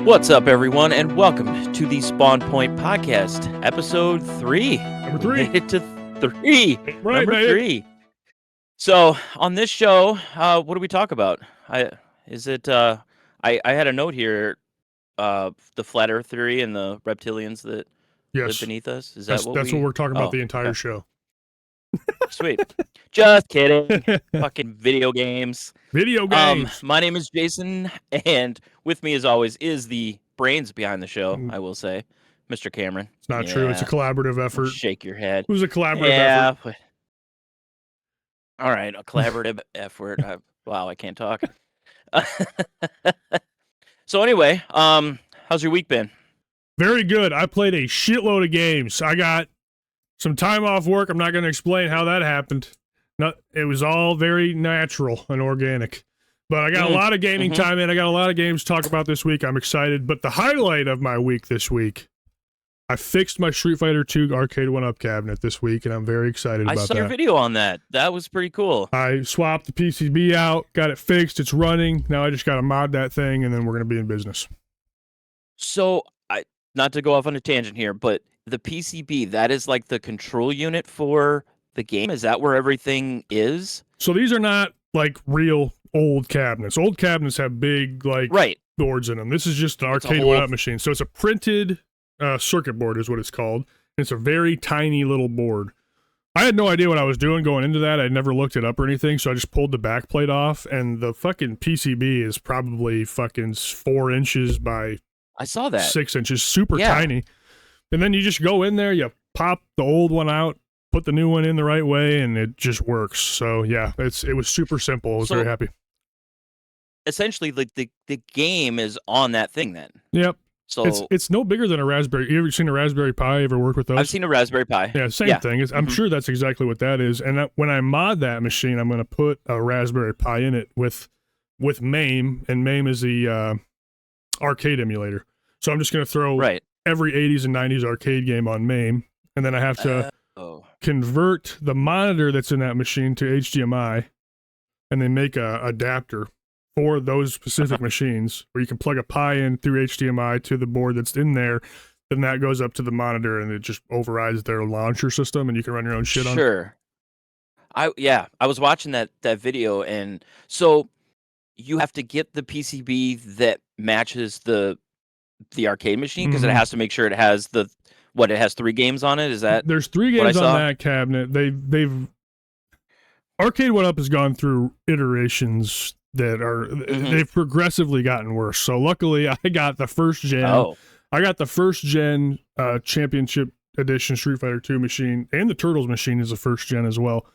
What's up, everyone, and welcome to the Spawn Point Podcast, episode 3. Number 3. Made it to 3. Right, Number 3. So, on this show, what do we talk about? I had a note here, the flat Earth theory and the reptilians that live beneath us. That's what we're talking about the entire show. Sweet. Just kidding. Fucking video games. My name is Jason, and with me, as always, is the brains behind the show, I will say, Mr. Cameron. It's not true. It's a collaborative effort. Shake your head. It was a collaborative effort. But... All right, a collaborative effort. Wow, I can't talk. So anyway, how's your week been? Very good. I played a shitload of games. I got some time off work. I'm not going to explain how that happened. No, it was all very natural and organic. But I got a lot of gaming time in. I got a lot of games to talk about this week. I'm excited. But the highlight of my week this week, I fixed my Street Fighter 2 arcade 1-up cabinet this week, and I'm very excited about that. I saw your video on that. That was pretty cool. I swapped the PCB out, got it fixed. It's running. Now I just got to mod that thing, and then we're going to be in business. So, not to go off on a tangent here, but the PCB, that is like the control unit for the game? Is that where everything is? So these are not like real old cabinets. Old cabinets have big boards in them. This is just an arcade 1-up machine. So it's a printed circuit board is what it's called. It's a very tiny little board. I had no idea what I was doing going into that. I never looked it up or anything, so I just pulled the back plate off, and the fucking PCB is probably fucking 4 inches by I saw that 6 inches, super tiny. And then you just go in there, you pop the old one out, put the new one in the right way, and it just works. So yeah, it was super simple. I was very happy. Essentially, like the game is on that thing then. Yep. So it's no bigger than a Raspberry. You ever seen a Raspberry Pi? Ever work with those? I've seen a Raspberry Pi. Yeah, same thing. I'm sure that's exactly what that is. And when I mod that machine, I'm going to put a Raspberry Pi in it with MAME, and MAME is the arcade emulator. So I'm just going to throw every 80s and 90s arcade game on MAME, and then I have to convert the monitor that's in that machine to HDMI, and then make a adapter for those specific machines where you can plug a Pi in through HDMI to the board that's in there. Then that goes up to the monitor, and it just overrides their launcher system, and you can run your own shit on it. Sure. I was watching that video, and so you have to get the PCB that matches the arcade machine because it has to make sure it has it has 3 games on it. Is that there's 3 games on that cabinet? They've arcade 1-up has gone through iterations that are they've progressively gotten worse. So luckily I got the first gen. I got the first gen championship edition Street Fighter 2 machine, and the Turtles machine is a first gen as well.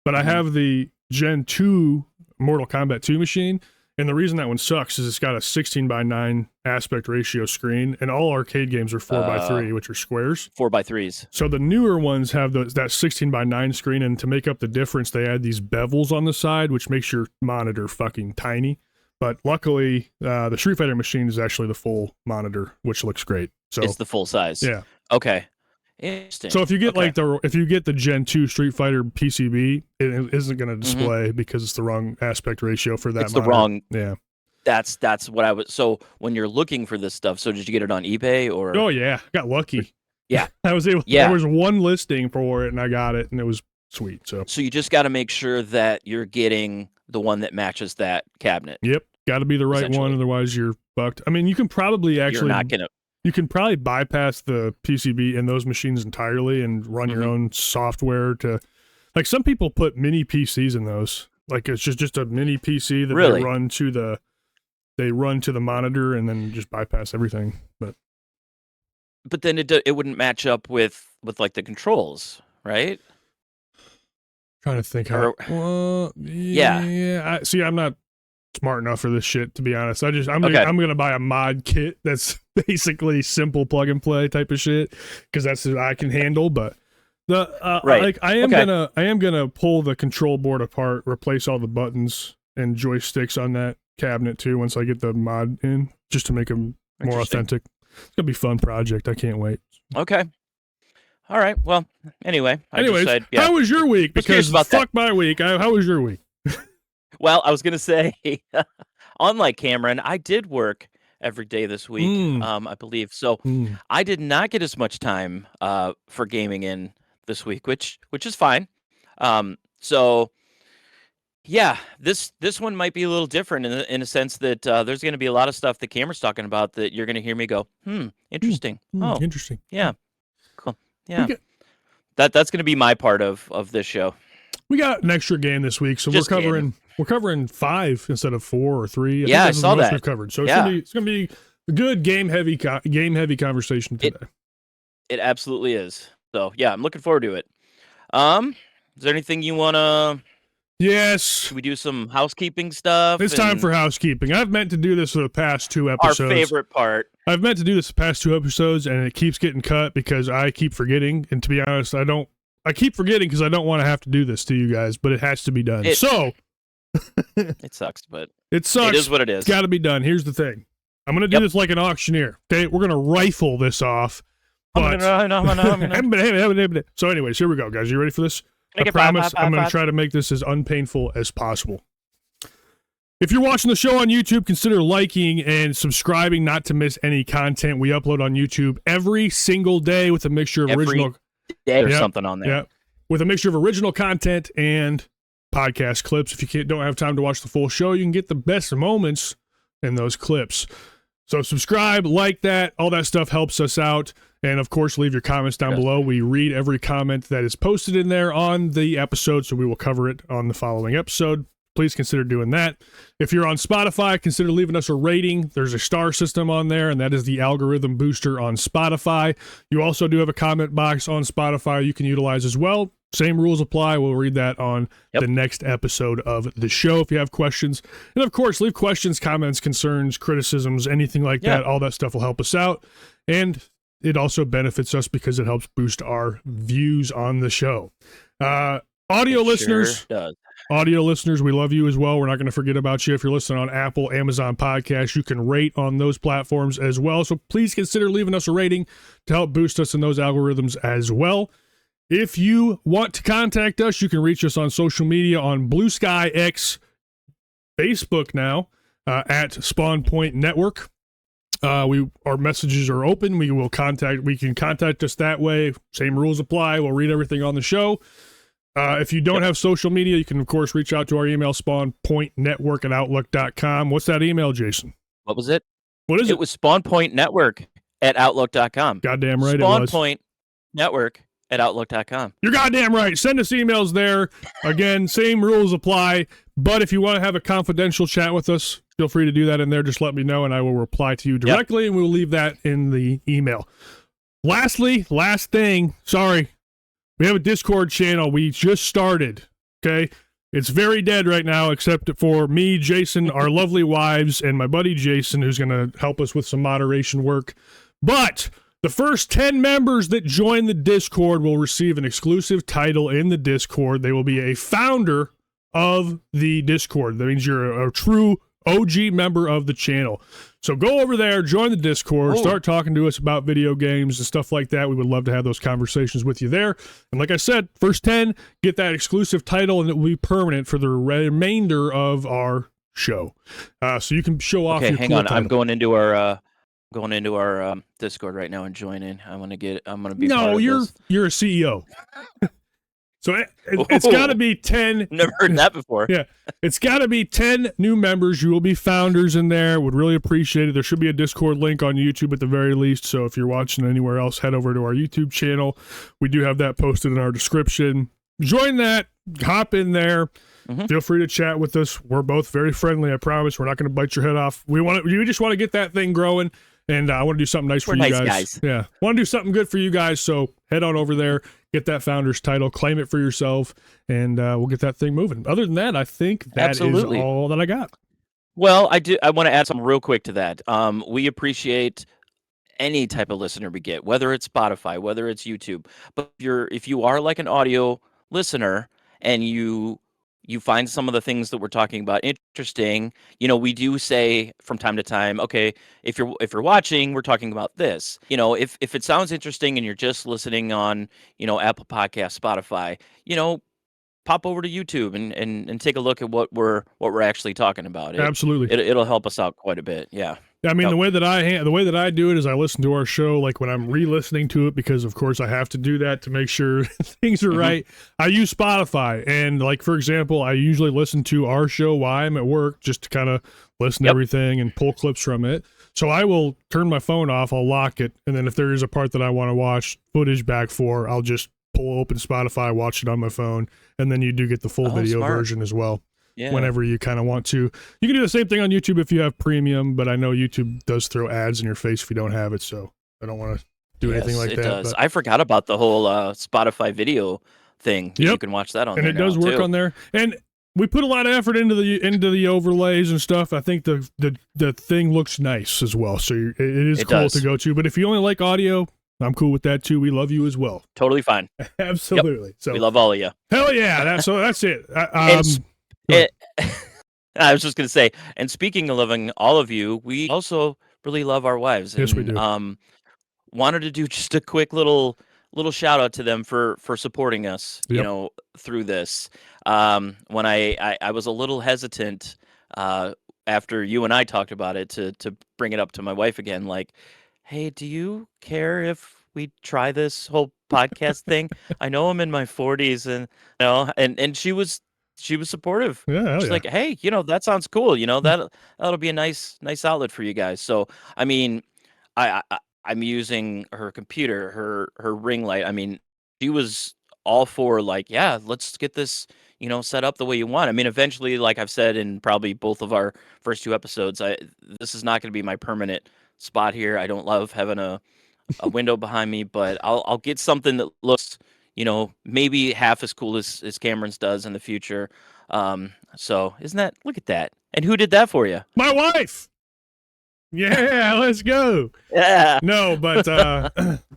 But I have the Gen 2 Mortal Kombat 2 machine. And the reason that one sucks is it's got a 16:9 aspect ratio screen, and all arcade games are 4:3, which are squares. 4:3s. So the newer ones have that 16:9 screen, and to make up the difference, they add these bevels on the side, which makes your monitor fucking tiny. But luckily, the Street Fighter machine is actually the full monitor, which looks great. So it's the full size. Yeah. Okay. Interesting. So if you get if you get the Gen 2 Street Fighter PCB, it isn't going to display because it's the wrong aspect ratio for that. It's monitor. The wrong. Yeah. That's what I was. So when you're looking for this stuff, so did you get it on eBay or? Oh yeah, got lucky. Yeah, I was able. Yeah. There was one listing for it, and I got it, and it was sweet. So you just got to make sure that you're getting the one that matches that cabinet. Yep, got to be the right one, otherwise you're fucked. I mean, you can probably actually. You're not gonna. You can probably bypass the PCB in those machines entirely and run your own software to, like some people put mini PCs in those. Like it's just a mini PC that they run to the monitor and then just bypass everything. But then it wouldn't match up with like the controls, right? Trying to think how. See, I'm not smart enough for this shit, to be honest. I'm gonna buy a mod kit that's basically simple plug and play type of shit because that's what I can handle. But I am gonna pull the control board apart, replace all the buttons and joysticks on that cabinet too once I get the mod in, just to make them more authentic. It's gonna be a fun project. I can't wait. Okay. All right. Well, anyways, how was your week? Because fuck my week. How was your week? Well, I was going to say, unlike Cameron, I did work every day this week, I believe. So I did not get as much time for gaming in this week, which is fine. So yeah, this one might be a little different in a sense that there's going to be a lot of stuff that Cameron's talking about that you're going to hear me go, interesting. Oh, interesting. Yeah, cool. Yeah, that's going to be my part of this show. We got an extra game this week, so we're covering 5 instead of 4 or 3. I saw that. We've covered, so it's gonna be a good game heavy conversation today. It absolutely is. So yeah, I'm looking forward to it. Is there anything you wanna? Yes. Should we do some housekeeping stuff? It's time for housekeeping. I've meant to do this for the past 2 episodes. Our favorite part. I've meant to do this the past 2 episodes, and it keeps getting cut because I keep forgetting. And to be honest, I keep forgetting because I don't want to have to do this to you guys, but it has to be done. It sucks, but it sucks. It is what it is. It's got to be done. Here's the thing. I'm going to do this like an auctioneer. Okay, we're going to rifle this off. But... So anyways, here we go, guys. You ready for this? I promise I'm going to try to make this as unpainful as possible. If you're watching the show on YouTube, consider liking and subscribing not to miss any content we upload on YouTube every single day with a mixture of original... day or something on there. Yeah, with a mixture of original content and podcast clips. If you don't have time to watch the full show, you can get the best moments in those clips. So subscribe, like that, all that stuff helps us out. And of course, leave your comments down below. We read every comment that is posted in there on the episode, so we will cover it on the following episode. Please consider doing that. If you're on Spotify, consider leaving us a rating. There's a star system on there, and that is the algorithm booster on Spotify. You also do have a comment box on Spotify you can utilize as well. Same rules apply. We'll read that on the next episode of the show if you have questions. And of course, leave questions, comments, concerns, criticisms, anything like that. All that stuff will help us out. And it also benefits us because it helps boost our views on the show. Audio listeners. Sure does. Audio listeners, we love you as well. We're not going to forget about you. If you're listening on Apple, Amazon Podcasts, you can rate on those platforms as well. So please consider leaving us a rating to help boost us in those algorithms as well. If you want to contact us, you can reach us on social media on Blue Sky X, Facebook now, at Spawn Point Network. Our messages are open. We can contact us that way. Same rules apply. We'll read everything on the show. If you don't have social media, you can, of course, reach out to our email, spawnpointnetwork@outlook.com. What's that email, Jason? What was it? What is it? It was spawnpointnetwork@outlook.com. Goddamn right it was. Spawnpointnetwork@outlook.com. You're goddamn right. Send us emails there. Again, same rules apply. But if you want to have a confidential chat with us, feel free to do that in there. Just let me know, and I will reply to you directly, and we'll leave that in the email. Lastly, last thing, sorry. We have a Discord channel. We just started, okay? It's very dead right now, except for me, Jason, our lovely wives, and my buddy Jason, who's going to help us with some moderation work. But the first 10 members that join the Discord will receive an exclusive title in the Discord. They will be a founder of the Discord. That means you're a true OG member of the channel. So go over there, join the Discord, start talking to us about video games and stuff like that. We would love to have those conversations with you there. And like I said, first 10 get that exclusive title, and it will be permanent for the remainder of our show. So you can show off your hang on. Title. I'm going into our Discord right now and joining. I'm gonna be part of this. You're a CEO. So it's got to be 10. Never heard that before. Yeah, it's got to be 10 new members. You will be founders in there. Would really appreciate it. There should be a Discord link on YouTube at the very least. So if you're watching anywhere else, head over to our YouTube channel. We do have that posted in our description. Join that. Hop in there. Mm-hmm. Feel free to chat with us. We're both very friendly. I promise. We're not going to bite your head off. We just want to get that thing growing. And I want to do something nice for you guys. Yeah, want to do something good for you guys. So head on over there, get that founder's title, claim it for yourself, and we'll get that thing moving. Other than that, I think that is all that I got. Well, I want to add something real quick to that. We appreciate any type of listener we get, whether it's Spotify, whether it's YouTube. But if you are like an audio listener and you find some of the things that we're talking about interesting, we do say from time to time, okay, if you're watching, we're talking about this. If it sounds interesting and you're just listening on, Apple Podcasts, Spotify, pop over to YouTube and take a look at what we're actually talking about. Absolutely. It'll help us out quite a bit. Yeah. I mean, Yep. the way that I do it is I listen to our show like when I'm re-listening to it, because of course I have to do that to make sure things are right. I use Spotify, and like for example, I usually listen to our show while I'm at work just to kind of listen to Yep. everything and pull clips from it. So I will turn my phone off, I'll lock it, and then if there is a part that I want to watch footage back for, I'll just pull open Spotify, watch it on my phone, and then you do get the full video Smart. version as well. Yeah. Whenever you kind of want to. You can do the same thing on YouTube if you have premium, but I know YouTube does throw ads in your face if you don't have it, so I don't want to do anything like it that. does. But I forgot about the whole Spotify video thing. You Yep. can watch that on and there it does now, work too. on there. And we put a lot of effort into the overlays and stuff. I think the thing looks nice as well, so it is cool does. to go to. But if you only like audio, I'm cool with that too. We love you as well. Totally fine. Absolutely. So We love all of you. hell yeah. That's it. I was just going to say, and speaking of loving all of you, we also really love our wives. Yes, we do. Wanted to do just a quick little shout out to them for supporting us, Yep. through this. When I was a little hesitant after you and I talked about it to bring it up to my wife again, like, hey, do you care if we try this whole podcast thing? I know I'm in my 40s, and and she was supportive. Yeah, hell She's yeah. like, hey, that sounds cool. That'll be a nice outlet for you guys. So I mean, I'm using her computer, her ring light. I mean, she was all for, like, yeah, let's get this, set up the way you want. I mean, eventually, like I've said in probably both of our first 2 episodes, this is not going to be my permanent spot here. I don't love having a window behind me, but I'll get something that looks, maybe half as cool as Cameron's does in the future. So look at that. And who did that for you? My wife. Yeah, let's go. Yeah. No, but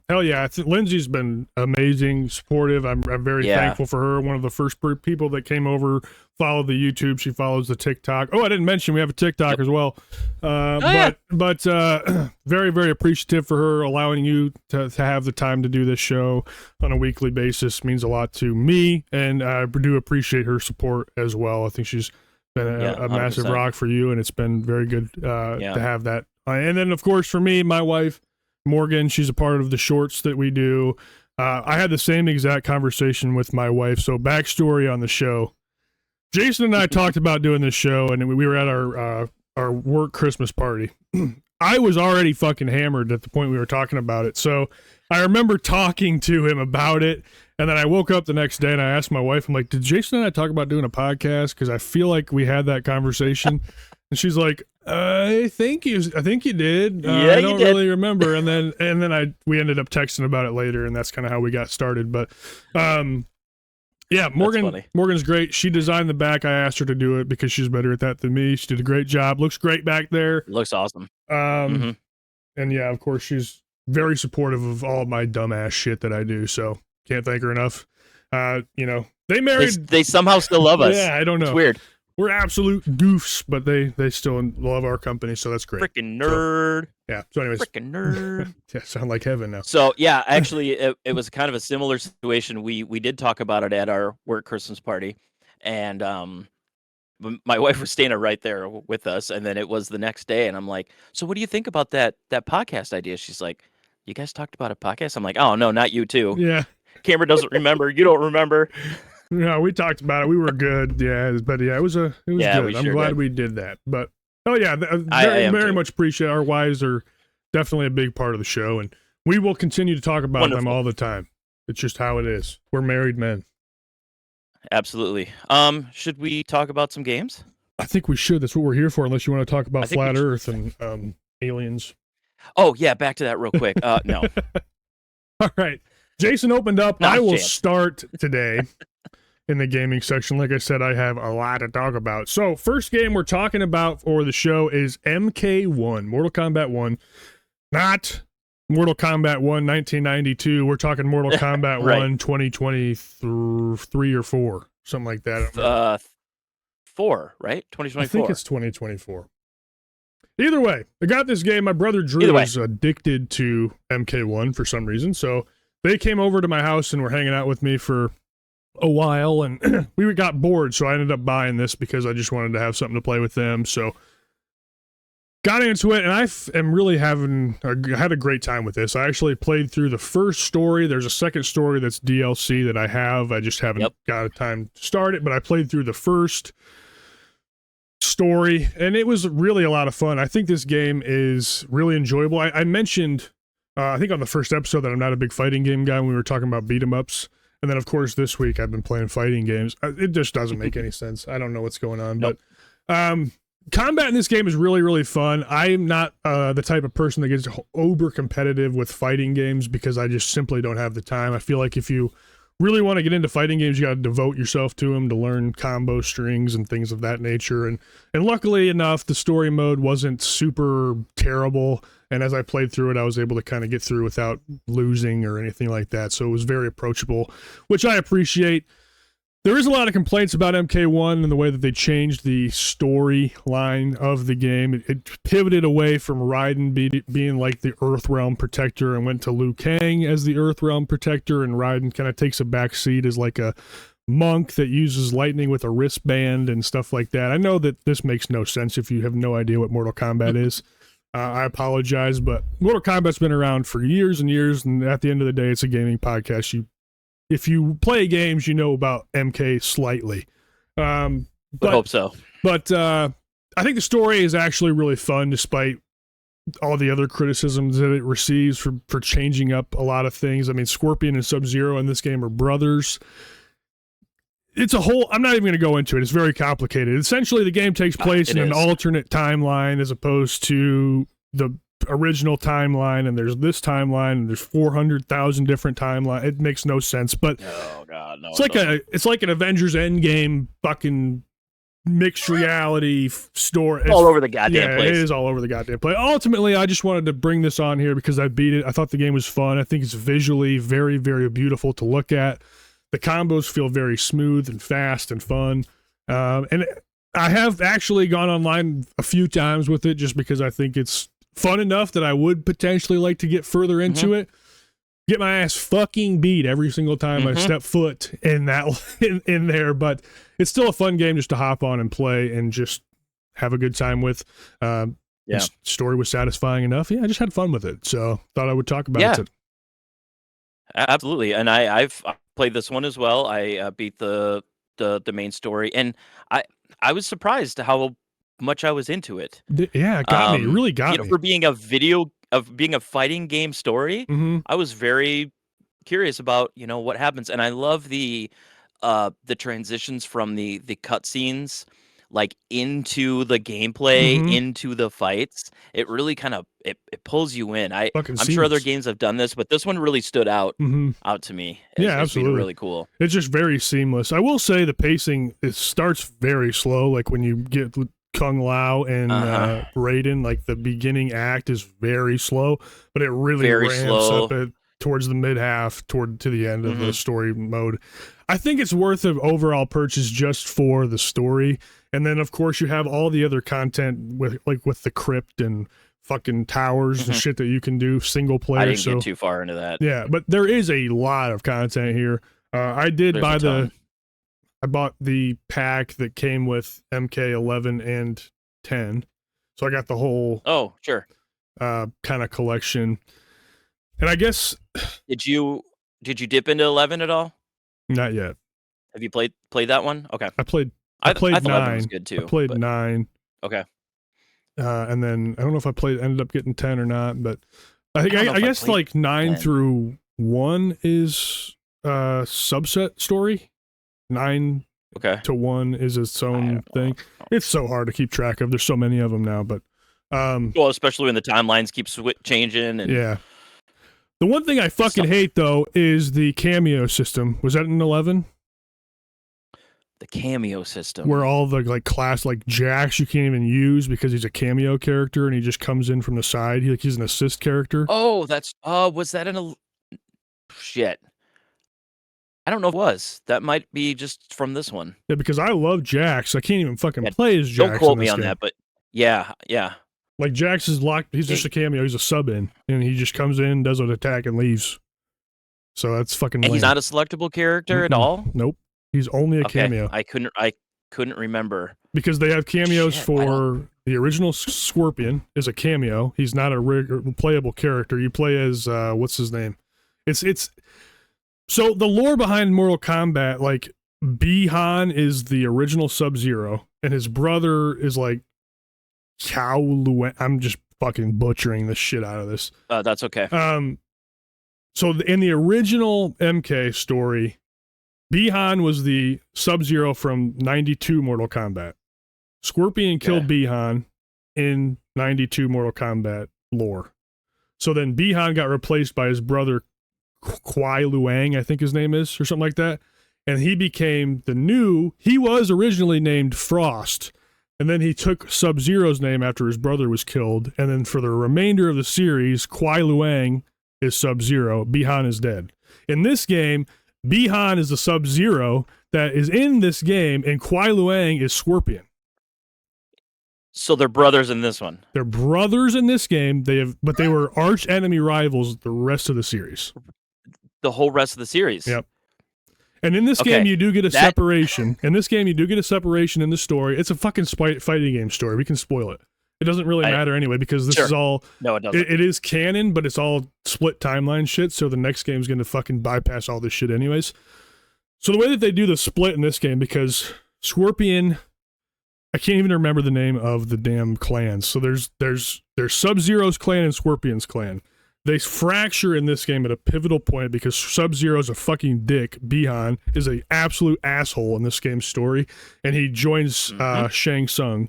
hell yeah, Lindsay's been amazing, supportive. I'm very thankful for her. One of the first people that came over, followed the YouTube. She follows the TikTok. Oh, I didn't mention we have a TikTok as well. But very, very appreciative for her allowing you to have the time to do this show on a weekly basis. Means a lot to me, and I do appreciate her support as well. I think she's been a massive rock for you, and it's been very good to have that. And then, of course, for me, my wife, Morgan, she's a part of the shorts that we do. I had the same exact conversation with my wife. So backstory on the show. Jason and I talked about doing this show, and we were at our work Christmas party. I was already fucking hammered at the point we were talking about it. So I remember talking to him about it, and then I woke up the next day and I asked my wife, I'm like, did Jason and I talk about doing a podcast? Because I feel like we had that conversation. And she's like, I think you did. I don't really remember. And then we ended up texting about it later, and that's kind of how we got started. But yeah, Morgan's great. She designed the back. I asked her to do it because she's better at that than me. She did a great job. Looks great back there. Looks awesome. And yeah, of course, she's very supportive of all my dumbass shit that I do. So can't thank her enough. They married. They somehow still love us. Yeah, I don't know. It's weird. We're absolute goofs, but they still love our company, so that's great. Freaking nerd. So, yeah. So anyways. Freaking nerd. Yeah, sound like heaven now. So yeah, actually it was kind of a similar situation. We did talk about it at our work Christmas party, and my wife was standing right there with us, and then it was the next day, and I'm like, so what do you think about that podcast idea? She's like, you guys talked about a podcast? I'm like, oh no, not you too. Yeah. Cameron doesn't remember. You don't remember. No, we talked about it. We were good. Yeah, but yeah, it was good. I'm glad we did that. But oh yeah, very much appreciate our wives are definitely a big part of the show, and we will continue to talk about them all the time. It's just how it is. We're married men. Absolutely. Should we talk about some games? I think we should. That's what we're here for, unless you want to talk about flat Earth and aliens. Oh yeah, back to that real quick. No. All right. Jason opened up. I will start today in the gaming section. Like I said, I have a lot to talk about. So first game we're talking about for the show is MK1, Mortal Kombat 1. Not Mortal Kombat 1 1992. We're talking Mortal Kombat 1 2023 or 4. Something like that. 4, right? 2024. I think it's 2024. Either way, I got this game. My brother Drew is addicted to MK1 for some reason. So they came over to my house and were hanging out with me for a while, and we got bored, so I ended up buying this because I just wanted to have something to play with them. So got into it, and am really had a great time with this. I actually played through the first story. There's a second story that's DLC that I have. I just haven't got a time to start it, but I played through the first story, and it was really a lot of fun. I think this game is really enjoyable. I mentioned, I think on the first episode, that I'm not a big fighting game guy when we were talking about beat 'em ups. And then, of course, this week I've been playing fighting games. It just doesn't make any sense. I don't know what's going on, but combat in this game is really, really fun. I'm not the type of person that gets uber competitive with fighting games because I just simply don't have the time. I feel like if you really want to get into fighting games, you got to devote yourself to them to learn combo strings and things of that nature. And luckily enough, the story mode wasn't super terrible. And as I played through it, I was able to kind of get through without losing or anything like that. So it was very approachable, which I appreciate. There is a lot of complaints about MK1 and the way that they changed the storyline of the game. It pivoted away from Raiden being like the Earthrealm protector and went to Liu Kang as the Earthrealm protector, and Raiden kind of takes a back seat as like a monk that uses lightning with a wristband and stuff like that. I know that this makes no sense if you have no idea what Mortal Kombat is. I apologize, but Mortal Kombat's been around for years and years, and at the end of the day, it's a gaming podcast. If you play games, you know about MK slightly. I hope so. But I think the story is actually really fun, despite all the other criticisms that it receives for changing up a lot of things. I mean, Scorpion and Sub-Zero in this game are brothers. It's a whole... I'm not even going to go into it. It's very complicated. Essentially, the game takes place in an alternate timeline as opposed to the original timeline, and there's this timeline, and there's 400,000 different timelines. It makes no sense, but oh god, no, it's like an Avengers Endgame fucking mixed reality story. It's all over the goddamn place. It is all over the goddamn place. Ultimately, I just wanted to bring this on here because I beat it. I thought the game was fun. I think it's visually very, very beautiful to look at. The combos feel very smooth and fast and fun. And I have actually gone online a few times with it just because I think it's fun enough that I would potentially like to get further into it. Get my ass fucking beat every single time I step foot in that in there, but it's still a fun game just to hop on and play and just have a good time with. The story was satisfying enough. Yeah, I just had fun with it, so thought I would talk about it. Absolutely, and I've played this one as well. I beat the main story, and I was surprised how much I was into it. Yeah, it got me. It really got me. For being a fighting game story, I was very curious about what happens, and I love the transitions from the cutscenes like into the gameplay, into the fights. It really kind of it pulls you in. I'm sure other games have done this, but this one really stood out to me. Absolutely, really cool. It's just very seamless. I will say the pacing, it starts very slow. Like when you get Kung Lao and Raiden, like the beginning act is very slow, but it really ramps up towards the mid half to the end of the story mode. I think it's worth an overall purchase just for the story, and then of course you have all the other content with the crypt and fucking towers and shit that you can do single player. I didn't get too far into that. Yeah, but there is a lot of content here. I bought the pack that came with MK11 and 10, so I got the whole kind of collection. And I guess did you dip into 11 at all? Not yet. Have you played that one? Okay. I played I thought 9. 11 was good too. I played 9. Okay. And then I don't know if ended up getting 10 or not, but I guess like 9 10. Through 1 is a subset story. 9 to 1 is its own thing. It's so hard to keep track of. There's so many of them now, but well, especially when the timelines keep changing and the one thing I fucking hate though is the cameo system. Was that in 11? The cameo system, where all the class Jax you can't even use because he's a cameo character and he just comes in from the side. He's an assist character. Oh, that's was that in a shit? I don't know if it was. That might be just from this one. Yeah, because I love Jax. I can't even fucking play as Jax. Don't quote me on that, but yeah. Like Jax is locked. He's just a cameo. He's a sub in, and he just comes in, does an attack, and leaves. So that's fucking. And he's not a selectable character at all. Nope. He's only a cameo. I couldn't remember because they have cameos for The original Scorpion is a cameo. He's not a playable character. You play as what's his name? It's so the lore behind Mortal Kombat, like Bi-Han is the original Sub-Zero, and his brother is like Cao Luan. I'm just fucking butchering the shit out of this. That's okay. So in the original MK story, Bi-Han was the Sub-Zero from 92 Mortal Kombat. Scorpion killed Bi-Han in 92 Mortal Kombat lore. So then Bi-Han got replaced by his brother Kuai Luang, I think his name is, or something like that. And he became he was originally named Frost. And then he took Sub-Zero's name after his brother was killed. And then for the remainder of the series, Kuai Luang is Sub-Zero. Bi-Han is dead. In this game, Bi-Han is the Sub-Zero that is in this game, and Kuai Luang is Scorpion. So they're brothers in this one. They're brothers in this game. But they were arch enemy rivals the rest of the series. The whole rest of the series. Yep. And in this game, you do get a separation. In this game, you do get a separation in the story. It's a fucking fighting game story. We can spoil it. It doesn't really matter anyway, because this is all... No, it doesn't. It is canon, but it's all split timeline shit, so the next game's going to fucking bypass all this shit anyways. So the way that they do the split in this game, because Scorpion... I can't even remember the name of the damn clans. So there's Sub-Zero's clan and Scorpion's clan. They fracture in this game at a pivotal point because Sub-Zero's a fucking dick. Bi-Han is an absolute asshole in this game's story, and he joins Shang Tsung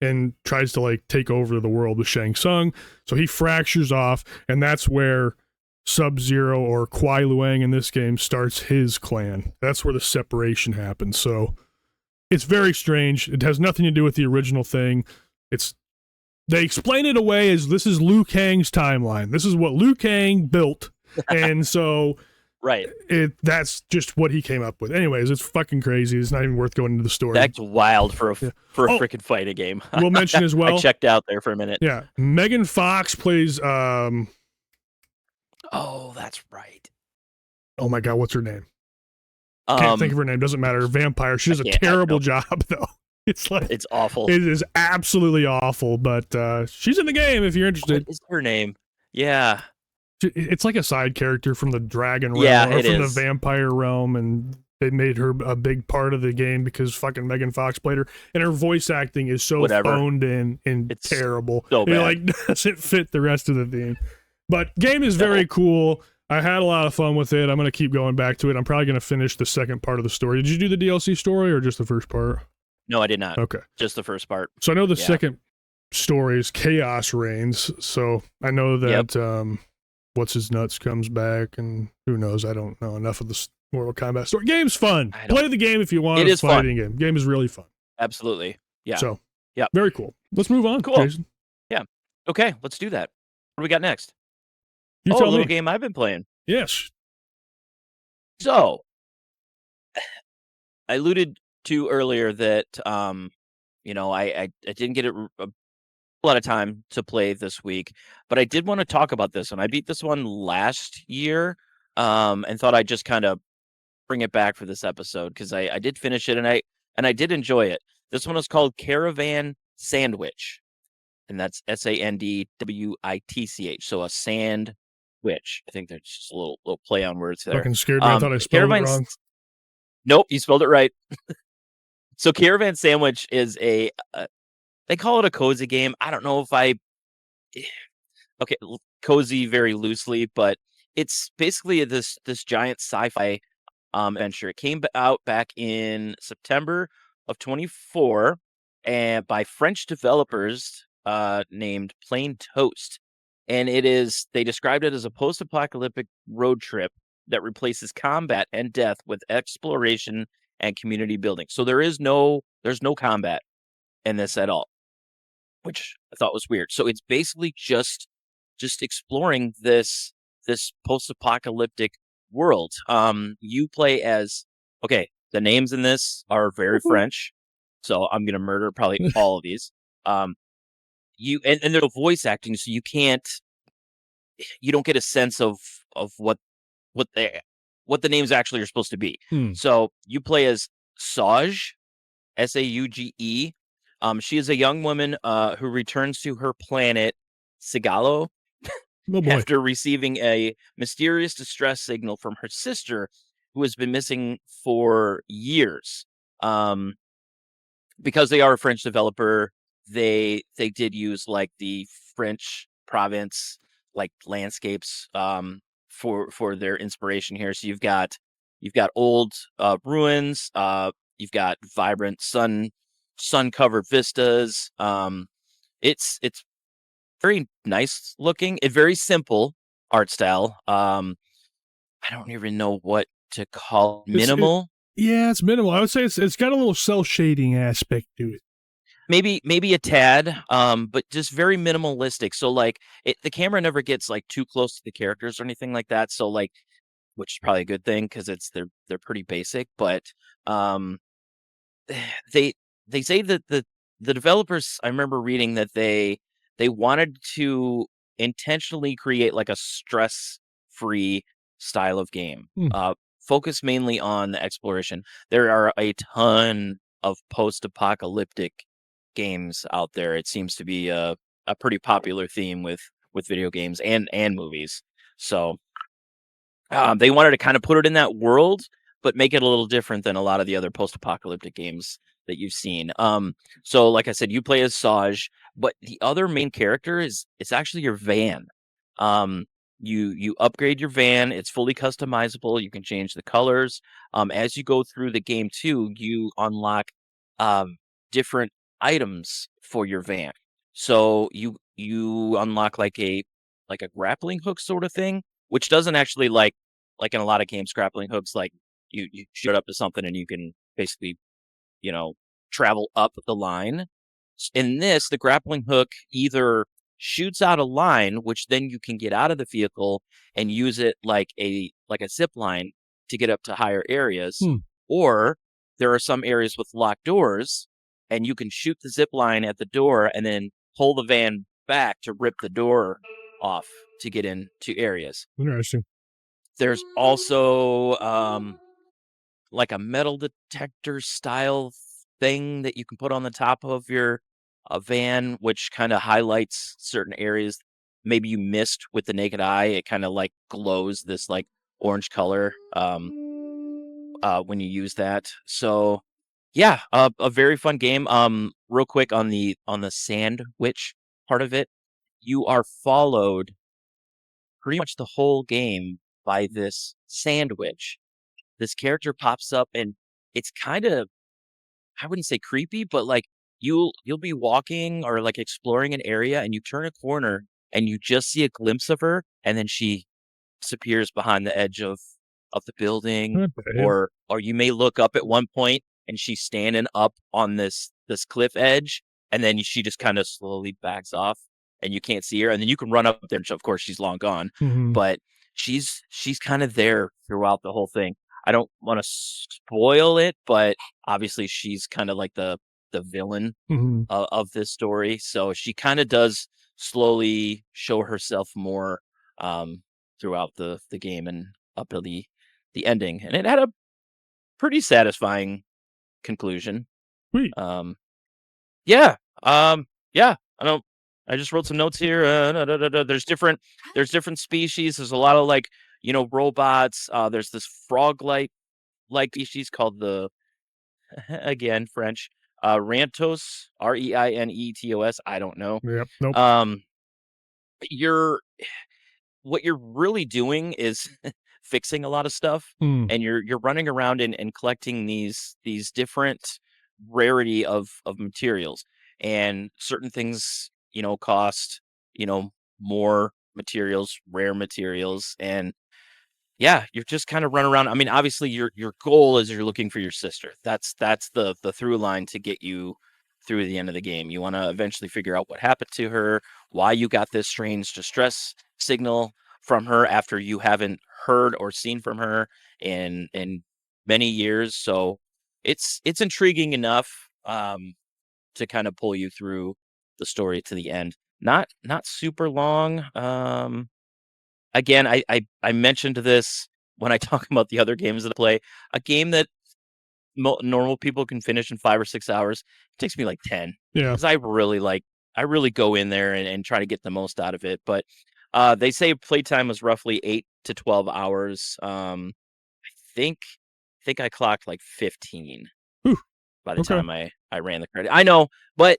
and tries to like take over the world with Shang Tsung. So he fractures off, and that's where Sub-Zero, or Kuai Luang in this game, starts his clan. That's where the separation happens. So it's very strange. It has nothing to do with the original thing. They explain it away as this is Liu Kang's timeline. This is what Liu Kang built. And so that's just what he came up with. Anyways, it's fucking crazy. It's not even worth going into the story. That's wild for a freaking fighting game. We'll mention as well. I checked out there for a minute. Yeah. Megan Fox plays oh, that's right. Oh my god, what's her name? Can't think of her name. Doesn't matter. Vampire. She does a terrible job though. It's awful. It is absolutely awful, but she's in the game if you're interested. What is her name? Yeah. It's like a side character from the Dragon Realm or from the Vampire Realm, and they made her a big part of the game because fucking Megan Fox played her, and her voice acting is so phoned in and it's terrible. So bad. It like doesn't fit the rest of the theme. But game is very cool. I had a lot of fun with it. I'm going to keep going back to it. I'm probably going to finish the second part of the story. Did you do the DLC story or just the first part? No, I did not. Okay. Just the first part. So I know the second story is Chaos Reigns. So I know that What's His Nuts comes back, and who knows? I don't know enough of the Mortal Kombat story. Game's fun. Play the game if you want. It is a fighting game. Game is really fun. Absolutely. Yeah. So, very cool. Let's move on, Jason. Yeah. Okay, let's do that. What do we got next? You tell a little me. game I've been playing. Yes. So, I alluded to earlier that, I didn't get a lot of time to play this week, but I did want to talk about this one. I beat this one last year, and thought I'd just kind of bring it back for this episode because I did finish it and I did enjoy it. This one is called Caravan Sandwich, and that's SANDWITCH. So a sandwich. I think there's just a little play on words there. Fucking scared me. I thought I spelled it wrong. Nope, you spelled it right. So Caravan Sandwich is they call it a cozy game. I don't know if cozy very loosely, but it's basically this giant sci-fi adventure. It came out back in September of 24 and by French developers named Plain Toast. And they described it as a post-apocalyptic road trip that replaces combat and death with exploration and community building. So there's no combat in this at all, which I thought was weird. So it's basically just exploring this post-apocalyptic world. You play as the names in this are very French, so I'm gonna murder probably all of these. And there's no voice acting, so you don't get a sense of what the names actually are supposed to be. So you play as Sauge, Sauge, She is a young woman who returns to her planet, Sigalo, Oh boy. after receiving a mysterious distress signal from her sister, who has been missing for years. Um, because they are a French developer, they did use like the French province like landscapes for their inspiration here. So you've got old ruins, you've got vibrant sun covered vistas. It's very nice looking. It's very simple art style. I don't even know what to call It minimal. yeah, it's minimal. I would say it's got a little cell shading aspect to it. Maybe a tad, but just very minimalistic. So like the camera never gets like too close to the characters or anything like that. So like, which is probably a good thing because they're pretty basic. But um, they they say that the developers, I remember reading that they wanted to intentionally create like a stress-free style of game. Hmm. Focus mainly on the exploration. There are a ton of post-apocalyptic games out there. It seems to be a pretty popular theme with video games and movies. So they wanted to kind of put it in that world, but make it a little different than a lot of the other post-apocalyptic games that you've seen. So like I said, you play as Saj, but the other main character is it's actually your van. Um, you upgrade your van. It's fully customizable. You can change the colors. As you go through the game too, you unlock um, different items for your van. So you unlock like a grappling hook sort of thing, which doesn't actually like in a lot of games, grappling hooks, like you shoot it up to something and you can basically, you know, travel up the line. In this, the grappling hook either shoots out a line, which then you can get out of the vehicle and use it like a zip line to get up to higher areas, Hmm. or there are some areas with locked doors, and you can shoot the zip line at the door and then pull the van back to rip the door off to get into areas. Interesting. There's also, like a metal detector style thing that you can put on the top of your van, which kinda highlights certain areas maybe you missed with the naked eye. It kinda, like, glows this, like, orange color, when you use that. So, yeah, a very fun game. Real quick on the sandwich part of it, you are followed pretty much the whole game by this sandwich. This character pops up and it's kind of, I wouldn't say creepy, but like you'll be walking or like exploring an area and you turn a corner and you just see a glimpse of her and then she disappears behind the edge of the building, What the hell? or you may look up at one point and she's standing up on this cliff edge and then she just kind of slowly backs off and you can't see her and then you can run up there and of course she's long gone, Hmm. but she's kind of there throughout the whole thing. I don't want to spoil it, but obviously she's kind of like the villain Hmm. of this story, so she kind of does slowly show herself more um throughout the game and up to the ending, and it had a pretty satisfying conclusion. Sweet. Um, yeah, yeah. I just wrote some notes here. There's different species. There's a lot of like robots. There's this frog like species called the again French Rantos, Reinetos. I don't know. Yep. Nope. Um, you're what you're really doing is fixing a lot of stuff, Hmm. and you're running around and collecting these different rarity of materials, and certain things cost more materials, rare materials, and yeah, you're just kind of run around. I mean, obviously your goal is you're looking for your sister. That's the through line to get you through the end of the game. You want to eventually figure out what happened to her, why you got this strange distress signal from her after you haven't heard or seen from her in many years. So it's intriguing enough to kind of pull you through the story to the end. Not super long. Again, I mentioned this when I talk about the other games that I play. A game that normal people can finish in 5 or 6 hours. It takes me like 10 Yeah. because I really go in there and try to get the most out of it. But they say playtime was roughly 8 to 12 hours. Think I clocked like 15 Whew. by the Okay. time I ran the credit. I know, but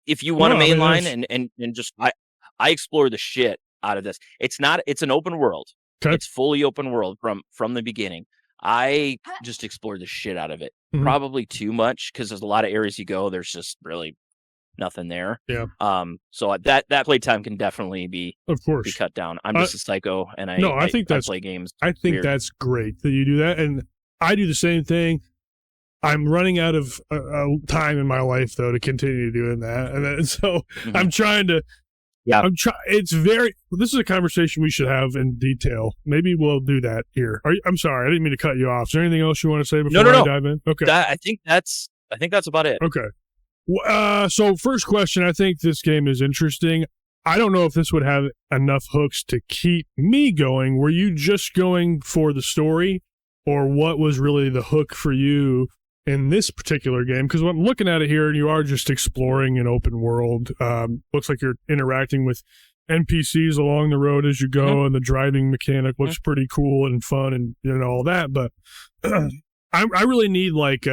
if you want No, to I mean mainline that's and just I explore the shit out of this. It's an open world. okay. It's fully open world from the beginning. I just explore the shit out of it. Mhm. Probably too much because there's a lot of areas you go. There's just really nothing there. Yeah. So that playtime can definitely be Of course. cut down. I'm Uh, just a psycho, and no, I think I that's play games I think weird. that's great that you do that, and I do the same thing. I'm running out of time in my life though to continue doing that, and then, so Mhm. I'm trying to. Yeah. It's very. This is a conversation we should have in detail. Maybe we'll do that here. I'm sorry, I didn't mean to cut you off. Is there anything else you want to say before I No. dive in? Okay. I think that's about it. Okay. So first question, I think this game is interesting. I don't know if this would have enough hooks to keep me going. Were you just going for the story, or what was really the hook for you in this particular game? Because I'm looking at it here, and you are just exploring an open world. Looks like you're interacting with NPCs along the road as you go, Mhm. and the driving mechanic looks pretty cool and fun, and all that. But I really need like.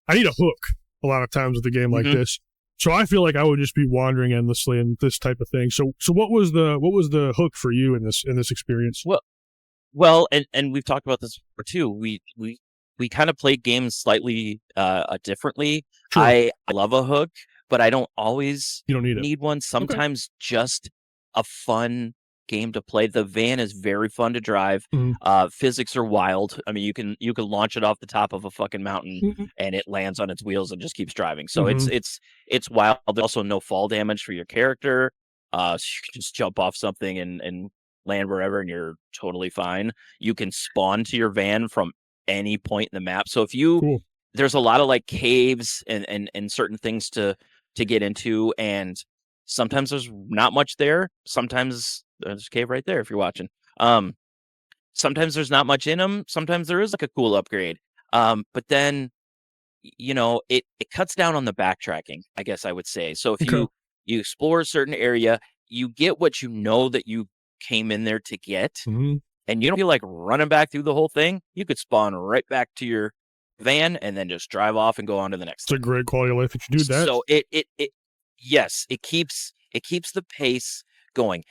I need a hook a lot of times with a game like Mhm. this. So I feel like I would just be wandering endlessly in this type of thing. So what was the hook for you in this experience? Well, and we've talked about this before too. We kind of play games slightly differently. True. I love a hook, but I don't always You don't need it. need one. Okay. Sometimes just a fun game to play. The van is very fun to drive. Mhm. Physics are wild. I mean, you can launch it off the top of a fucking mountain Mhm. and it lands on its wheels and just keeps driving. So Mhm. it's wild. There's also no fall damage for your character. So you can just jump off something and land wherever and you're totally fine. You can spawn to your van from any point in the map. So if you Cool. there's a lot of like caves and certain things to get into, and sometimes there's not much there. Sometimes there's a cave right there if you're watching. Sometimes there's not much in them. Sometimes there is like a cool upgrade. But then it cuts down on the backtracking, I guess I would say. So if Okay. you explore a certain area, you get what you know that you came in there to get, Mhm. and you don't feel like running back through the whole thing. You could spawn right back to your van and then just drive off and go on to the next It's a thing. great quality of life if you do that. So it yes, it keeps the pace going.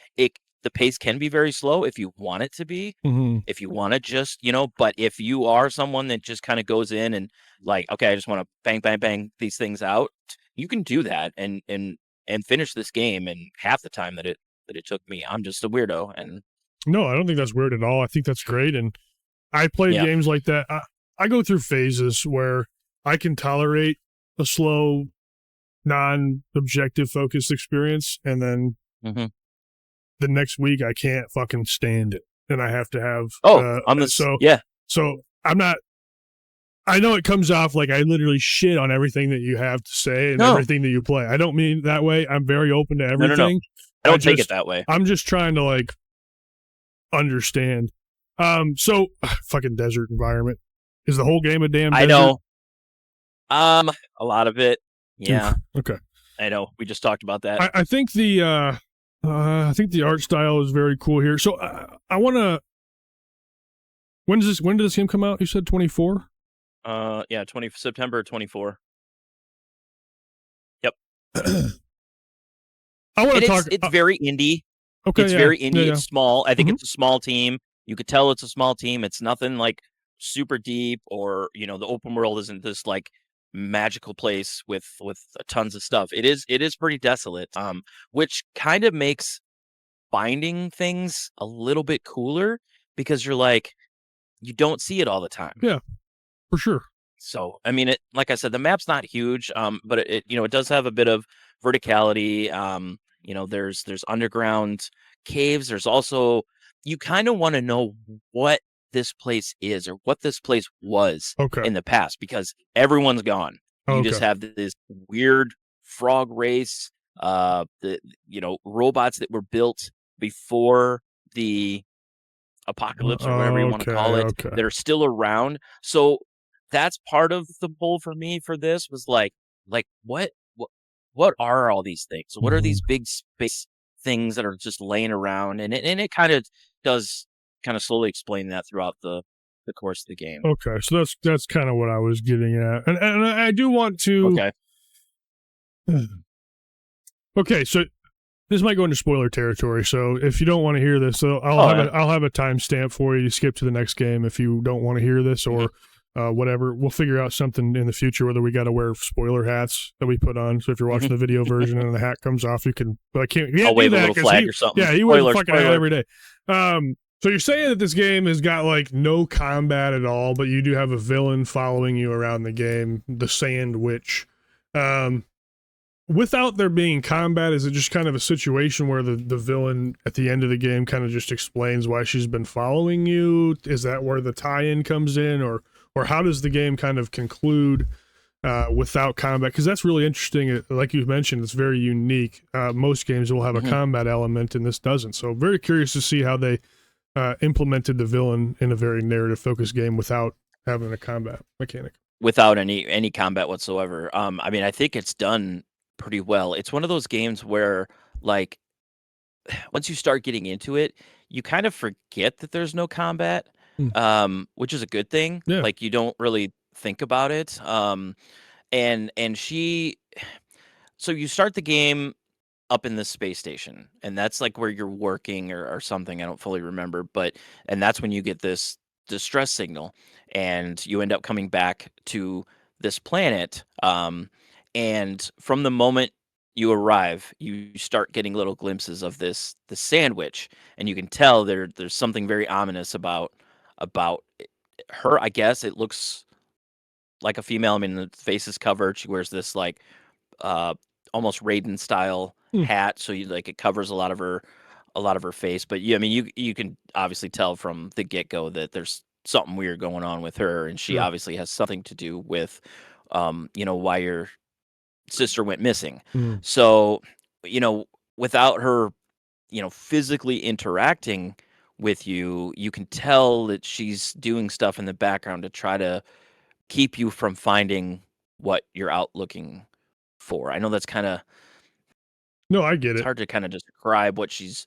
The pace can be very slow if you want it to be. Mhm. If you want to just, but if you are someone that just kind of goes in and like, okay, I just want to bang, bang, bang these things out, you can do that and finish this game in half the time that it took me. I'm just a weirdo, and No, I don't think that's weird at all. I think that's great, and I played yeah. games like that. I go through phases where I can tolerate a slow, non-objective focused experience, and then Hmm. the next week I can't fucking stand it, and I have to have Oh, on this, so yeah. so I'm not. I know it comes off like I literally shit on everything that you have to say and No, everything that you play. I don't mean that way. I'm very open to no. everything. I don't take it that way. I'm just trying to like understand. So fucking desert environment. Is the whole game a damn I desert? know. A lot of it. Oof, Yeah, okay. I know. We just talked about that. I think the art style is very cool here. So I want to. When did this game come out? You said 24. Yeah, September 24. Yep. I want to talk. It's very indie. Okay, It's yeah, very yeah, indie. yeah. It's small. I think Mhm. it's a small team. You could tell it's a small team. It's nothing like super deep, or the open world isn't this like magical place with tons of stuff. It is pretty desolate. Which kind of makes finding things a little bit cooler because you're like you don't see it all the time. Yeah, for sure. So, I mean, like I said, the map's not huge, but it does have a bit of verticality. There's underground caves. There's also you kind of want to know what this place is or what this place was Okay. in the past because everyone's gone. You just Okay. have this weird frog race, the robots that were built before the apocalypse or whatever you want to call it Okay. that are still around. So that's part of the pull for me for this was like what are all these things? What are Mhm. these big space things that are just laying around? And it kind of does kind of slowly explain that throughout the course of the game. Okay, so that's kind of what I was getting at, and I do want to. Okay. Okay, so this might go into spoiler territory. So if you don't want to hear this, so Oh yeah. I'll have a timestamp for you to skip to the next game if you don't want to hear this Mhm. or whatever. We'll figure out something in the future whether we got to wear spoiler hats that we put on. So if you're watching the video version and the hat comes off, you can. But I can't. You I'll can't do wave a that little because flag or something. he wears a Spoiler, fucking hat spoiler. every day. So you're saying that this game has got like no combat at all, but you do have a villain following you around the game, the Sand Witch. Without there being combat, is it just kind of a situation where the villain at the end of the game kind of just explains why she's been following you? Is that where the tie-in comes in, or how does the game kind of conclude without combat? Because that's really interesting. Like you mentioned, it's very unique. Most games will have a combat element, and this doesn't. So very curious to see how they implemented the villain in a very narrative-focused game without having a combat mechanic. Without any combat whatsoever. I mean, I think it's done pretty well. It's one of those games where, like, once you start getting into it, you kind of forget that there's no combat, which is a good thing. Yeah. Like, you don't really think about it. And she so you start the game up in this space station, and that's like where you're working or something. I don't fully remember, but and that's when you get this distress signal, and you end up coming back to this planet. And from the moment you arrive, you start getting little glimpses of the sandwich, and you can tell there's something very ominous about her. I guess it looks like a female. I mean, the face is covered. She wears this like uh almost Raiden style hat, so you like it covers a lot of her face. But yeah, I mean you can obviously tell from the get go that there's something weird going on with her, and she Sure. obviously has something to do with why your sister went missing. Mm. So, you know, without her, physically interacting with you, you can tell that she's doing stuff in the background to try to keep you from finding what you're out looking for. I know that's kind of No, I get it's it. hard to kind of describe what she's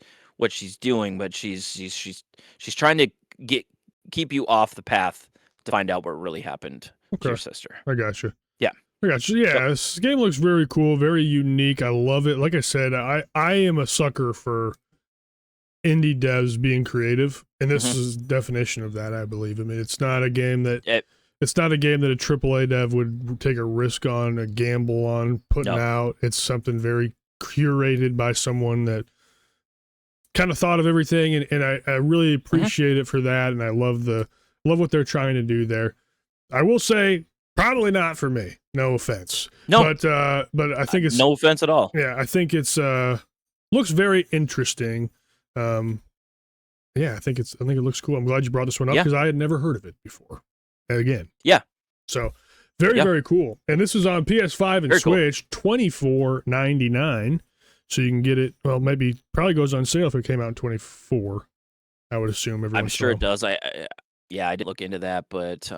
doing, but she's trying to get keep you off the path to find out what really happened to Okay, your sister. I got you. Yeah. I got you. So, Yeah, this game looks very cool, very unique. I love it. Like I said, I am a sucker for indie devs being creative, and this mhm. is definition of that. I believe. I mean, it's not a game that It, it's not a game that a AAA dev would take a risk on, a gamble on putting no. out. It's something very curated by someone that kind of thought of everything, and I really appreciate it for that, and I love what they're trying to do there. I will say, probably not for me. No offense. No. But I think it's No offense at all. yeah. I think it's looks very interesting. Yeah, I think it looks cool. I'm glad you brought this one up Yeah. because I had never heard of it before. And again, Yeah. so very Yeah. very cool. And this is on PS5 and Very cool. Switch, $24.99. So you can get it. Well, maybe probably goes on sale if it came out in 24. I would assume every I'm once in a sure it while. does. Yeah, I didn't look into that, but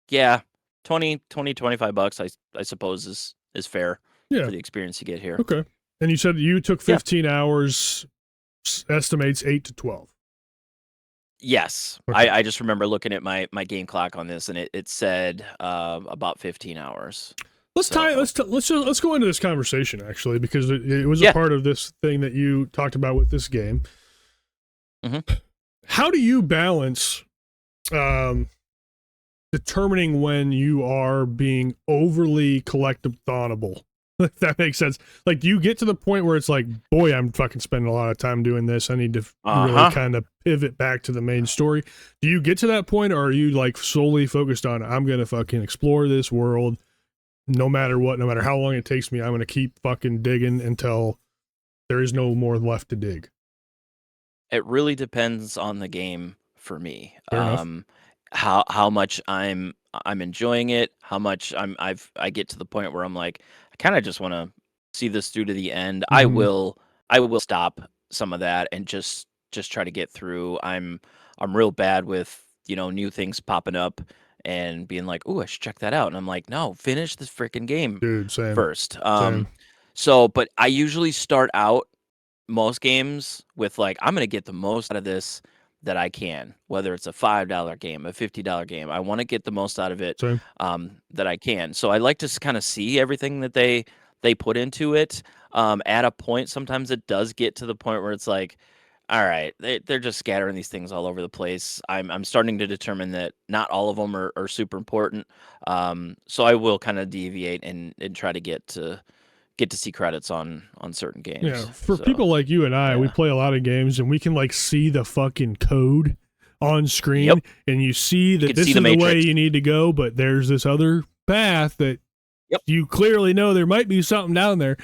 yeah, 25 bucks I suppose is fair Yeah. for the experience you get here. Okay. And you said you took Yeah. 15 hours. Estimates 8 to 12. Yes. Okay. I just remember looking at my game clock on this, and it said about 15 hours. Let's go into this conversation actually because it was a Yeah. part of this thing that you talked about with this game. Mhm. How do you balance determining when you are being overly collectathonable? If that makes sense. Like, do you get to the point where it's like, boy, I'm fucking spending a lot of time doing this. I need to really kind of pivot back to the main story. Do you get to that point, or are you like solely focused on, I'm going to fucking explore this world no matter what, no matter how long it takes me, I'm going to keep fucking digging until there is no more left to dig? It really depends on the game for me. Fair enough. How much I'm enjoying it, how much I get to the point where I'm like, I kind of just want to see this through to the end. Mhm. I will stop some of that and just just try to get through. I'm real bad with, new things popping up and being like, "Ooh, I should check that out." And I'm like, "No, finish this freaking game Dude, same. first." Same. But I usually start out most games with like, I'm gonna get the most out of this that I can, whether it's a $5 game, a $50 game. I want to get the most out of it Same. that I can. So I like to kind of see everything that they put into it. At a point, sometimes it does get to the point where it's like, all right, they're just scattering these things all over the place. I'm starting to determine that not all of them are super important. So I will kind of deviate and try to get to see credits on certain Yeah, games. for So, people like you and I, we yeah. play a lot of games and we can like see the fucking code on screen Yep. and you see that can this see is the the way matrix. you need to go, but there's this other path that Yep. you clearly know there might be something down there.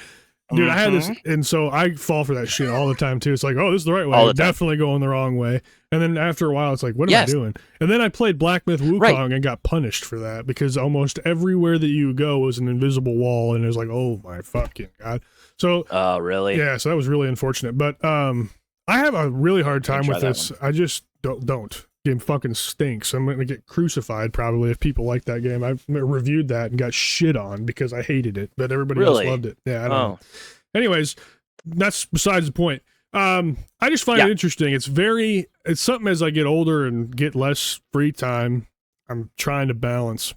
Dude, I had this, Mhm. and so I fall for that shit all the time too. It's like, oh, this is the right way. All the time. Definitely going the wrong way. And then after a while, it's like, what am I Yes. doing? And then I played Black Myth Wukong Right. and got punished for that because almost everywhere that you go was an invisible wall, and it was like, oh my fucking god. So Oh, really? yeah, so that was really unfortunate. But I have a really hard time try with that this. I just don't. Game fucking stinks. I'm gonna get crucified probably if people like that game. I've reviewed that and got shit on because I hated it, but everybody else Really? loved it. Yeah, I don't know. Oh, Anyways, that's besides the point. I just find Yeah. it interesting. It's something as I get older and get less free time, I'm trying to balance.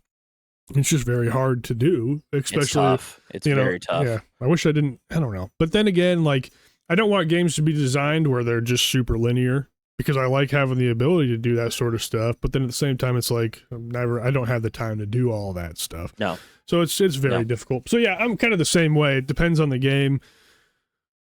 It's just very hard to do, it's especially tough. It's very tough. Yeah, I wish I didn't. I don't know. But then again, like I don't want games to be designed where they're just super linear because I like having the ability to do that sort of stuff. But then at the same time, it's like I don't have the time to do all that stuff. No. So it's very No. difficult. So yeah, I'm kind of the same way. It depends on the game.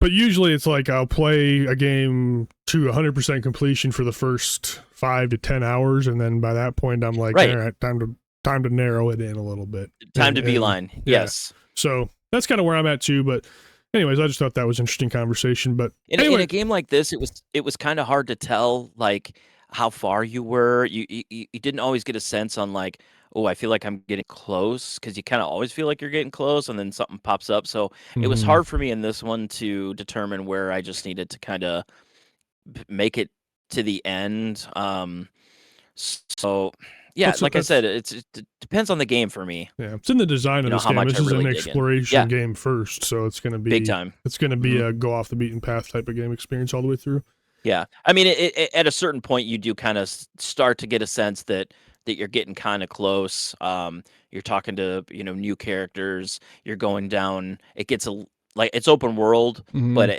But usually it's like I'll play a game to 100% completion for the first 5 to 10 hours, and then by that point I'm like, Right. all right, time to narrow it in a little bit. Time to And- beeline. yeah. Yes. So that's kind of where I'm at too. But anyways, I just thought that was interesting conversation. But In anyway, a game like this, it was kind of hard to tell like how far you were. You didn't always get a sense on like, oh, I feel like I'm getting close, because you kind of always feel like you're getting close, and then something pops up. So it was mhm. hard for me in this one to determine where I just needed to kind of make it to the end. So yeah, What's it- like I that's- said, it depends on the game for me. Yeah, it's in the design of You know, this how game. much This I is really an dig in. exploration Yeah. game first, so it's going to be Big time. It's going to be Mhm. a go off the beaten path type of game experience all the way through. Yeah, I mean, at a certain point, you do kind of start to get a sense that you're getting kind of close. You're talking to new characters. You're going down. It gets like it's open world, but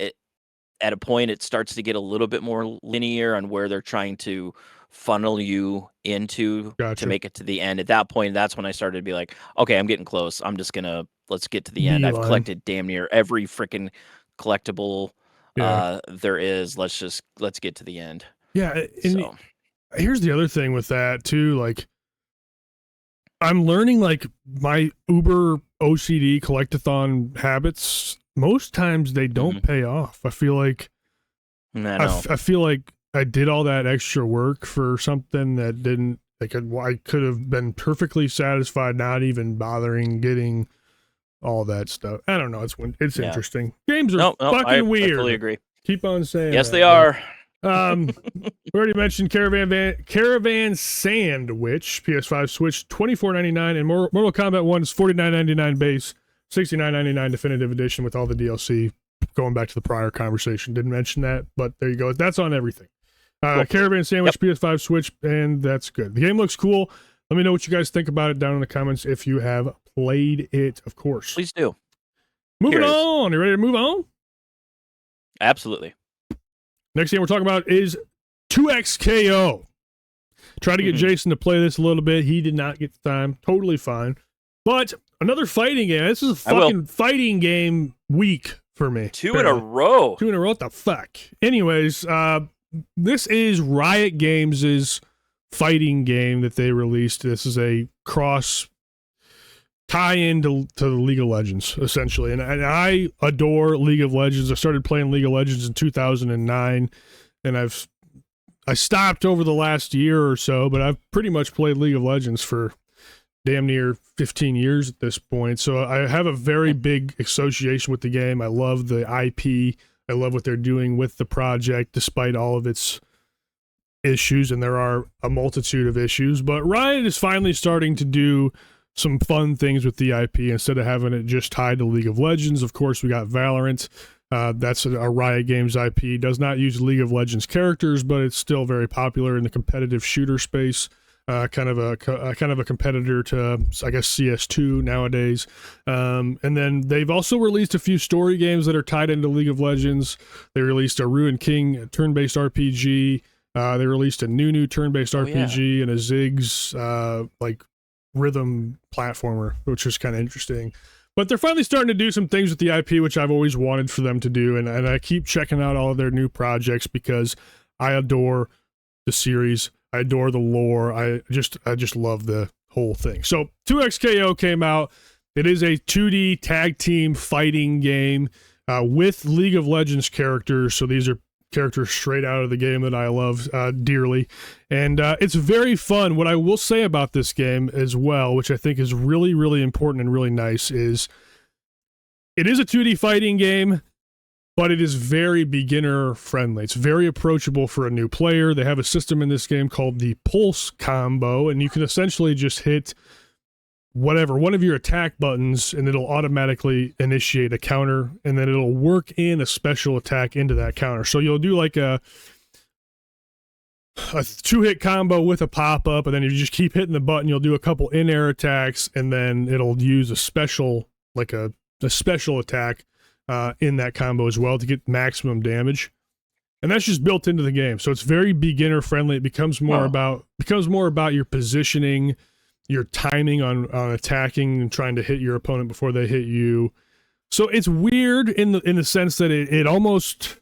at a point it starts to get a little bit more linear on where they're trying to funnel you into Gotcha. to make it to the end. At that point, that's when I started to be like, okay, I'm getting close. I'm just gonna let's get to the end. I've Beeline. collected damn near every freaking collectible Yeah. there is. Let's get to the end. Yeah, and So here's the other thing with that too. Like, I'm learning like my Uber OCD collectathon habits. Most times they don't pay off. I feel like I know. I feel like I did all that extra work for something that didn't. Like I could have been perfectly satisfied, not even bothering getting all that stuff. I don't know. It's Yeah. interesting. Games are No, fucking I weird. fully agree. Keep on saying. Yes, that, they but- are. we already mentioned Caravan Sandwich, PS5 Switch, $24.99, and Mortal Kombat 1 is $49.99 base, $69.99 definitive edition with all the DLC. Going back to the prior conversation, didn't mention that, but there you go. That's on everything. Cool. Caravan Sandwich, PS5 Switch, and that's good. The game looks cool. Let me know what you guys think about it down in the comments if you have played it, of course. Please do. Moving Curious. on. You ready to move on? Absolutely. Next game we're talking about is 2XKO. Tried to get Jason to play this a little bit. He did not get the time. Totally fine. But another fighting game. This is a fucking fighting game week for me. Two in a row. What the fuck? Anyways, this is Riot Games' fighting game that they released. This is a cross tie-in to the League of Legends, essentially. And I adore League of Legends. I started playing League of Legends in 2009, and I stopped over the last year or so, but I've pretty much played League of Legends for damn near 15 years at this point. So I have a very big association with the game. I love the IP I love what they're doing with the project, despite all of its issues, and there are a multitude of issues. But Riot is finally starting to do some fun things with the IP instead of having it just tied to League of Legends. Of course, we got Valorant. That's a Riot Games IP. Does not use League of Legends characters, but it's still very popular in the competitive shooter space. Kind of a competitor to, I guess, CS2 nowadays. And then they've also released a few story games that are tied into League of Legends. They released a Ruin King turn-based RPG. They released a new turn-based RPG and a Ziggs like rhythm platformer, which is kind of interesting. But they're finally starting to do some things with the IP, which I've always wanted for them to do. And I keep checking out all of their new projects because I adore the series. I adore the lore. I just love the whole thing. So 2XKO came out. It is a 2D tag team fighting game with League of Legends characters. So these are characters straight out of the game that I love dearly. And it's very fun. What I will say about this game as well, which I think is really, really important and really nice, is it is a 2D fighting game, but it is very beginner friendly. It's very approachable for a new player. They have a system in this game called the Pulse Combo, and you can essentially just hit whatever, one of your attack buttons, and it'll automatically initiate a counter, and then it'll work in a special attack into that counter. So you'll do like a 2-hit combo with a pop-up, and then you just keep hitting the button, you'll do a couple in-air attacks, and then it'll use a special, like a special attack in that combo as well to get maximum damage. And that's just built into the game. So it's very beginner friendly. It becomes more about your positioning, your timing on attacking and trying to hit your opponent before they hit you. So it's weird in the sense that it almost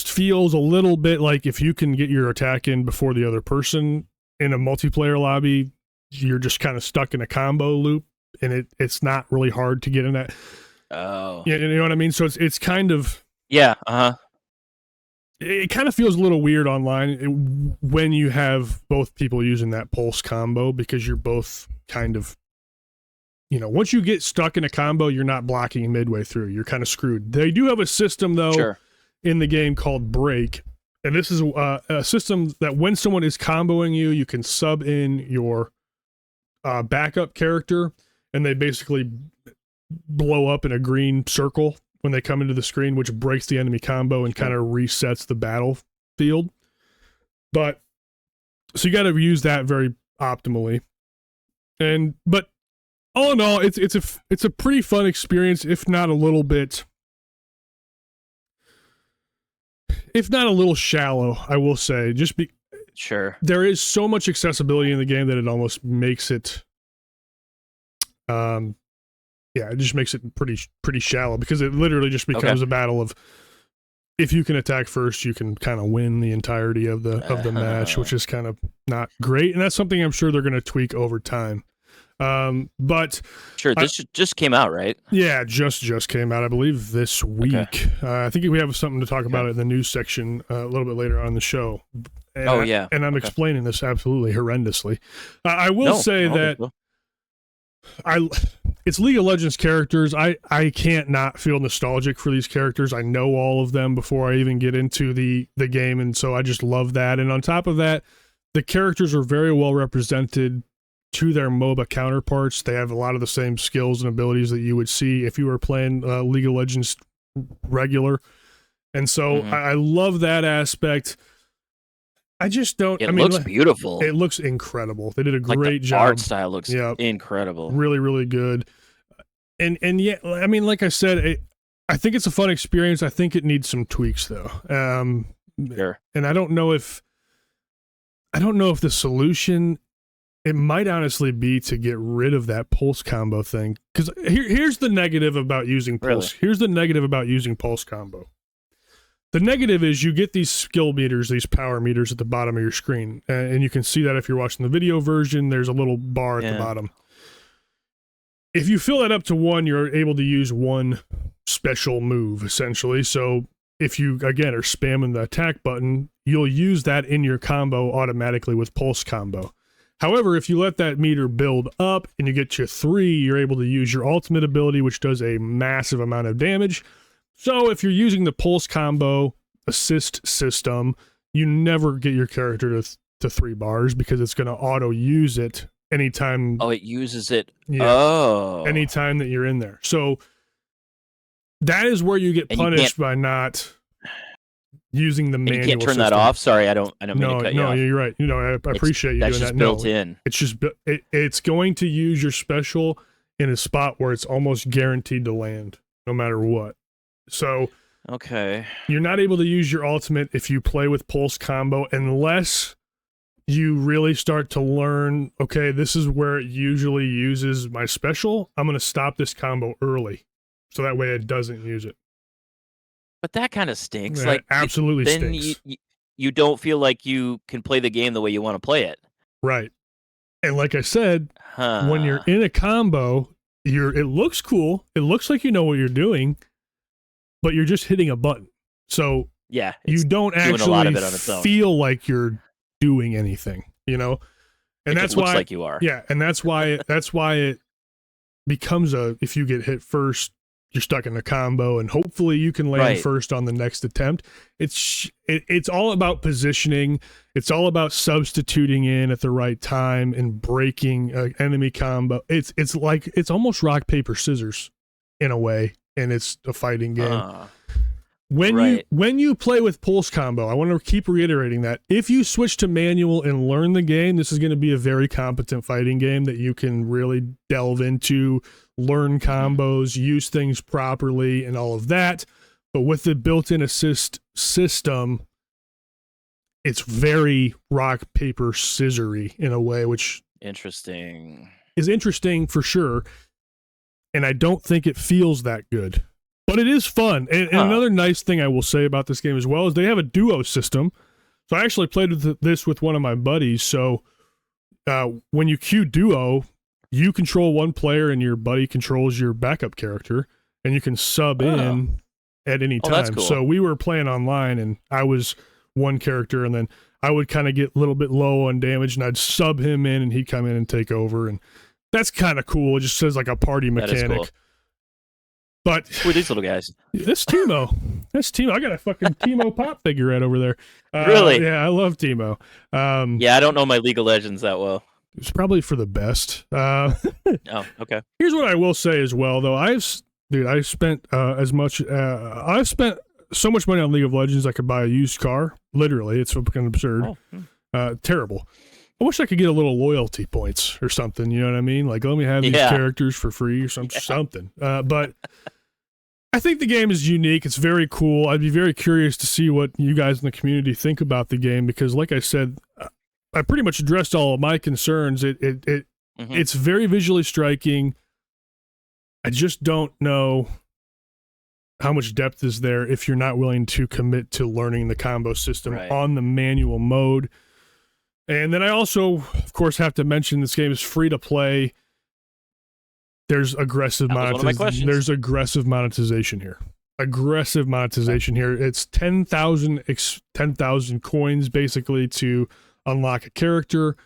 feels a little bit like if you can get your attack in before the other person in a multiplayer lobby, you're just kind of stuck in a combo loop, and it's not really hard to get in that. Oh, yeah, you know what I mean? So it's kind of, yeah, it kind of feels a little weird online when you have both people using that pulse combo, because you're both kind of, once you get stuck in a combo, you're not blocking midway through. You're kind of screwed. They do have a system, though, in the game called Break. And this is a system that when someone is comboing you, you can sub in your backup character, and they basically blow up in a green circle when they come into the screen, which breaks the enemy combo and kind of resets the battlefield. But so you got to use that very optimally. But all in all, it's a pretty fun experience, if not a little shallow, I will say. There is so much accessibility in the game that it almost makes it it just makes it pretty shallow, because it literally just becomes a battle of, if you can attack first, you can kind of win the entirety of the match, which is kind of not great, and that's something I'm sure they're going to tweak over time. But sure, this just came out, right? Yeah, just came out, I believe, this week. Okay. I think we have something to talk about in the news section a little bit later on the show. And I'm explaining this absolutely horrendously. I will say that it's League of Legends characters. I can't not feel nostalgic for these characters. I know all of them before I even get into the game, and so I just love that. And on top of that, the characters are very well represented to their MOBA counterparts. They have a lot of the same skills and abilities that you would see if you were playing League of Legends regular. And so I love that aspect. I just don't. It looks beautiful. It looks incredible. They did a great job. Art style looks incredible. Really, really good. And yeah, I mean, like I said, I think it's a fun experience. I think it needs some tweaks, though. Sure. And I don't know if the solution, it might honestly be to get rid of that pulse combo thing. Because here's the negative about using pulse. Really? Here's the negative about using pulse combo. The negative is you get these skill meters, these power meters at the bottom of your screen. And you can see that if you're watching the video version, there's a little bar at the bottom. If you fill that up to 1, you're able to use one special move, essentially. So if you, again, are spamming the attack button, you'll use that in your combo automatically with pulse combo. However, if you let that meter build up and you get to 3, you're able to use your ultimate ability, which does a massive amount of damage. So if you're using the pulse combo assist system, you never get your character to 3 bars because it's going to auto use it anytime. Oh, it uses it. Yeah. Oh. Anytime that you're in there. So that is where you get And you punished by not using the manual and you can't turn system. that off. Sorry, I don't mean to cut you off. No, you're right. I appreciate you that's doing just that. built No, in. it's just it's going to use your special in a spot where it's almost guaranteed to land, no matter what. So Okay. you're not able to use your ultimate if you play with pulse combo unless you really start to learn, okay, this is where it usually uses my special. I'm going to stop this combo early so that way it doesn't use it. But that kind of stinks. That Like absolutely then stinks. you don't feel like you can play the game the way you want to play it. Right. And like I said, when you're Huh. in a combo, it looks cool. It looks like you know what you're doing, but you're just hitting a button. So Yeah. you don't doing a lot of actually it on its own. feel like you're doing anything, And that's it looks why like you are. Yeah, and that's why it becomes if you get hit first, you're stuck in a combo, and hopefully you can land first on the next attempt. It's all about positioning. It's all about substituting in at the right time and breaking an enemy combo. It's almost rock paper scissors in a way, and it's a fighting game. When you play with pulse combo, I want to keep reiterating that if you switch to manual and learn the game, this is going to be a very competent fighting game that you can really delve into, learn combos, use things properly, and all of that. But with the built-in assist system, it's very rock paper scissory in a way, which is interesting for sure. And I don't think it feels that good. But it is fun. And another nice thing I will say about this game as well is they have a duo system. So I actually played this with one of my buddies. So when you queue duo, you control one player and your buddy controls your backup character, and you can sub in at any time. That's cool. So we were playing online, and I was one character, and then I would kind of get a little bit low on damage, and I'd sub him in, and he'd come in and take over. And that's kind of cool. It just says like a party mechanic. That is cool. But who are these little guys? This Timo. I got a fucking Timo pop figure right over there. Really? Yeah, I love Timo. Yeah, I don't know my League of Legends that well. It's probably for the best. Oh, okay. Here's what I will say as well, though. I've spent I've spent so much money on League of Legends I could buy a used car. Literally, it's fucking absurd. Terrible. I wish I could get a little loyalty points or something. You know what I mean? Like, let me have these characters for free or something. But I think the game is unique. It's very cool. I'd be very curious to see what you guys in the community think about the game because, like I said, I pretty much addressed all of my concerns. It's very visually striking. I just don't know how much depth is there if you're not willing to commit to learning the combo system on the manual mode. And then I also, of course, have to mention this game is free to play. There's aggressive monetization. There's aggressive monetization here. It's 10,000 coins basically to unlock a character.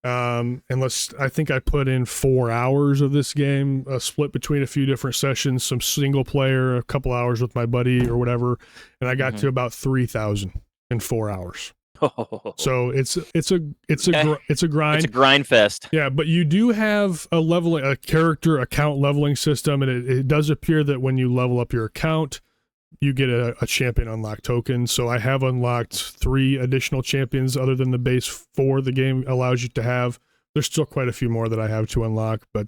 Unless I think I put in 4 hours of this game, split between a few different sessions, some single player, a couple hours with my buddy or whatever, and I got to about 3,000 in 4 hours. So it's a grind. It's a grind fest. Yeah, but you do have a character account leveling system, and it does appear that when you level up your account, you get a champion unlock token. So I have unlocked 3 additional champions other than the base 4 the game allows you to have. There's still quite a few more that I have to unlock, but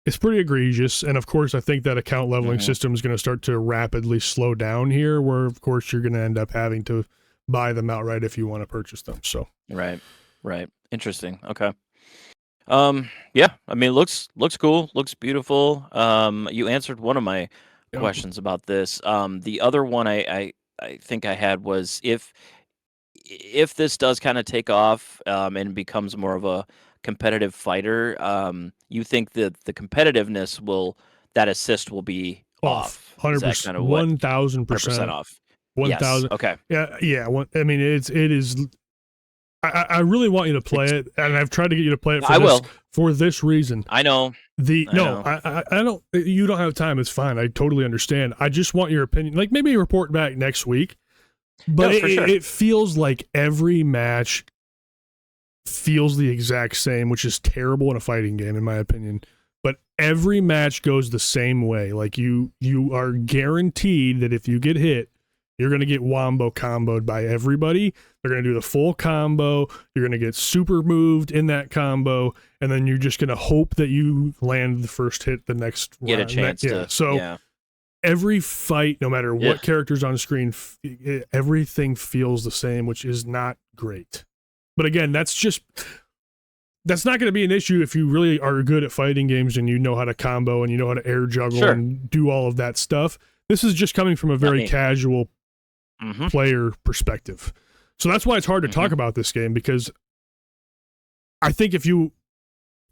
it's pretty egregious. And of course, I think that account leveling system is going to start to rapidly slow down here, where of course you're going to end up having to buy them outright if you want to purchase them. So right. Interesting. Okay. Yeah. I mean, looks cool. Looks beautiful. You answered one of my questions about this. The other one I think I had was if this does kind of take off and becomes more of a competitive fighter, you think that the competitiveness that assist will be off? 100%, 1,000% off. 1,000. Yes. Okay. Yeah. I mean, it is I really want you to play it, and I've tried to get you to play it I will. for this reason. I know. I know. I don't. You don't have time. It's fine. I totally understand. I just want your opinion. Like maybe report back next week. But No, for sure. it feels like every match feels the exact same, which is terrible in a fighting game, in my opinion. But every match goes the same way. Like you are guaranteed that if you get hit, you're going to get wombo comboed by everybody. They're going to do the full combo. You're going to get super moved in that combo, and then you're just going to hope that you land the first hit the next Get round. a chance to. So yeah. every fight, no matter what character's on screen, everything feels the same, which is not great. But again, that's not going to be an issue if you really are good at fighting games and you know how to combo and you know how to air juggle and do all of that stuff. This is just coming from a very casual player perspective. So that's why it's hard to talk about this game, because I think if you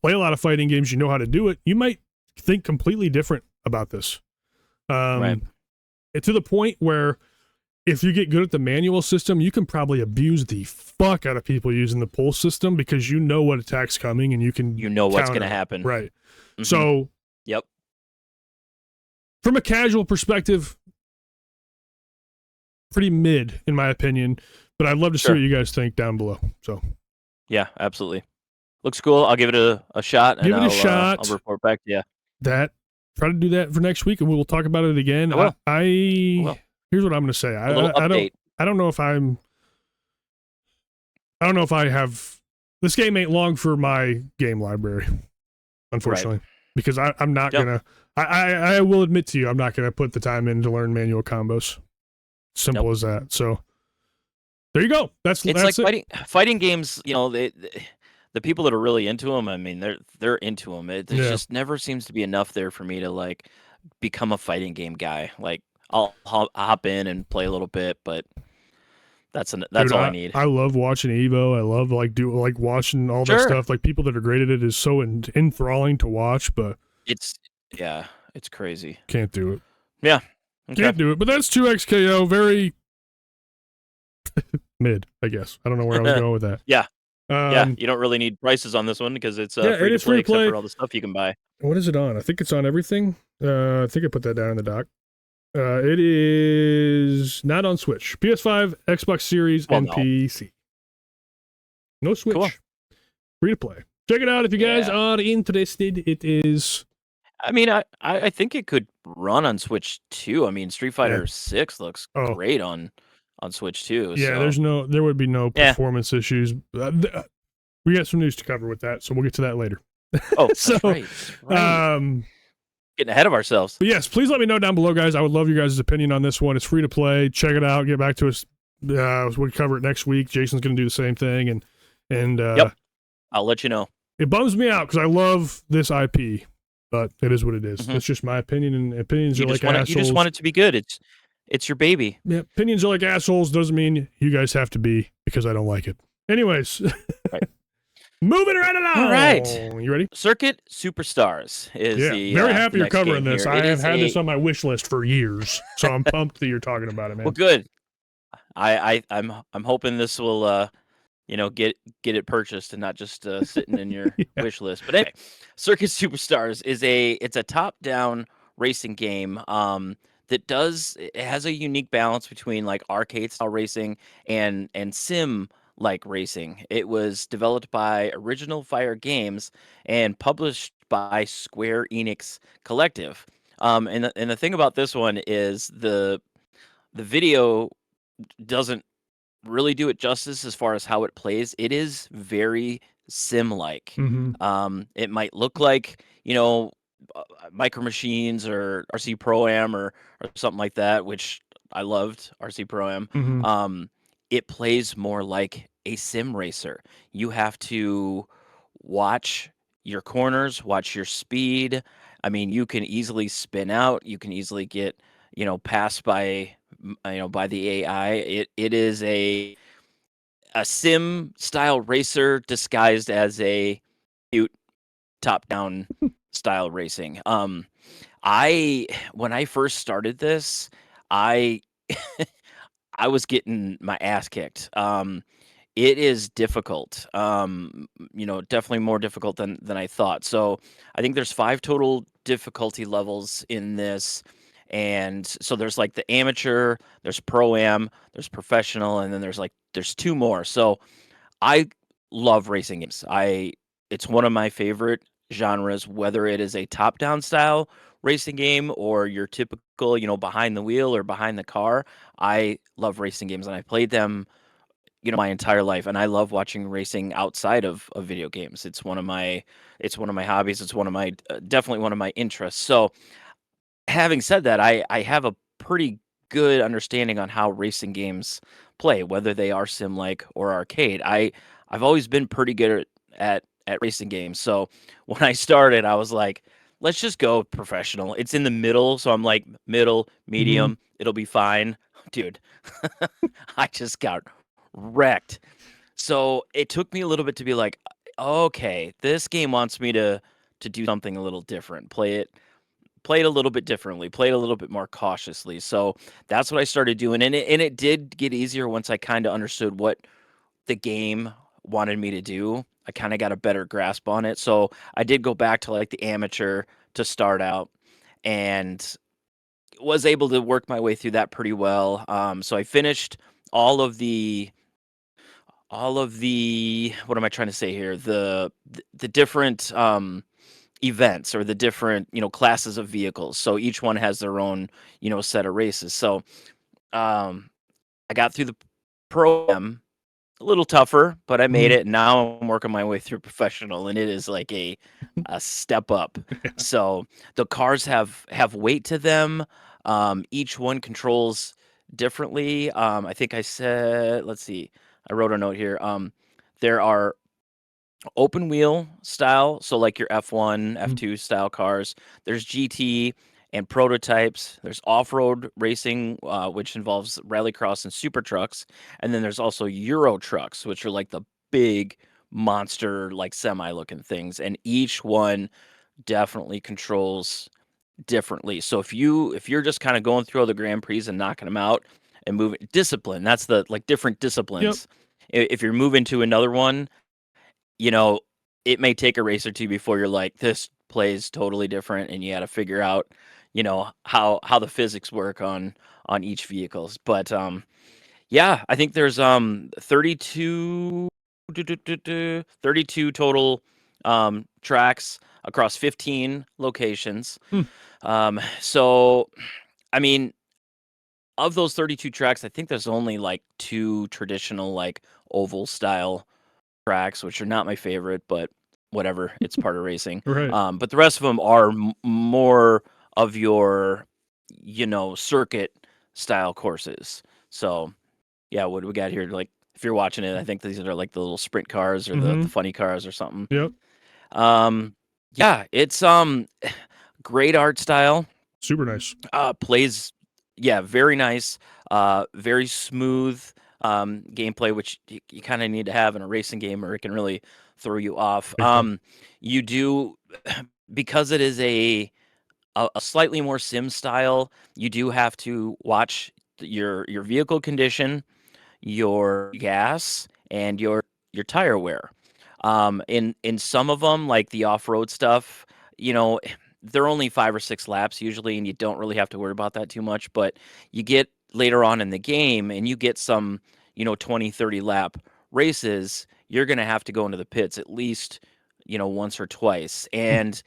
play a lot of fighting games, you know how to do it, you might think completely different about this. Right. To the point where if you get good at the manual system, you can probably abuse the fuck out of people using the pull system, because you know what attack's coming and you know what's going to happen. Right. So, yep. From a casual perspective, pretty mid in my opinion, but I'd love to see what you guys think down below. So, yeah, absolutely. Looks cool. I'll give it a shot. Give it a shot. I'll report back to you. Try to do that for next week, and we will talk about it again. Here's what I'm going to say. A little update. I don't know if I have. This game ain't long for my game library, unfortunately, because I'm not gonna. I will admit to you, I'm not gonna put the time in to learn manual combos. Simple as that. So there you go. That's like fighting games. You know, the people that are really into them. I mean, they're into them. There just never seems to be enough there for me to like become a fighting game guy. Like I'll hop in and play a little bit, but that's all I need. I love watching Evo. I love watching all that stuff. Like people that are great at it is so enthralling to watch, but it's crazy. Can't do it. Yeah. Okay. Can't do it. But that's 2XKO. Very mid, I guess. I don't know where I was going with that. Yeah. You don't really need prices on this one because it's free to play except for all the stuff you can buy. What is it on? I think it's on everything. I think I put that down in the doc. It is not on Switch. PS5, Xbox Series, and PC. No Switch. Cool. Free to play. Check it out if you guys are interested. It is. I mean, I think it could run on Switch too. I mean, Street Fighter 6 looks great on Switch too. Yeah, so. there would be no performance issues. We got some news to cover with that, so we'll get to that later. Oh, that's right. Getting ahead of ourselves. But yes, please let me know down below, guys. I would love your guys' opinion on this one. It's free to play. Check it out. Get back to us. We'll cover it next week. Jason's going to do the same thing, and I'll let you know. It bums me out because I love this IP, but it is what it is. It's just my opinion, and opinions are like assholes. You just want it to be good. It's your baby. Yeah, opinions are like assholes. Doesn't mean you guys have to be because I don't like it. Anyways. Right. Moving right along. All right. You ready? Circuit Superstars is the very happy you're covering this. Here. I have had this on my wish list for years, so I'm pumped that you're talking about it, man. Well, good. I'm hoping this will get it purchased and not just sitting in your wish list. But anyway, Circuit Superstars it's a top-down racing game it has a unique balance between like arcade style racing and sim like racing. It was developed by Original Fire Games and published by Square Enix Collective. And the thing about this one is the video doesn't really do it justice as far as how it plays. It is very sim-like. It might look like, Micro Machines or RC Pro-Am or something like that, which I loved RC Pro-Am. It plays more like a sim racer. You have to watch your corners, watch your speed. I mean, you can easily spin out. You can easily get, passed by, by the AI. It is a sim style racer disguised as a cute top-down style racing. When I first started this, I was getting my ass kicked. It is difficult. Definitely more difficult than I thought. So I think there's 5 total difficulty levels in this. And so there's like the amateur, there's pro am, there's professional, and then there's 2 more. So I love racing games. I It's one of my favorite genres, whether it is a top-down style racing game or your typical, behind the wheel or behind the car. I love racing games and I played them my entire life, and I love watching racing outside of video games. It's one of my hobbies. It's one of my definitely one of my interests. So, having said that, I have a pretty good understanding on how racing games play, whether they are sim like or arcade. I've always been pretty good at racing games. So when I started, I was like, let's just go professional. It's in the middle, so I'm like middle, Mm-hmm. medium, it'll be fine. Dude, I just got wrecked. So it took me a little bit to be like, okay, this game wants me to do something a little different. Play it a little bit differently, play it a little bit more cautiously. So that's what I started doing, and it did get easier once I kind of understood what the game wanted me to do. I kind of got a better grasp on it. So I did go back to like the amateur to start out, and was able to work my way through that pretty well. So I finished all of the what am I trying to say here? The different events or the different classes of vehicles. So each one has their own set of races. So um, I got through the program a little tougher, but I made Mm-hmm. it. Now I'm working my way through professional, and it is like a step up. Yeah. So the cars have weight to them. Each one controls differently. I think I said, let's see, I wrote a note here. There are open wheel style, so like your F1, Mm-hmm. F2 style cars. There's GT and prototypes. There's off-road racing, which involves rallycross and super trucks, and then there's also Euro trucks, which are like the big monster, like semi-looking things. And each one definitely controls differently. So if you're just kind of going through all the Grand Prix and knocking them out and moving discipline, that's the like different Yep. disciplines. If you're moving to another one, you know, it may take a race or two before you're like, this plays totally different, and you got to figure out, how the physics work on each vehicles. But yeah, I think there's 32 32 total tracks across 15 locations. Hmm. So I mean, of those 32 tracks, I think there's only like two traditional like oval style tracks, which are not my favorite, but whatever, it's part of racing. Right. But the rest of them are more of your, circuit style courses. So yeah, what do we got here? Like, if you're watching it, I think these are like the little sprint cars or the Mm-hmm. funny cars or something. Yep. Um, yeah, it's great art style. Super nice. Plays, yeah, very nice. Very smooth gameplay, which you kind of need to have in a racing game, or it can really throw you off. Big time. You do because it is a slightly more sim style. You do have to watch your vehicle condition, your gas, and your tire wear. In some of them, like the off road stuff, you know, they're only 5 or 6 laps usually, and you don't really have to worry about that too much. But you get later on in the game, and you get some 20, 30 lap races. You're gonna have to go into the pits at least once or twice, Hmm. and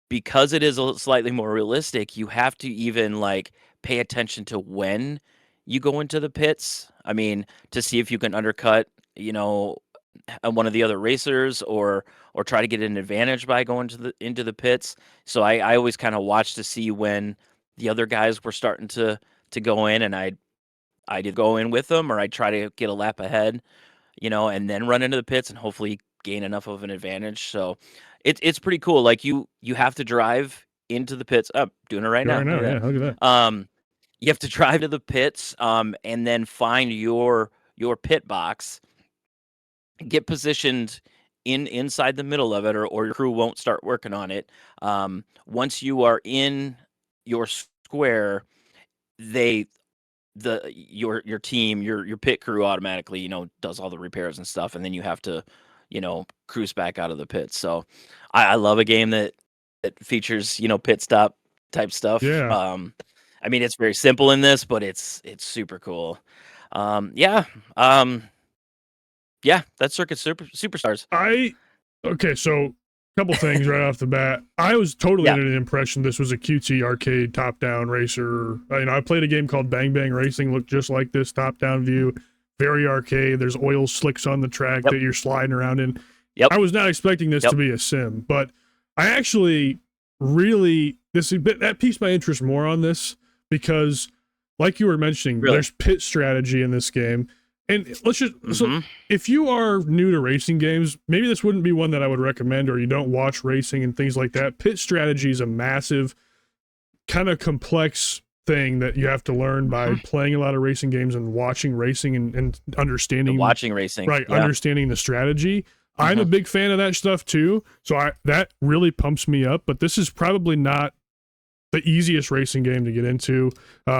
because it is a slightly more realistic, you have to even like pay attention to when you go into the pits. I mean, to see if you can undercut, one of the other racers, or try to get an advantage by going to the into the pits. So I always kind of watch to see when the other guys were starting to go in, and I'd either go in with them or I'd try to get a lap ahead, and then run into the pits and hopefully gain enough of an advantage. So it's pretty cool. Like you have to drive into the pits. Oh, doing it right Doing it now. right Look now. Yeah. at Look at that. that. You have to drive to the pits, and then find your pit box, get positioned inside the middle of it, or your crew won't start working on it. Once you are in your square, they your team, your pit crew automatically, does all the repairs and stuff, and then you have to, cruise back out of the pits. So I love a game that features, pit stop type stuff. Yeah. I mean, it's very simple in this, but it's super cool. Yeah. Um, yeah, that's Circuit Superstars. Okay, so a couple things right off the bat. I was totally Yeah. under the impression this was a QT arcade top-down racer. I played a game called Bang Bang Racing, looked just like this, top-down view, very arcade. There's oil slicks on the track Yep. that you're sliding around in. Yep. I was not expecting this Yep. to be a sim, but I actually really that piqued my interest more on this because, like you were mentioning, Really? there's pit strategy in this game. And let's just so Mhm. if you are new to racing games, maybe this wouldn't be one that I would recommend, or you don't watch racing and things like that. Pit strategy is a massive, kind of complex thing that you have to learn by playing a lot of racing games and watching racing and understanding Watching racing. right, Yeah. understanding the strategy. I'm a big fan of that stuff too, so that really pumps me up. But this is probably not the easiest racing game to get into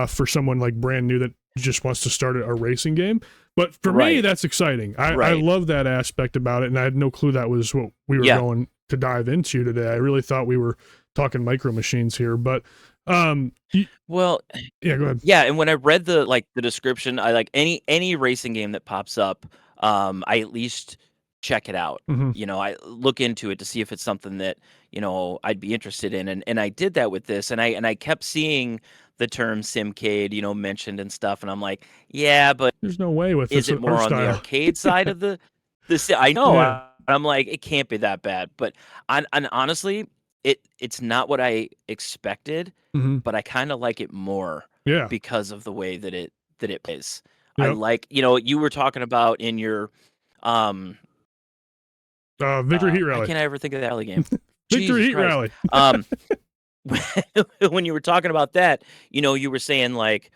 for someone like brand new that just wants to start a racing game. But for me, Right. that's exciting. I Right. love that aspect about it, and I had no clue that was what we were Yeah. going to dive into today. I really thought we were talking micro machines here, but Well, yeah, go ahead. yeah, and when I read the description, I like any racing game that pops up, I at least check it out. Mhm. I look into it to see if it's something that, I'd be interested in. And I did that with this, and I kept seeing the term Simcade, mentioned and stuff, and I'm like, yeah, but There's no way with is this it more art on the style. arcade side of I know. Yeah. I'm like, it can't be that bad. But and honestly, it's not what I expected, Mhm. but I kind of like it more Yeah. because of the way that it plays. I Yep. like, you were talking about in your um Victory Heat why Rally. can't I ever think of that alley game? Victory Jesus Heat Christ. Rally. When you were talking about that, you were saying like,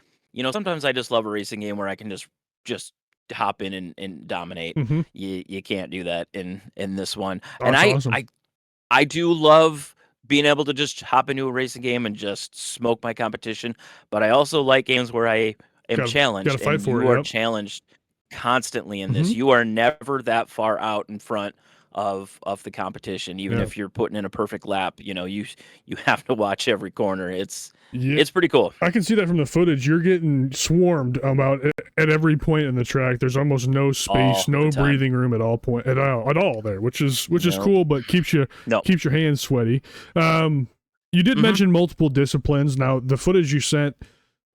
sometimes I just love a racing game where I can just hop in and dominate. Mhm. You can't do that in this one. Oh, And that's I awesome. I I do love being able to just hop into a racing game and just smoke my competition, but I also like games where I am Gotta challenged, fight and for you it. are Yep. challenged constantly in this. Mhm. You are never that far out in front of the competition, even Yeah. if you're putting in a perfect lap. You have to watch every corner. Yeah. It's pretty cool. I can see that from the footage. You're getting swarmed about at every point in the track. There's almost no space, All the no time. breathing room at all there, which is No. cool, but keeps your hands sweaty. You did mention multiple disciplines. Now the footage you sent,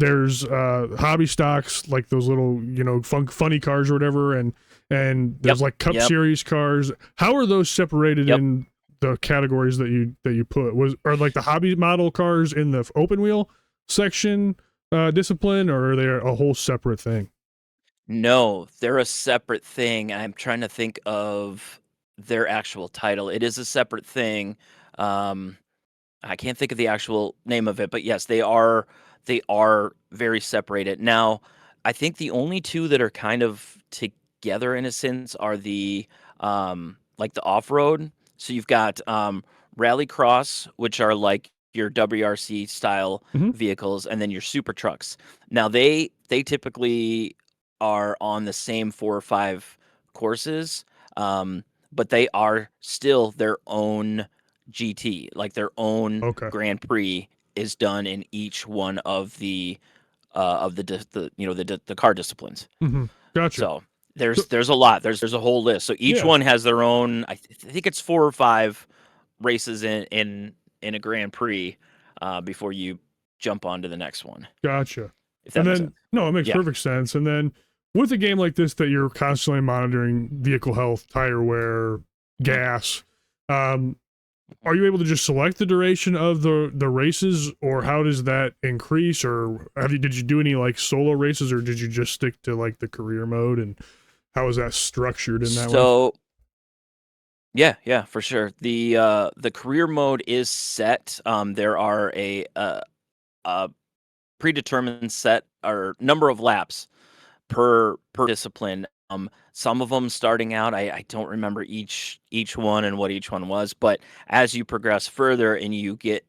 there's hobby stocks like those little funny cars or whatever, and there's like Cup Series cars. How are those separated in the categories that you put? Are like the hobby model cars in the open wheel section discipline, or are they a whole separate thing? No, they're a separate thing. I'm trying to think of their actual title. It is a separate thing. Um, I can't think of the actual name of it, but yes, they are very separated. Now, I think the only two that are kind of together in a sense are like the off-road. So you've got Rally Cross, which are like your WRC style Mhm. vehicles, and then your super trucks. Now they typically are on the same 4 or 5 courses, but they are still their own GT, like their own Okay. Grand Prix is done in each one of the car disciplines. Mm-hmm. Gotcha. So there's a lot. There's a whole list. So each one has their own. I think it's 4 or 5 races in a Grand Prix before you jump on to the next one. Gotcha. If that And makes then sense. no, it makes Yeah. perfect sense. And then with a game like this that you're constantly monitoring vehicle health, tire wear, gas, are you able to just select the duration of the races, or how does that increase? Or did you do any like solo races, or did you just stick to like the career mode? And how is that structured in that way? So yeah, for sure. The career mode is set. There are a predetermined set or number of laps per discipline. Some of them starting out, I don't remember each one and what each one was, but as you progress further and you get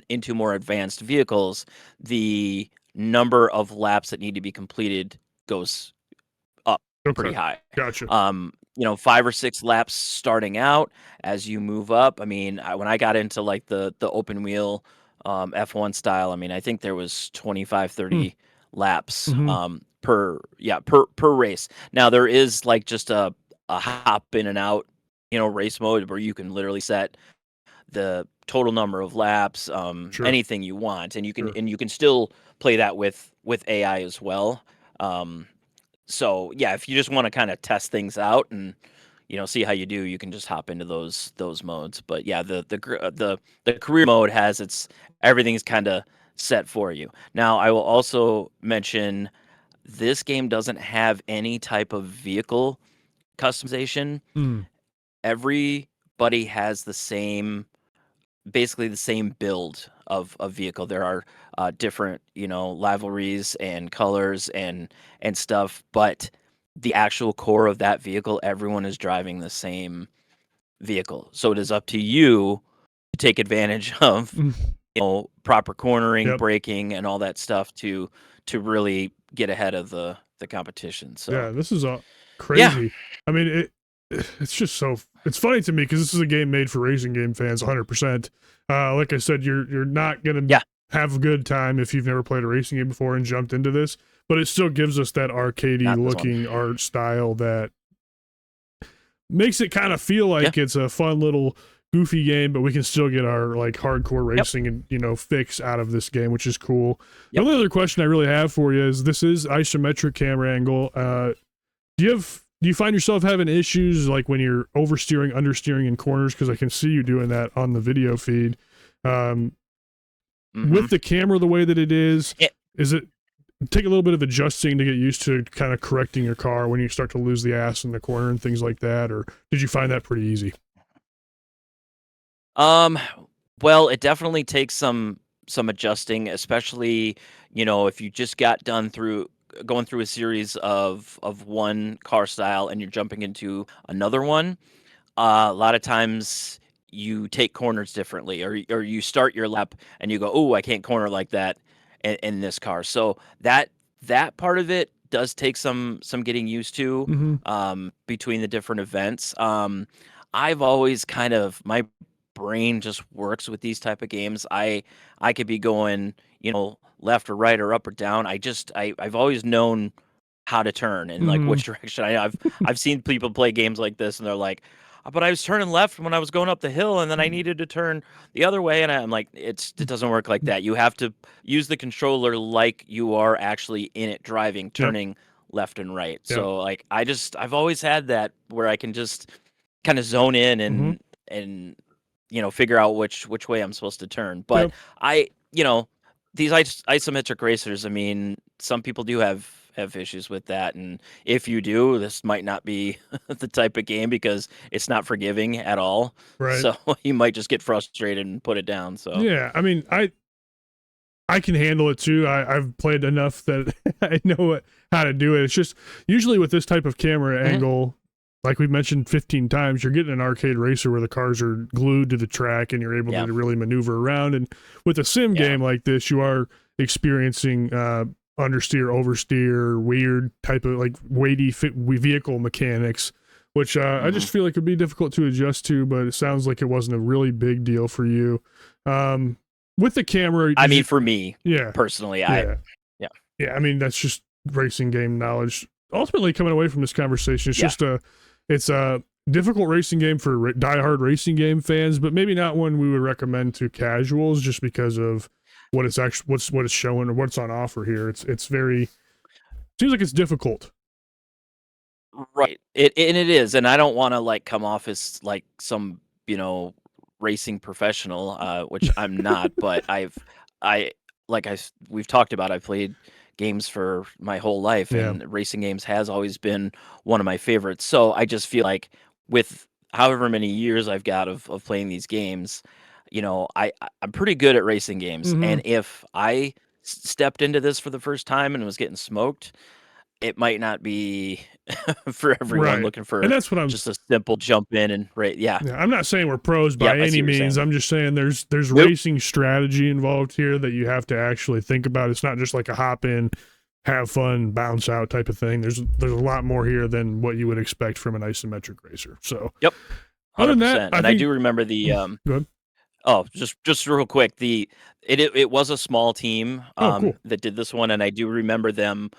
into more advanced vehicles, the number of laps that need to be completed goes up pretty Okay. high. Gotcha. 5 or 6 laps starting out. As you move up, I mean, when I got into like the open wheel F1 style, I mean, I think there was 25, Hmm. 30 laps Mm-hmm. per race. Now there is like just a hop in and out, race mode where you can literally set the total number of laps, Sure. anything you want, and Sure. you can still play that with AI as well. So yeah, if you just want to kind of test things out and see how you do, you can just hop into those modes. But yeah, the career mode has everything's kind of set for you. Now I will also mention this game doesn't have any type of vehicle customization. Mm. Everybody has basically the same build of a vehicle. There are different, liveries and colors and stuff, but the actual core of that vehicle, everyone is driving the same vehicle. So it is up to you to take advantage of Mm. proper cornering, Yep. braking, and all that stuff to really get ahead of the competition. So Yeah, this is yeah, crazy. I mean, it's just so it's funny to me because this is a game made for racing game fans, 100%. Like I said, you're not gonna yeah, have a good time if you've never played a racing game before and jumped into this, but it still gives us that arcadey not this one. looking art style that makes it kind of feel Yeah, like it's a fun little goofy game, but we can still get our like hardcore yep, racing and fix out of this game, which is cool. The yep. only other question I really have for you is this is isometric camera angle. Do you find yourself having issues like when you're oversteering, understeering in corners? Because I can see you doing that on the video feed. Um, Mm-hmm. with the camera the way that it is it take a little bit of adjusting to get used to kind of correcting your car when you start to lose the ass in the corner and things like that, or did you find that pretty easy? Um, well, it definitely takes some adjusting, especially, if you just got done going through a series of one car style and you're jumping into another one. A lot of times you take corners differently, or you start your lap and you go, "Oh, I can't corner like that in this car." So that part of it does take some getting used to Mm-hmm. between the different events. I've always kind of my brain just works with these type of games. I could be going, left or right or up or down. I've always known how to turn and like Mm-hmm. which direction. I've seen people play games like this and they're like, but I was turning left when I was going up the hill and then I needed to turn the other way. And I'm like, it doesn't work like that. You have to use the controller like you are actually in it driving, Yep. turning left and right. Yep. So like I've always had that where I can just kind of zone in Mm-hmm. and figure out which way I'm supposed to turn. But Yep. I, these isometric racers, I mean, some people do have issues with that, and if you do, this might not be the type of game because it's not forgiving at all. Right. So you might just get frustrated and put it down. So Yeah. I mean, I can handle it too. I've played enough that I know how to do it. It's just usually with this type of camera mhm, angle, like we've mentioned 15 times, you're getting an arcade racer where the cars are glued to the track and you're able yeah, to really maneuver around. And with a sim yeah, game like this, you are experiencing understeer, oversteer, weird type of like weighty vehicle mechanics, which I hmm just feel like would be difficult to adjust to. But it sounds like it wasn't a really big deal for you. Um, with the camera, I did mean, you? for me Yeah, personally, yeah, yeah, yeah. I mean, that's just racing game knowledge. Ultimately, coming away from this conversation, yeah. it's a difficult racing game for diehard racing game fans, but maybe not one we would recommend to casuals, just because of what it's actually what it's showing or what's on offer here. It's very seems like it's difficult. Right. It is, and I don't wanna, like, come off as, like, some, racing professional, which I'm not, but I like we've talked about, I've played games for my whole life, Yeah. and racing games has always been one of my favorites, so I just feel like with however many years I've got of playing these games, I'm pretty good at racing games, Mm-hmm. and if I stepped into this for the first time and was getting smoked, it might not be for everyone Right. looking for And that's what I'm just a simple jump in and yeah. Yeah, I'm not saying we're pros Yep, by I see any what you're means. saying. I'm just saying there's Nope. racing strategy involved here that you have to actually think about. It's not just like a hop in, have fun, bounce out type of thing. There's a lot more here than what you would expect from an isometric racer. So, Yep. other than 100%. that, I And I think do remember the go ahead. oh, just real quick, it was a small team Oh, cool. that did this one, and I do remember them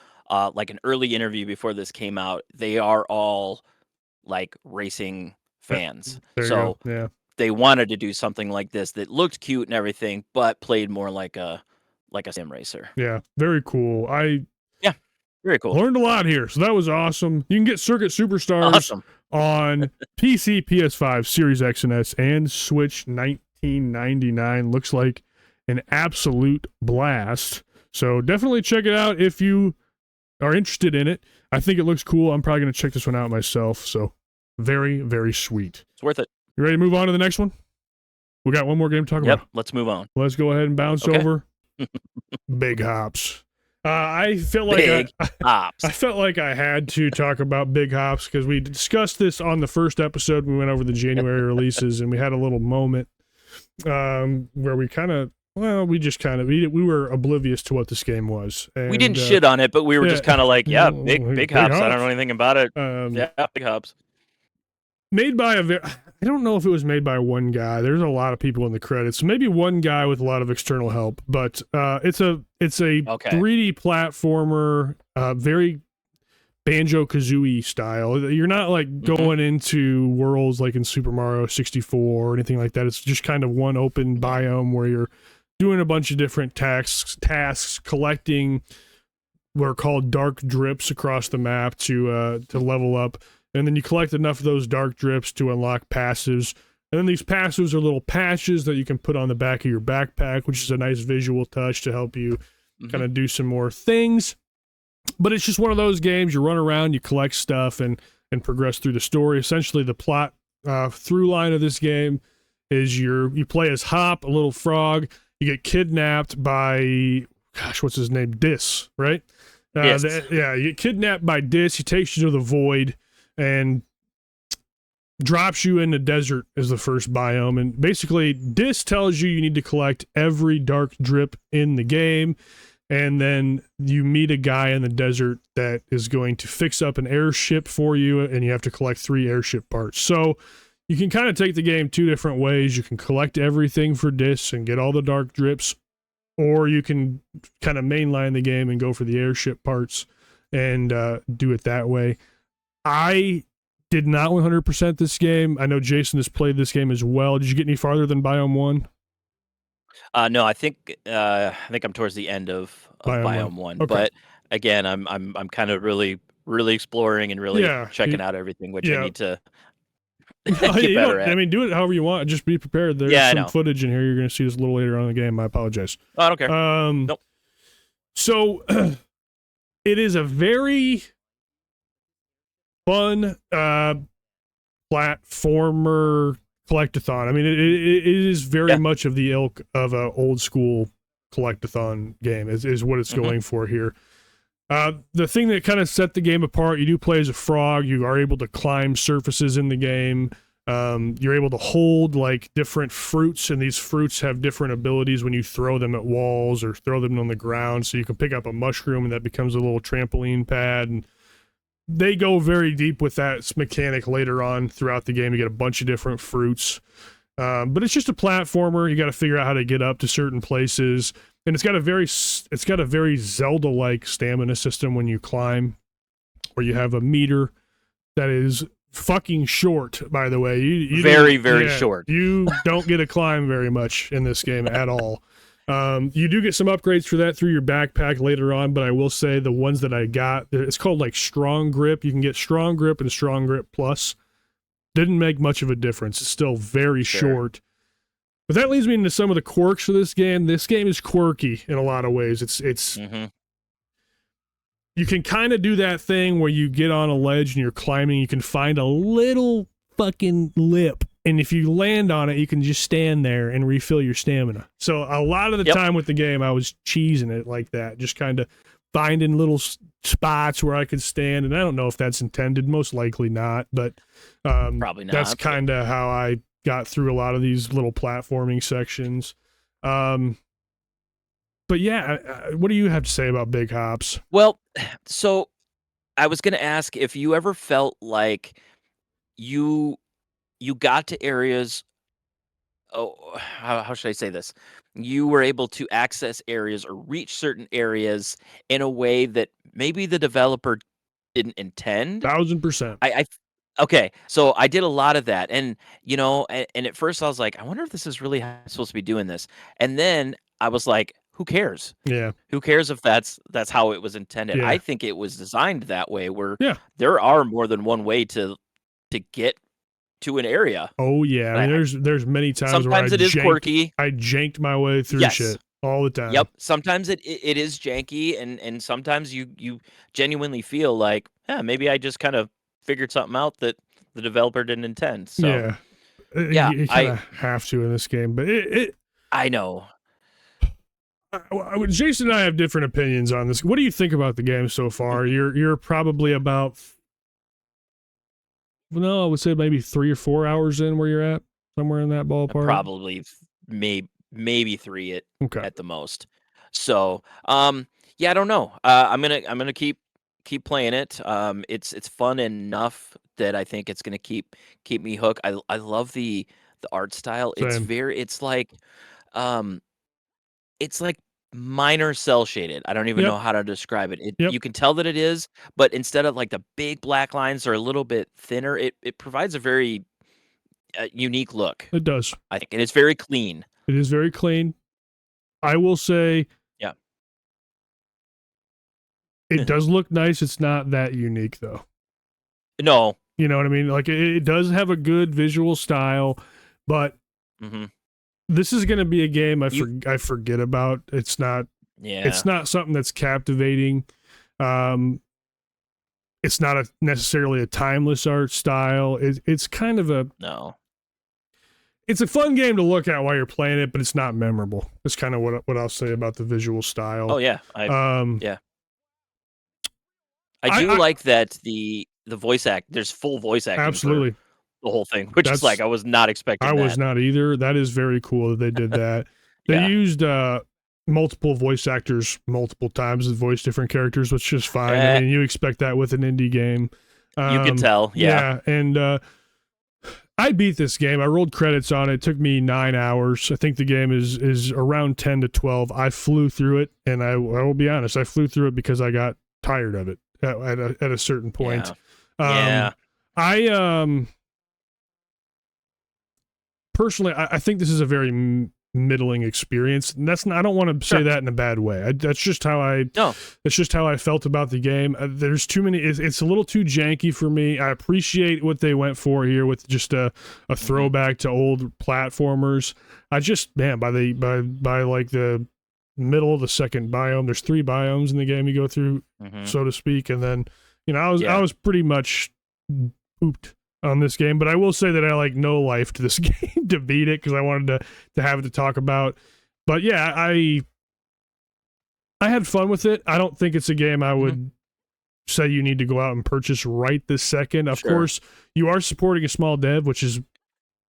like an early interview before this came out. They are all like racing fans. There you go. So Yeah. they wanted to do something like this that looked cute and everything, but played more like a sim racer. Yeah. Very cool. I Yeah. Very cool. learned a lot here. So that was awesome. You can get Circuit Superstars Awesome. on PC, PS5, Series X and S, and Switch. $19.99. Looks like an absolute blast. So definitely check it out if you are interested in it. I think it looks cool. I'm probably going to check this one out myself. So very, very sweet. It's worth it. You ready to move on to the next one? We got one more game to talk about. Yep. Let's move on. Let's go ahead and bounce Okay. over. Big Hops. I felt like Big Hops. I felt like I had to talk about Big Hops because we discussed this on the first episode. We went over the January releases and we had a little moment where we kind of, we were oblivious to what this game was. And, we didn't shit on it, but we were just kind of like, yeah, big hops. Hops. I don't know anything about it. Yeah, big hops. Made by I don't know if it was made by one guy. There's a lot of people in the credits. Maybe one guy with a lot of external help, but it's a 3D platformer, very Banjo-Kazooie style. You're not like going into worlds like in Super Mario 64 or anything like that. It's just kind of one open biome where you're doing a bunch of different tasks, collecting what are called dark drips across the map to level up. And then you collect enough of those dark drips to unlock passives. And then these passives are little patches that you can put on the back of your backpack, which is a nice visual touch to help you kind of do some more things. But it's just one of those games. You run around, you collect stuff, and progress through the story. Essentially, the plot through line of this game is you play as Hop, a little frog. You get kidnapped by, what's his name? Dis, right? Yes. You get kidnapped by Dis. He takes you to the void and drops you in the desert as the first biome. And basically, Dis tells you need to collect every dark drip in the game. And then you meet a guy in the desert that is going to fix up an airship for you, and you have to collect 3 airship parts. So you can kind of take the game 2 different ways. You can collect everything for Dis and get all the dark drips, or you can kind of mainline the game and go for the airship parts and do it that way. I did not 100% this game. I know Jason has played this game as well. Did you get any farther than Biome 1? No, I think I'm towards the end of Biome 1. Okay. But again, I'm kind of really exploring and really checking out everything, which I need to get better at. I mean, do it however you want. Just be prepared. There's some footage in here. You're going to see this a little later on in the game. I apologize. Oh, I don't care. Nope. So it is a very fun platformer collectathon. I mean, it is very much of the ilk of a old school collectathon game is what it's going for here. The thing that kind of set the game apart, you do play as a frog. You are able to climb surfaces in the game. You're able to hold like different fruits, and these fruits have different abilities when you throw them at walls or throw them on the ground. So you can pick up a mushroom and that becomes a little trampoline pad. And they go very deep with that mechanic later on throughout the game. You get a bunch of different fruits. But it's just a platformer. You got to figure out how to get up to certain places. And it's got a very Zelda-like stamina system when you climb, where you have a meter that is fucking short, by the way. You very short. You don't get to climb very much in this game at all. You do get some upgrades for that through your backpack later on, but I will say the ones that I got, it's called like Strong Grip. You can get Strong Grip and Strong Grip Plus. Didn't make much of a difference. It's still very short. But that leads me into some of the quirks for this game. This game is quirky in a lot of ways. It's you can kind of do that thing where you get on a ledge and you're climbing. You can find a little fucking lip, and if you land on it, you can just stand there and refill your stamina. So a lot of the time with the game, I was cheesing it like that, just kind of finding little spots where I could stand, and I don't know if that's intended. Most likely not, but Probably that's not. kind of how I got through a lot of these little platforming sections. But yeah, what do you have to say about Big Hops? Well, so I was gonna ask if you ever felt like you you got to areas. Oh, how should I say this? You were able to access areas or reach certain areas in a way that maybe the developer didn't intend. 1000%. I okay, so I did a lot of that, and, and at first I was like, "I wonder if this is really how I'm supposed to be doing this," and then I was like, "Who cares? Yeah, Who cares if that's how it was intended?" I yeah, think it was designed that way where yeah. there are more than one way to get to an area. Oh yeah. I I mean, I there's many times where sometimes it is quirky. I janked my way through Yes. shit all the time. Yep. Sometimes it is janky, and sometimes you genuinely feel like, "Yeah, maybe I just kind of figured something out that the developer didn't intend." So, Yeah, yeah, you kind of have to in this game, but I know. Jason and I have different opinions on this. What do you think about the game so far? You're probably about, no, I would say maybe 3 or 4 hours in where you're at, somewhere in that ballpark. Probably maybe 3 Okay, at the most. So, yeah, I don't know. I'm gonna keep playing it. It's fun enough that I think it's gonna keep me hooked. I love the art style. same. Um It's like minor cell shaded. I don't even Yep, know how to describe it. yep. You can tell that it is, but instead of like the big black lines are a little bit thinner, it provides a very unique look, It does. I think, and it's very clean. It is very clean. I will say Yeah. it does look nice. It's not that unique though. No. You know what I mean? Like it does have a good visual style, but Hmm. this is going to be a game You. I forget about. Yeah. It's not something that's captivating. Um, it's not necessarily a timeless art style. It's kind of No. it's a fun game to look at while you're playing it, but it's not memorable. That's kind of what I'll say about the visual style. Oh yeah. Um, Yeah. I do I like that the voice act. There's full voice acting for absolutely. the whole thing, which is like That's I was not I expecting was that. not either. That is very cool that they did that. They Yeah. used multiple voice actors multiple times to voice different characters, which is fine. I Eh, mean, you expect that with an indie game. you can tell. Yeah. Yeah, and I beat this game. I rolled credits on it. It took me 9 hours. I think the game is around 10 to 12. I flew through it, and I will be honest, I flew through it because I got tired of it at a certain point. Yeah. I personally, I think this is a very middling experience. And that's not, I don't want to say Sure. that in a bad way. That's just how No. that's just how I felt about the game. There's too many. It's a little too janky for me. I appreciate what they went for here with just a throwback to old platformers. I just, man, by like the middle of the second biome, there's 3 biomes in the game you go through, so to speak, and then I was pretty much pooped on this game, but I will say that I like no life to this game to beat it because I wanted to have it to talk about. But yeah, I had fun with it. I don't think it's a game I would say you need to go out and purchase right this second. Of course, you are supporting a small dev, which is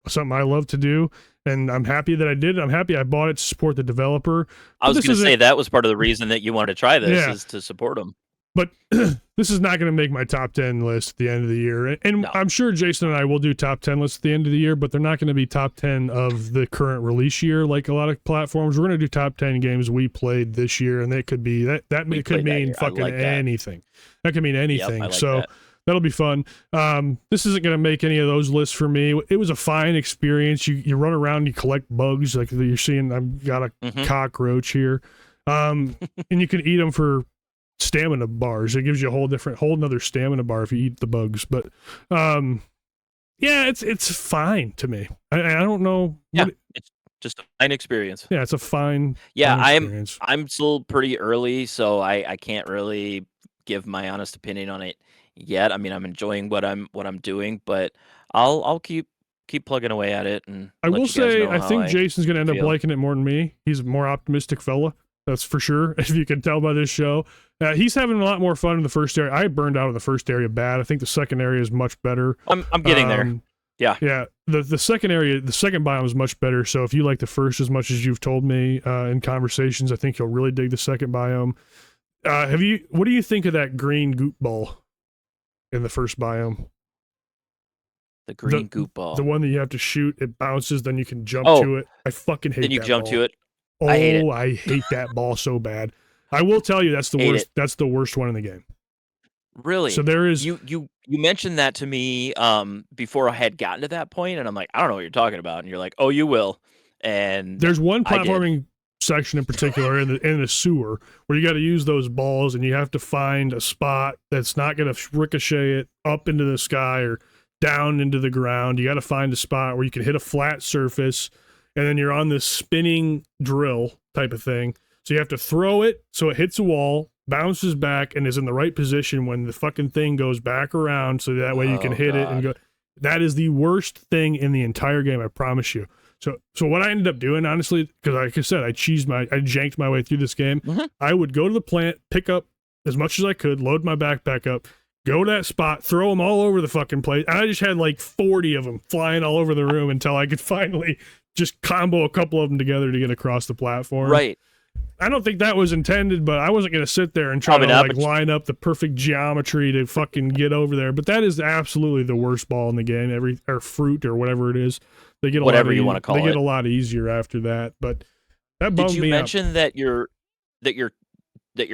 something I love to do, and I'm happy that I did. I'm happy I bought it to support the developer. I was going to say that was part of the reason that you wanted to try this is to support them. But this is not going to make my top 10 list at the end of the year. And no. I'm sure Jason and I will do top 10 lists at the end of the year, but they're not going to be top 10 of the current release year like a lot of platforms. We're going to do top 10 games we played this year, and they could be that could mean fucking anything. That could mean anything. Yep, so that'll be fun. This isn't going to make any of those lists for me. It was a fine experience. You run around, you collect bugs like you're seeing. I've got a cockroach here. And you can eat them for stamina bars. It gives you a whole nother stamina bar if you eat the bugs. But yeah, it's fine to me. I don't know. It's just a fine experience. Yeah, it's a fine. Yeah, fine I'm still pretty early, so I can't really give my honest opinion on it yet. I mean, I'm enjoying what I'm doing, but I'll keep plugging away at it. And I will say, I think Jason's gonna end up liking it more than me. He's a more optimistic fella. That's for sure. If you can tell by this show, he's having a lot more fun in the first area. I burned out in the first area bad. I think the second area is much better. I'm getting there. Yeah. Yeah. The second area, the second biome is much better. So if you like the first as much as you've told me in conversations, I think you'll really dig the second biome. What do you think of that green goop ball in the first biome? The green goop ball. The one that you have to shoot, it bounces, then you can jump to it. I fucking hate that. Then you jump to it. Oh, I hate it. I hate that ball so bad. I will tell you that's the worst. That's the worst one in the game. Really? So there is you mentioned that to me before I had gotten to that point, and I'm like, I don't know what you're talking about, and you're like, oh, you will. And there's one platforming section in particular in the sewer where you got to use those balls, and you have to find a spot that's not going to ricochet it up into the sky or down into the ground. You got to find a spot where you can hit a flat surface, and then you're on this spinning drill type of thing. So you have to throw it so it hits a wall, bounces back, and is in the right position when the fucking thing goes back around, so that way you can hit it and go. That is the worst thing in the entire game, I promise you. So what I ended up doing, honestly, because like I said, I janked my way through this game. Mm-hmm. I would go to the plant, pick up as much as I could, load my backpack up, go to that spot, throw them all over the fucking place. And I just had like 40 of them flying all over the room until I could finally just combo a couple of them together to get across the platform. Right. I don't think that was intended, but I wasn't going to sit there and try to line up the perfect geometry to fucking get over there. But that is absolutely the worst ball in the game. Or fruit or whatever it is. They get whatever you want to call it. They get a lot easier after that. But that bummed me up. Did you mention that your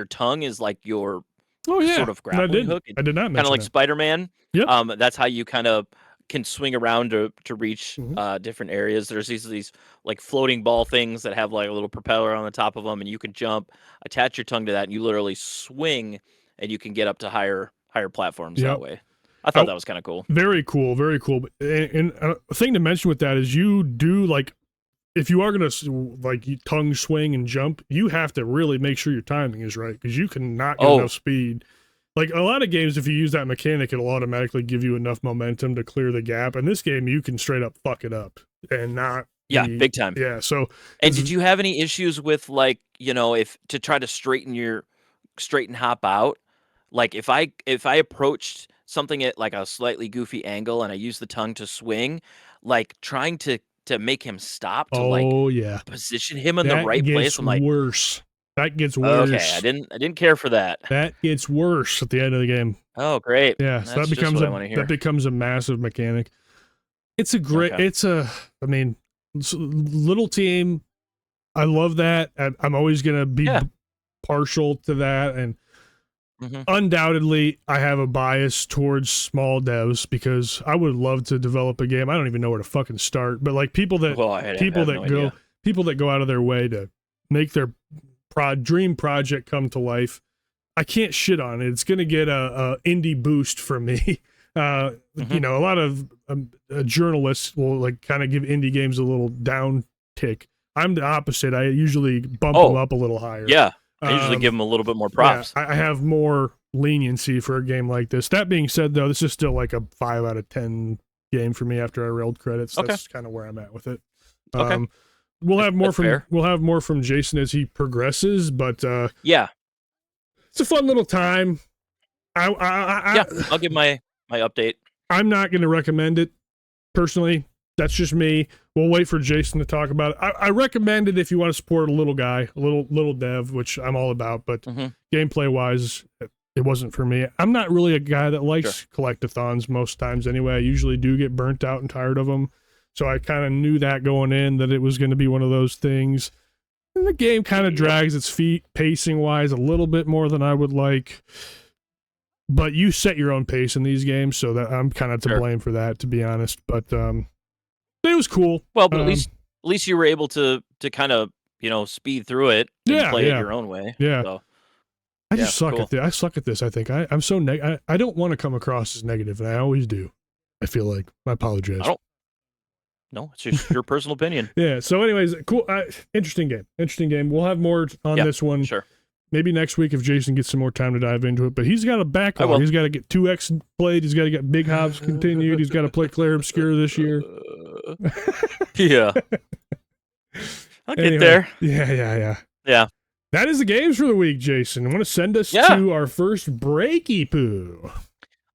tongue is like your sort of grappling hook? I did not mention kind of like Spider-Man. Yep. That's how you kind of can swing around to reach different areas. There's these like floating ball things that have like a little propeller on the top of them, and you can jump, attach your tongue to that, and you literally swing, and you can get up to higher platforms that way. I thought that was kind of cool. Very cool, very cool. And a thing to mention with that is you do like, if you are going to like tongue swing and jump, you have to really make sure your timing is right, because you cannot get enough speed. Like a lot of games, if you use that mechanic, it'll automatically give you enough momentum to clear the gap. In this game, you can straight up fuck it up and not. Yeah, big time. Yeah. So. And did you have any issues with like, if to try to straighten hop out? Like if I approached something at like a slightly goofy angle and I used the tongue to swing, like trying to make him stop to position him in the right place. I'm like, worse. That gets worse. Okay, I didn't care for that. That gets worse at the end of the game. Oh, great. Yeah, so that becomes a massive mechanic. It's a great. It's little team. I love that. I'm always gonna be partial to that, and undoubtedly, I have a bias towards small devs because I would love to develop a game. I don't even know where to fucking start, but like people that go out of their way to make their dream project come to life, I can't shit on it. It's going to get a indie boost from me. A lot of journalists will like kind of give indie games a little down tick. I'm the opposite. I usually bump them up a little higher. Yeah. I usually give them a little bit more props. Yeah, I have more leniency for a game like this. That being said, though, this is still like a 5 out of 10 game for me after I railed credits. Okay. That's kind of where I'm at with it. Okay. We'll have more from Jason as he progresses, but it's a fun little time. I'll give my update. I'm not going to recommend it personally. That's just me. We'll wait for Jason to talk about it. I recommend it if you want to support a little guy, a little dev, which I'm all about, but gameplay wise, it wasn't for me. I'm not really a guy that likes collectathons most times anyway. I usually do get burnt out and tired of them. So I kind of knew that going in, that it was going to be one of those things. And the game kind of drags its feet pacing wise a little bit more than I would like. But you set your own pace in these games, so that I'm kind of to blame for that, to be honest. But it was cool. Well, but at least you were able to kind of speed through it and play it your own way. Yeah. So, I just suck at this. I suck at this. I think I'm so I don't want to come across as negative, and I always do. I feel like I apologize. No, it's just your personal opinion. Yeah. So, anyways, cool. Interesting game. We'll have more on this one. Sure. Maybe next week if Jason gets some more time to dive into it. But he's got a backlog. He's got to get 2X played. He's got to get Big Hops continued. He's got to play Claire Obscure this year. Yeah. I'll get there. Yeah. Yeah. That is the games for the week, Jason. I want to send us to our first breaky poo.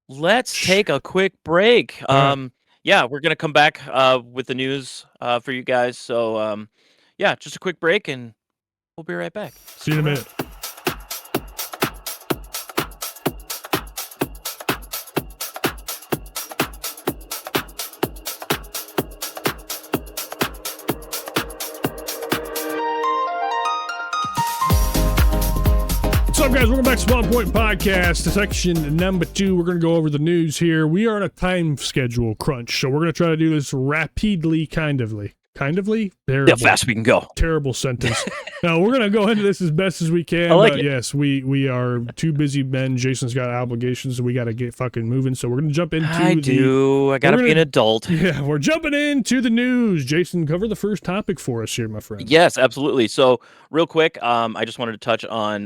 Let's take a quick break. Yeah, we're gonna come back with the news for you guys. So yeah, just a quick break, and we'll be right back. See you in a minute. What's up, guys? Welcome back to Spawn Point Podcast, section number 2. We're going to go over the news here. We are on a time schedule crunch, so we're going to try to do this rapidly, kindly. Terrible. How fast we can go. Terrible sentence. Now, we're going to go into this as best as we can. I like but it. Yes, we are two busy men. Jason's got obligations, so we got to get fucking moving. So we're going to jump into I got to be an adult. Yeah, we're jumping into the news. Jason, cover the first topic for us here, my friend. Yes, absolutely. So real quick, I just wanted to touch on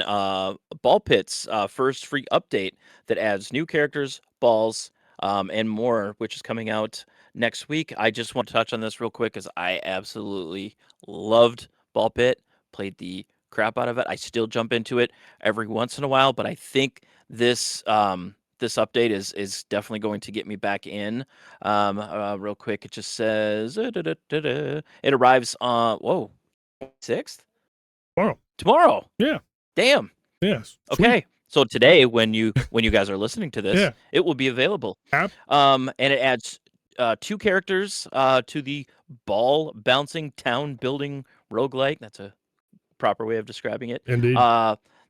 Ball Pit's first free update that adds new characters, balls, and more, which is coming out next week. I just want to touch on this real quick because I absolutely loved Ball Pit, played the crap out of it. I still jump into it every once in a while, but I think this this update is definitely going to get me back in. Real quick, it just says it arrives on 6th tomorrow. Yeah. Damn. Yes. Okay. So today, when you guys are listening to this, it will be available. And it adds 2 characters to the ball bouncing town building roguelike. That's a proper way of describing it. Indeed.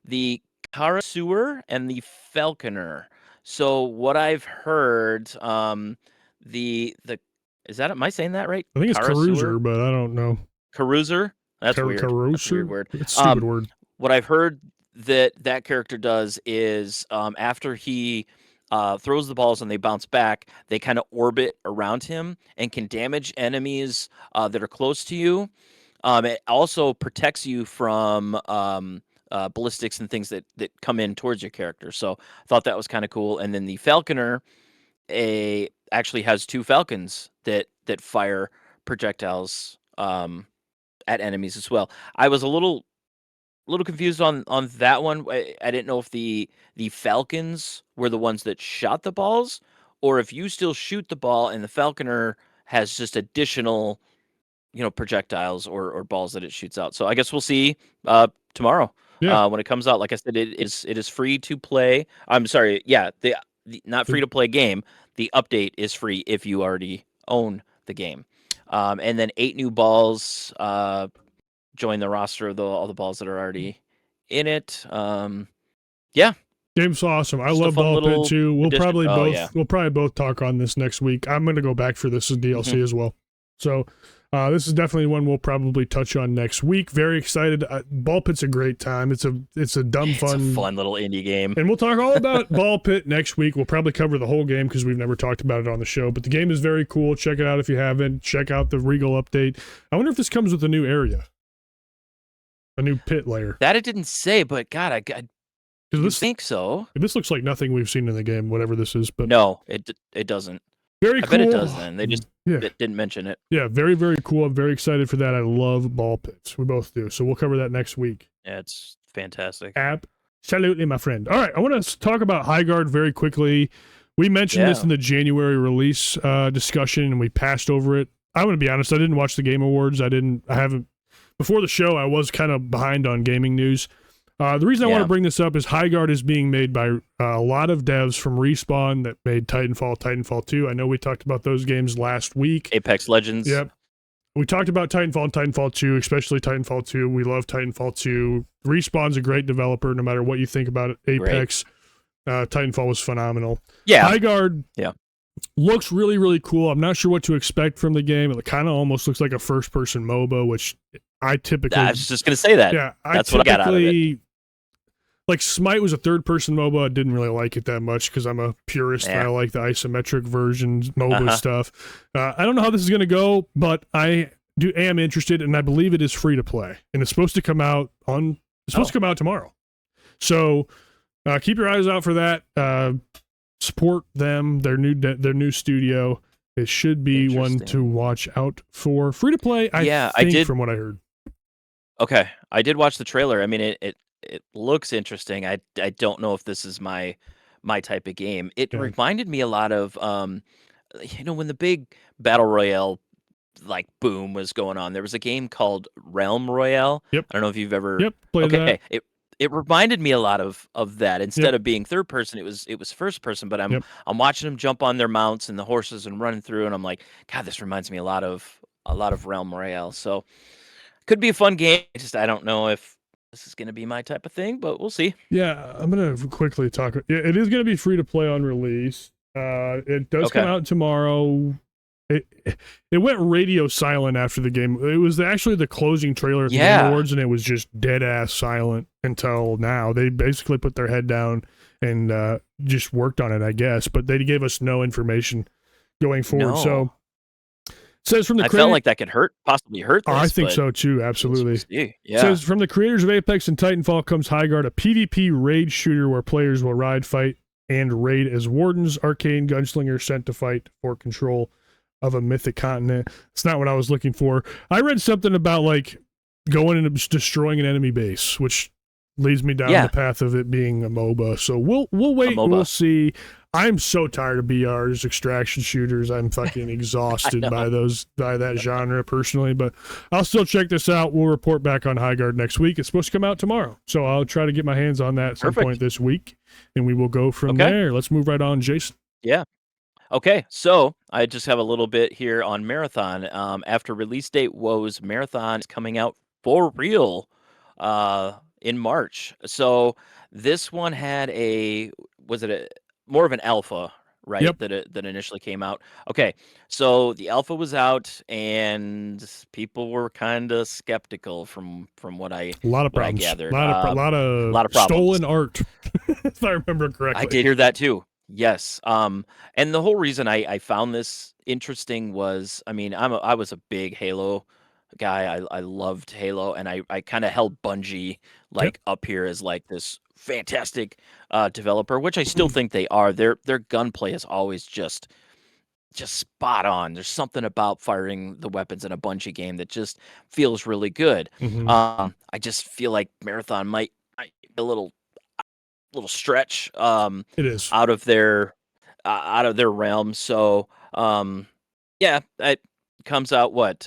The Karasuer and the Falconer. So what I've heard, the is that, am I saying that right? I think it's Caruser, but I don't know. Caruser? That's weird. That's a weird word. It's a stupid word. What I've heard that character does is after he throws the balls and they bounce back, they kind of orbit around him and can damage enemies that are close to you. It also protects you from ballistics and things that come in towards your character. So I thought that was kind of cool. And then the Falconer actually has 2 falcons that fire projectiles at enemies as well. I was a little confused on that one. I didn't know if the falcons were the ones that shot the balls, or if you still shoot the ball and the Falconer has just additional, projectiles or balls that it shoots out. So I guess we'll see tomorrow when it comes out. Like I said, it is free to play. I'm sorry, yeah, the not free to play game. The update is free if you already own the game. And then 8 new balls join the roster of all the balls that are already in it. Yeah. Game's awesome. I love Ball Pit too. We'll probably we'll probably both talk on this next week. I'm going to go back for this as DLC as well. So this is definitely one we'll probably touch on next week. Very excited. Ball Pit's a great time. It's a dumb fun. It's a fun little indie game. And we'll talk all about Ball Pit next week. We'll probably cover the whole game because we've never talked about it on the show. But the game is very cool. Check it out if you haven't. Check out the Regal update. I wonder if this comes with a new area. A new pit layer. That it didn't say, but God, I think so. This looks like nothing we've seen in the game, whatever this is. But no, it doesn't. Very cool. I bet it does then. They just didn't mention it. Yeah, very, very cool. I'm very excited for that. I love ball pits. We both do. So we'll cover that next week. Yeah, it's fantastic. Absolutely, my friend. All right, I want to talk about High Guard very quickly. We mentioned this in the January release discussion, and we passed over it. I'm going to be honest. I didn't watch the Game Awards. I haven't. Before the show, I was kind of behind on gaming news. The reason I want to bring this up is High Guard is being made by a lot of devs from Respawn that made Titanfall 2. I know we talked about those games last week. Apex Legends. Yep. We talked about Titanfall and Titanfall 2, especially Titanfall 2. We love Titanfall 2. Respawn's a great developer, no matter what you think about it. Apex, Titanfall was phenomenal. Yeah. High Guard looks really, really cool. I'm not sure what to expect from the game. It kind of almost looks like a first-person MOBA, which I typically... I was just going to say that. Yeah, that's what I got out of it. Like, Smite was a third-person MOBA. I didn't really like it that much because I'm a purist and I like the isometric versions, MOBA stuff. I don't know how this is going to go, but I am interested, and I believe it is free to play. And it's supposed to come out tomorrow. So keep your eyes out for that. Support them, their new studio. It should be one to watch out for. Free to play, I think, from what I heard. Okay, I did watch the trailer. I mean, it looks interesting. I don't know if this is my type of game. It Yeah. reminded me a lot of when the big battle royale like boom was going on. There was a game called Realm Royale. Yep. I don't know if you've ever. Yep. Played that. Okay, it reminded me a lot of that. Yep. Instead of being third person, it was first person. But I'm Yep. I'm watching them jump on their mounts and the horses and running through, and I'm like, God, this reminds me a lot of Realm Royale. So could be a fun game. I don't know if this is going to be my type of thing, but we'll see. Yeah, I'm gonna quickly talk. Yeah, it is gonna be free to play on release. It does come Okay. out tomorrow. It it went radio silent after the game. It was actually the closing trailer at the Game Yeah. Awards, and it was just dead ass silent until now. They basically put their head down and just worked on it, I guess. But they gave us no information going forward. No. So it says from the I creator, felt like that could possibly hurt this. I think but so too. we'll Absolutely. see. Yeah. Says from the creators of Apex and Titanfall comes Highguard, a PvP raid shooter where players will ride, fight, and raid as wardens, arcane gunslingers sent to fight for control of a mythic continent. It's not what I was looking for. I read something about like going and destroying an enemy base, which leads me down Yeah. the path of it being a MOBA. So we'll wait. MOBA. We'll see. I'm so tired of BRs, extraction shooters. I'm fucking exhausted by that genre personally, but I'll still check this out. We'll report back on Highguard next week. It's supposed to come out tomorrow, so I'll try to get my hands on that at some Perfect. point this week, and we will go from Okay. there. Let's move right on, Jason. Yeah. Okay, so I just have a little bit here on Marathon. After release date woes, Marathon is coming out for real in March. So this one had was it more of an alpha, right? Yep. That initially came out. Okay, so the alpha was out, and people were kind of skeptical from what I A lot of what I problems. gathered. A lot of problems. stolen art, if I remember correctly. I did hear that too. Yes. And the whole reason I found this interesting was, I mean, I was a big Halo guy. I loved Halo, and I kind of held Bungie like up here as like this fantastic developer, which I still think they are. Their gunplay is always just spot on. There's something about firing the weapons in a Bungie game that just feels really good. Mhm. I just feel like Marathon might be a little stretch It is. out of their realm. So yeah, it comes out what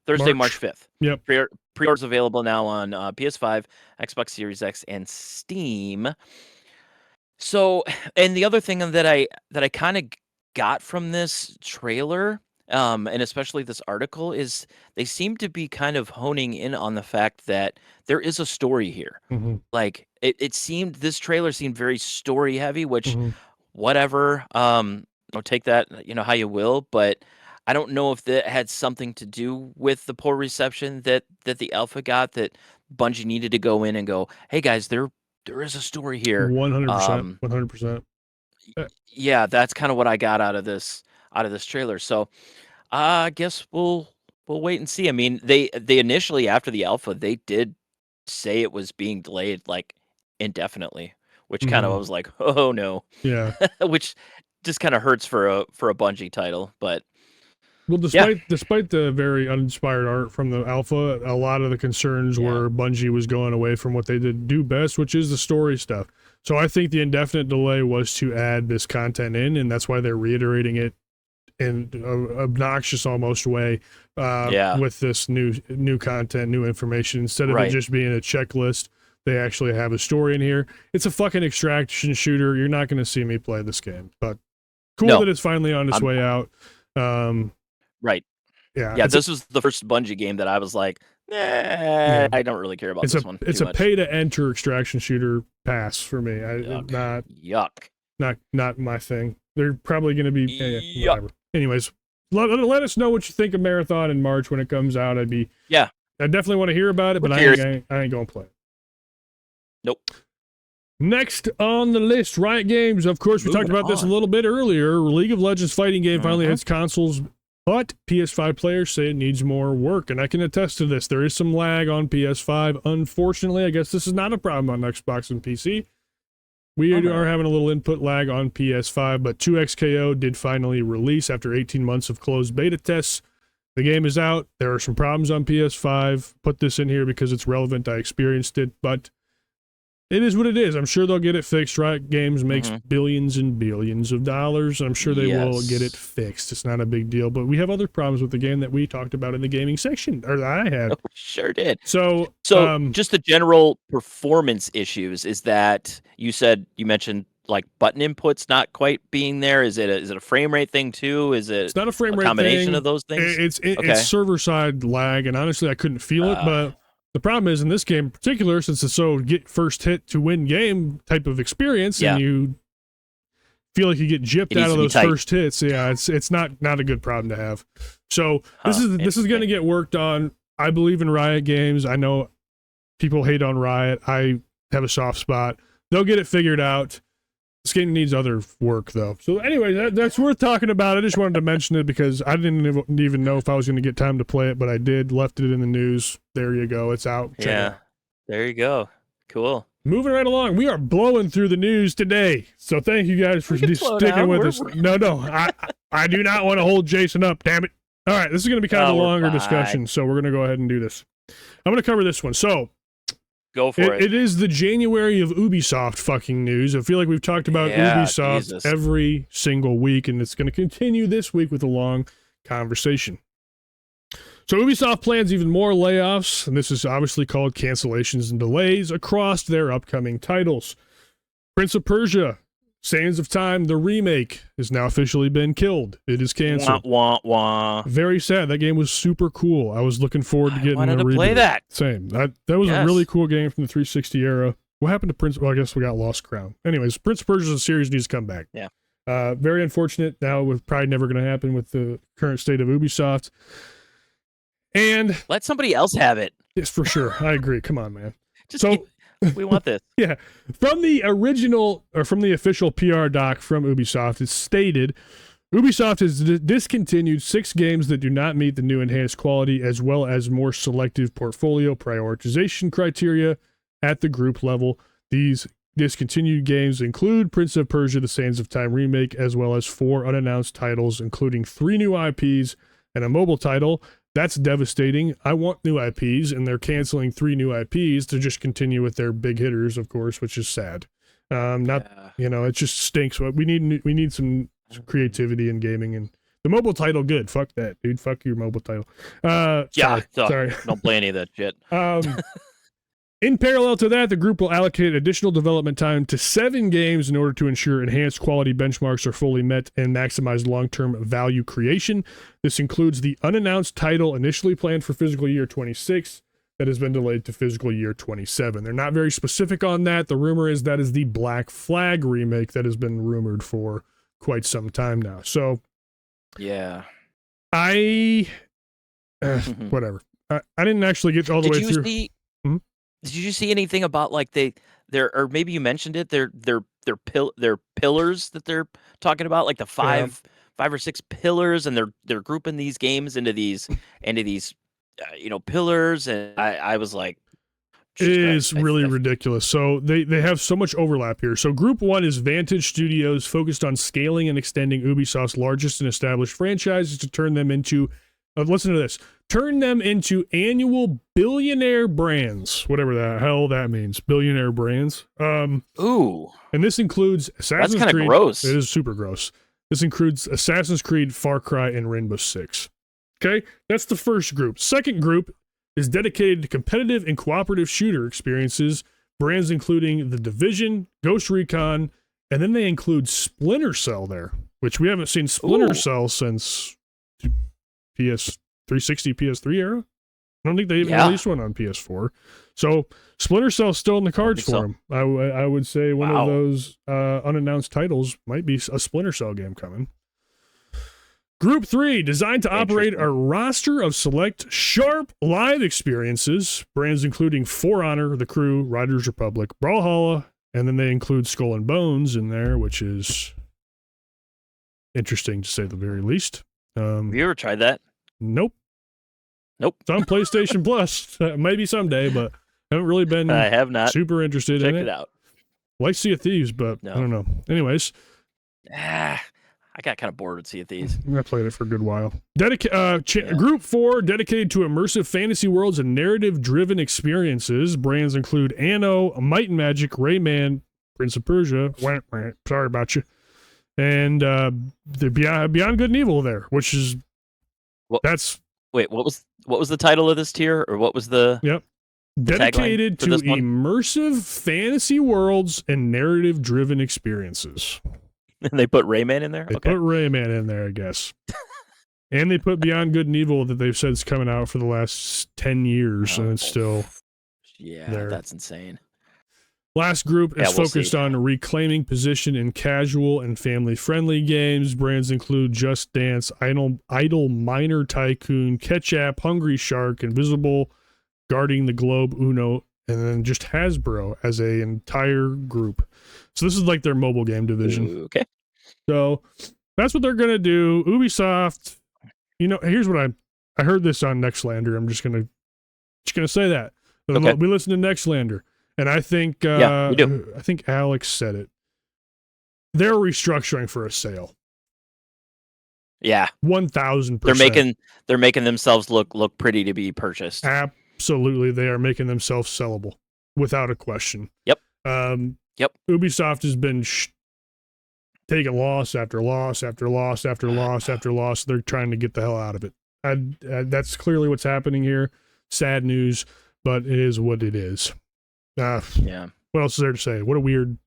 Thursday, March 5th. Yep. Pre-orders available now on PS5, Xbox Series X, and Steam. So, and the other thing that I kind of got from this trailer, and especially this article, is they seem to be kind of honing in on the fact that there is a story here. Mhm. Like this trailer seemed very story heavy, which Mhm. whatever, I'll take that, how you will, but I don't know if that had something to do with the poor reception that the alpha got, that Bungie needed to go in and go, "Hey guys, there is a story here." 100%. 100%. Yeah, that's kind of what I got out of this trailer. So I guess we'll wait and see. I mean, they initially, after the alpha, they did say it was being delayed like indefinitely, which kind of Mhm. was like, oh no, Yeah. which just kind of hurts for a Bungie title. But Well, yeah, despite the very uninspired art from the alpha, a lot of the concerns yeah, were Bungie was going away from what they did do best, which is the story stuff. So I think the indefinite delay was to add this content in, and that's why they're reiterating it in an obnoxious almost way yeah, with this new content, new information. Instead of it right, just being a checklist, they actually have a story in here. It's a fucking extraction shooter. You're not going to see me play this game, but cool no, that it's finally on its I'm way out. right. Yeah, Yeah, this was the first Bungie game that I was like, yeah. I don't really care about this one It's too a much. pay to enter extraction shooter pass for me. Yuck. Yuck. Not my thing. They're probably going to be Yuck. whatever. Anyways, let us know what you think of Marathon in March when it comes out. Yeah. I definitely want to hear about it, but I Cheers. ain't going to play it. Nope. Next on the list, Riot Games. Of course, we talked Moving about this a on. little bit earlier. League of Legends fighting game finally Mhm. hits consoles, but PS5 players say it needs more work, and I can attest to this. There is some lag on PS5. Unfortunately, I guess this is not a problem on Xbox and PC. We are having a little input lag on PS5, but 2XKO did finally release after 18 months of closed beta tests. The game is out. There are some problems on PS5. Put this in here because it's relevant. I experienced it, but it is what it is. I'm sure they'll get it fixed. Riot Games makes billions and billions of dollars. I'm sure they will get it fixed. It's not a big deal, but we have other problems with the game that we talked about in the gaming section, or that I had. Oh, sure did. So just the general performance issues is that you mentioned like button inputs not quite being there. Is it a frame rate thing too? Is it? It's not a frame rate combination thing. Of those things. It's server side lag, and honestly, I couldn't feel it. But the problem is in this game in particular, since it's so get first hit to win game type of experience, and you feel like you get gypped out of those first hits. Yeah, it's not a good problem to have. So this is going to get worked on. I believe in Riot Games. I know people hate on Riot. I have a soft spot. They'll get it figured out. This game needs other work, though. So anyway, that's worth talking about. I just wanted to mention it because I didn't even know if I was going to get time to play it, but I did. Left it in the news. There you go. It's out. There you go. Cool. Moving right along. We are blowing through the news today. So thank you guys for sticking with us. No. I do not want to hold Jason up. Damn it. All right. This is going to be kind of a longer discussion, so we're going to go ahead and do this. I'm going to cover this one. So go for it. It is the January of Ubisoft fucking news. I feel like we've talked about Ubisoft every single week, and it's going to continue this week with a long conversation. So Ubisoft plans even more layoffs, and this is obviously called cancellations and delays across their upcoming titles. Prince of Persia, Sands of Time, the remake, has now officially been killed. It is canceled. Wah, wah, wah. Very sad. That game was super cool. I was looking forward to getting a reboot. Play that. Same. That was a really cool game from the 360 era. What happened to Prince? Well, I guess we got Lost Crown. Anyways, Prince of Persia series needs to come back. Yeah. Very unfortunate. Now, with probably never going to happen with the current state of Ubisoft. And let somebody else have it. Yes, for sure. I agree. Come on, man. We want this. Yeah. From the official PR doc from Ubisoft, it's stated Ubisoft has discontinued 6 games that do not meet the new enhanced quality as well as more selective portfolio prioritization criteria at the group level. These discontinued games include Prince of Persia: The Sands of Time remake, as well as 4 unannounced titles, including 3 new IPs and a mobile title. That's devastating. I want new IPs, and they're canceling 3 new IPs to just continue with their big hitters, of course, which is sad. It just stinks. We need some creativity in gaming, and the mobile title, good. Fuck that, dude. Fuck your mobile title. Sorry. Don't play any of that shit. In parallel to that, the group will allocate additional development time to 7 games in order to ensure enhanced quality benchmarks are fully met and maximize long-term value creation. This includes the unannounced title initially planned for fiscal year 26 that has been delayed to fiscal year 27. They're not very specific on that. The rumor is that is the Black Flag remake that has been rumored for quite some time now. So, yeah. Whatever. I didn't actually get all the way through. Did you see anything about like or maybe you mentioned it? They're pillars that they're talking about, like the five or 6 pillars, and they're grouping these games into these pillars, and I was like, it is really ridiculous. So they have so much overlap here. So Group 1 is Vantage Studios, focused on scaling and extending Ubisoft's largest and established franchises to turn them into listen to this. Turn them into annual billionaire brands, whatever the hell that means. Billionaire brands. Ooh. And this includes Assassin's Creed. That's kind of gross. It is super gross. This includes Assassin's Creed, Far Cry, and Rainbow Six. Okay? That's the first group. Second group is dedicated to competitive and cooperative shooter experiences, brands including The Division, Ghost Recon, and then they include Splinter Cell there, which we haven't seen Splinter Cell since PS360, PS3 era. I don't think they even released one on PS4. So Splinter Cell's still in the cards for him. I would say one of those unannounced titles might be a Splinter Cell game coming. Group 3, designed to operate a roster of select sharp live experiences, brands including For Honor, The Crew, Riders Republic, Brawlhalla, and then they include Skull and Bones in there, which is interesting to say the very least. Have you ever tried that? Nope. It's on PlayStation Plus. Maybe someday, but I haven't really been I have not super interested in it. Check it out. Like Sea of Thieves, but no. I don't know. Anyways. I I got kind of bored with Sea of Thieves. I played it for a good while. Yeah. Group 4, dedicated to immersive fantasy worlds and narrative-driven experiences. Brands include Anno, Might and Magic, Rayman, Prince of Persia. Sorry about you. And the Beyond Good and Evil there, which is wait. What was the title of this tier, or what was the dedicated to this one? immersive fantasy worlds and narrative-driven experiences. And they put Rayman in there. They put Rayman in there, I guess. And they put Beyond Good and Evil that they've said is coming out for the last 10 years, and it's still there. That's insane. Last group is focused on reclaiming position in casual and family-friendly games. Brands include Just Dance, Idle Miner Tycoon, Ketchup, Hungry Shark, Invisible, Guarding the Globe, Uno, and then just Hasbro as a entire group. So this is like their mobile game division. Okay. So that's what they're going to do. Ubisoft, here's what I heard this on Nextlander. I'm just going to say that. Okay. We listen to Nextlander. And I think we do. I think Alex said it. They're restructuring for a sale. Yeah, 1,000%. They're making themselves look pretty to be purchased. Absolutely, they are making themselves sellable, without a question. Yep. Ubisoft has been taking loss after loss after loss after loss after loss. They're trying to get the hell out of it. That's clearly what's happening here. Sad news, but it is what it is. Yeah. What else is there to say? What a weird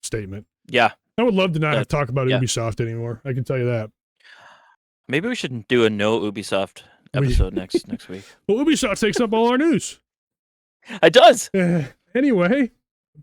statement. Yeah. I would love to not have to talk about Ubisoft anymore. I can tell you that. Maybe we should do a no Ubisoft episode next week. Well, Ubisoft takes up all our news. It does. Anyway,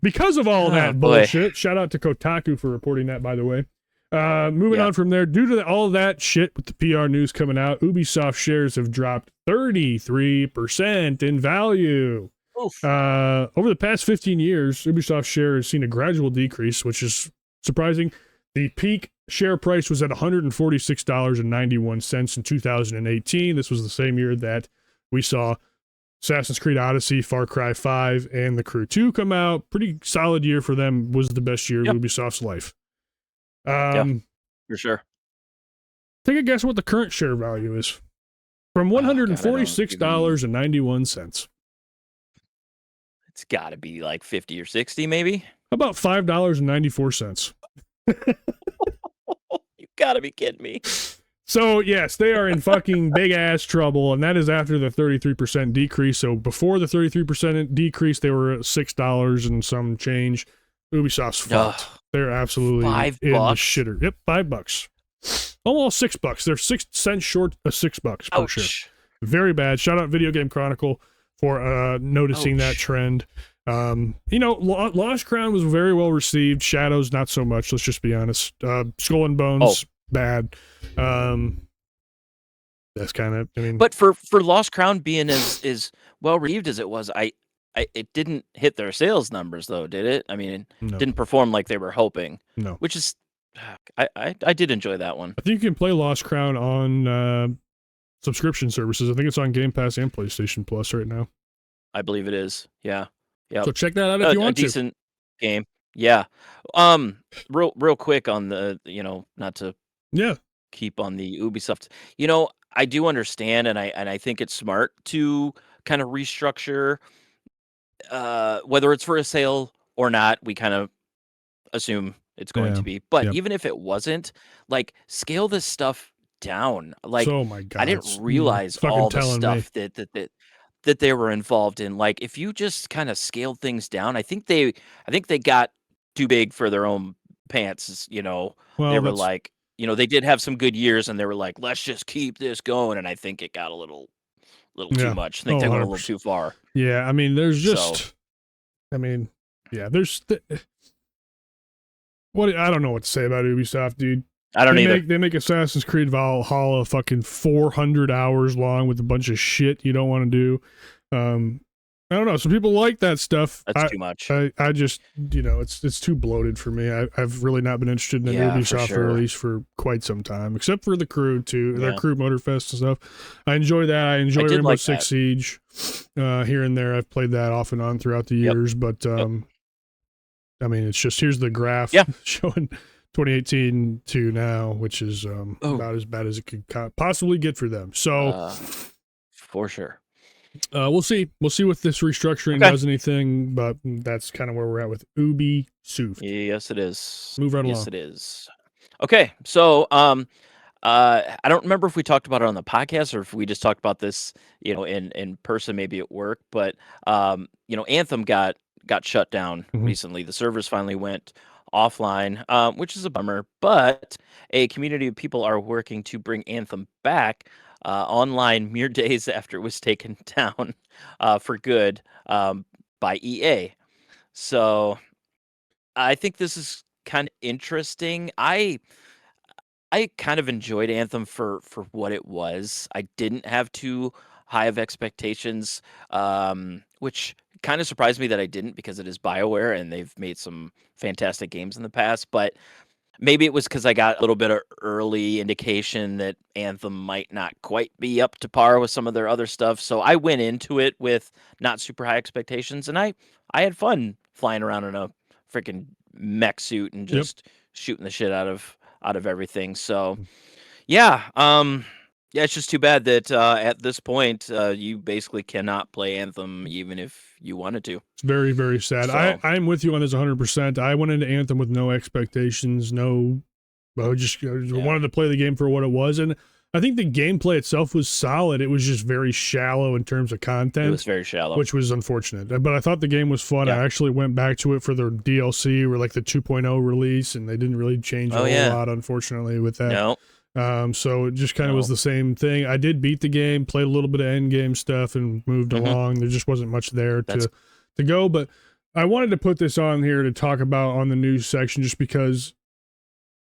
because of all that bullshit, shout out to Kotaku for reporting that, by the way. Moving on from there, due to all that shit with the PR news coming out, Ubisoft shares have dropped 33% in value. Over the past 15 years, Ubisoft share has seen a gradual decrease, which is surprising. The peak share price was at $146.91 in 2018. This was the same year that we saw Assassin's Creed Odyssey, Far Cry 5, and The Crew 2 come out. Pretty solid year for them. Was the best year of Ubisoft's life. For sure. Take a guess what the current share value is. From $146.91. It's got to be like 50 or 60, maybe. About $5.94. You got to be kidding me. So, yes, they are in fucking big-ass trouble, and that is after the 33% decrease. So, before the 33% decrease, they were at $6 and some change. Ubisoft's fucked. They're absolutely $5 in the shitter. Yep, $5. Almost $6. They're 6 cents short of $6 per share. Very bad. Shout out Video Game Chronicle for noticing that trend. Lost Crown was very well received. Shadows, not so much. Let's just be honest. Skull and Bones, bad. That's kind of, but for Lost Crown being as well received as it was, it didn't hit their sales numbers though, did it? I mean, it didn't perform like they were hoping. No, which is, I did enjoy that one. I think you can play Lost Crown on subscription services. I think it's on Game Pass and PlayStation Plus right now. I believe it is. Yeah. Yeah. So check that out if you want to. A decent game. Yeah. Real quick on the, not to keep on the Ubisoft. I do understand, and I think it's smart to kind of restructure, whether it's for a sale or not. We kind of assume it's going to be, but even if it wasn't, like, scale this stuff down. Like, oh my God, I didn't realize all the stuff that they were involved in. Like, if you just kind of scaled things down, I think they got too big for their own pants. Well, they were like, they did have some good years, and they were like, let's just keep this going. And I think it got a little too much. I think they went a little too far. Yeah, I mean, there's just, there's I don't know what to say about Ubisoft, dude. I don't either. They make Assassin's Creed Valhalla fucking 400 hours long with a bunch of shit you don't want to do. I don't know. Some people like that stuff. That's too much. I just, it's too bloated for me. I've really not been interested in an Ubisoft release for quite some time, except for the Crew too. Their Crew Motorfest and stuff. I enjoy that. I enjoy Rainbow Six Siege. Here and there, I've played that off and on throughout the years, but I mean, it's just, here's the graph showing 2018 to now, which is Oh, about as bad as it could possibly get for them. So for sure. we'll see. We'll see if this restructuring Okay. does anything, but that's kind of where we're at with Ubisoft. Yes, it is. Move right Yes, along. it is. Okay, so I don't remember if we talked about it on the podcast or if we just talked about this, in person, maybe at work. But Anthem got shut down Mhm. recently. The servers finally went offline, which is a bummer. But a community of people are working to bring Anthem back online mere days after it was taken down for good by EA. So I think this is kind of interesting. I kind of enjoyed Anthem for what it was. I didn't have too high of expectations, which kind of surprised me that I didn't because it is BioWare and they've made some fantastic games in the past. But maybe it was because I got a little bit of early indication that Anthem might not quite be up to par with some of their other stuff. So I went into it with not super high expectations, and I had fun flying around in a freaking mech suit and Yep. just shooting the shit out of everything. So yeah, yeah, it's just too bad that at this point you basically cannot play Anthem even if you wanted to. It's very, very sad. So I'm with you on this 100%. I went into Anthem with no expectations, I just wanted to play the game for what it was. And I think the gameplay itself was solid. It was just very shallow in terms of content. it was very shallow. Which was unfortunate. But I thought the game was fun. Yeah. I actually went back to it for their DLC or like the 2.0 release, and they didn't really change a whole lot, unfortunately, with that. No. So it just kind of was the same thing. I did beat the game, played a little bit of end game stuff, and moved along. There just wasn't much there to go. But I wanted to put this on here to talk about on the news section just because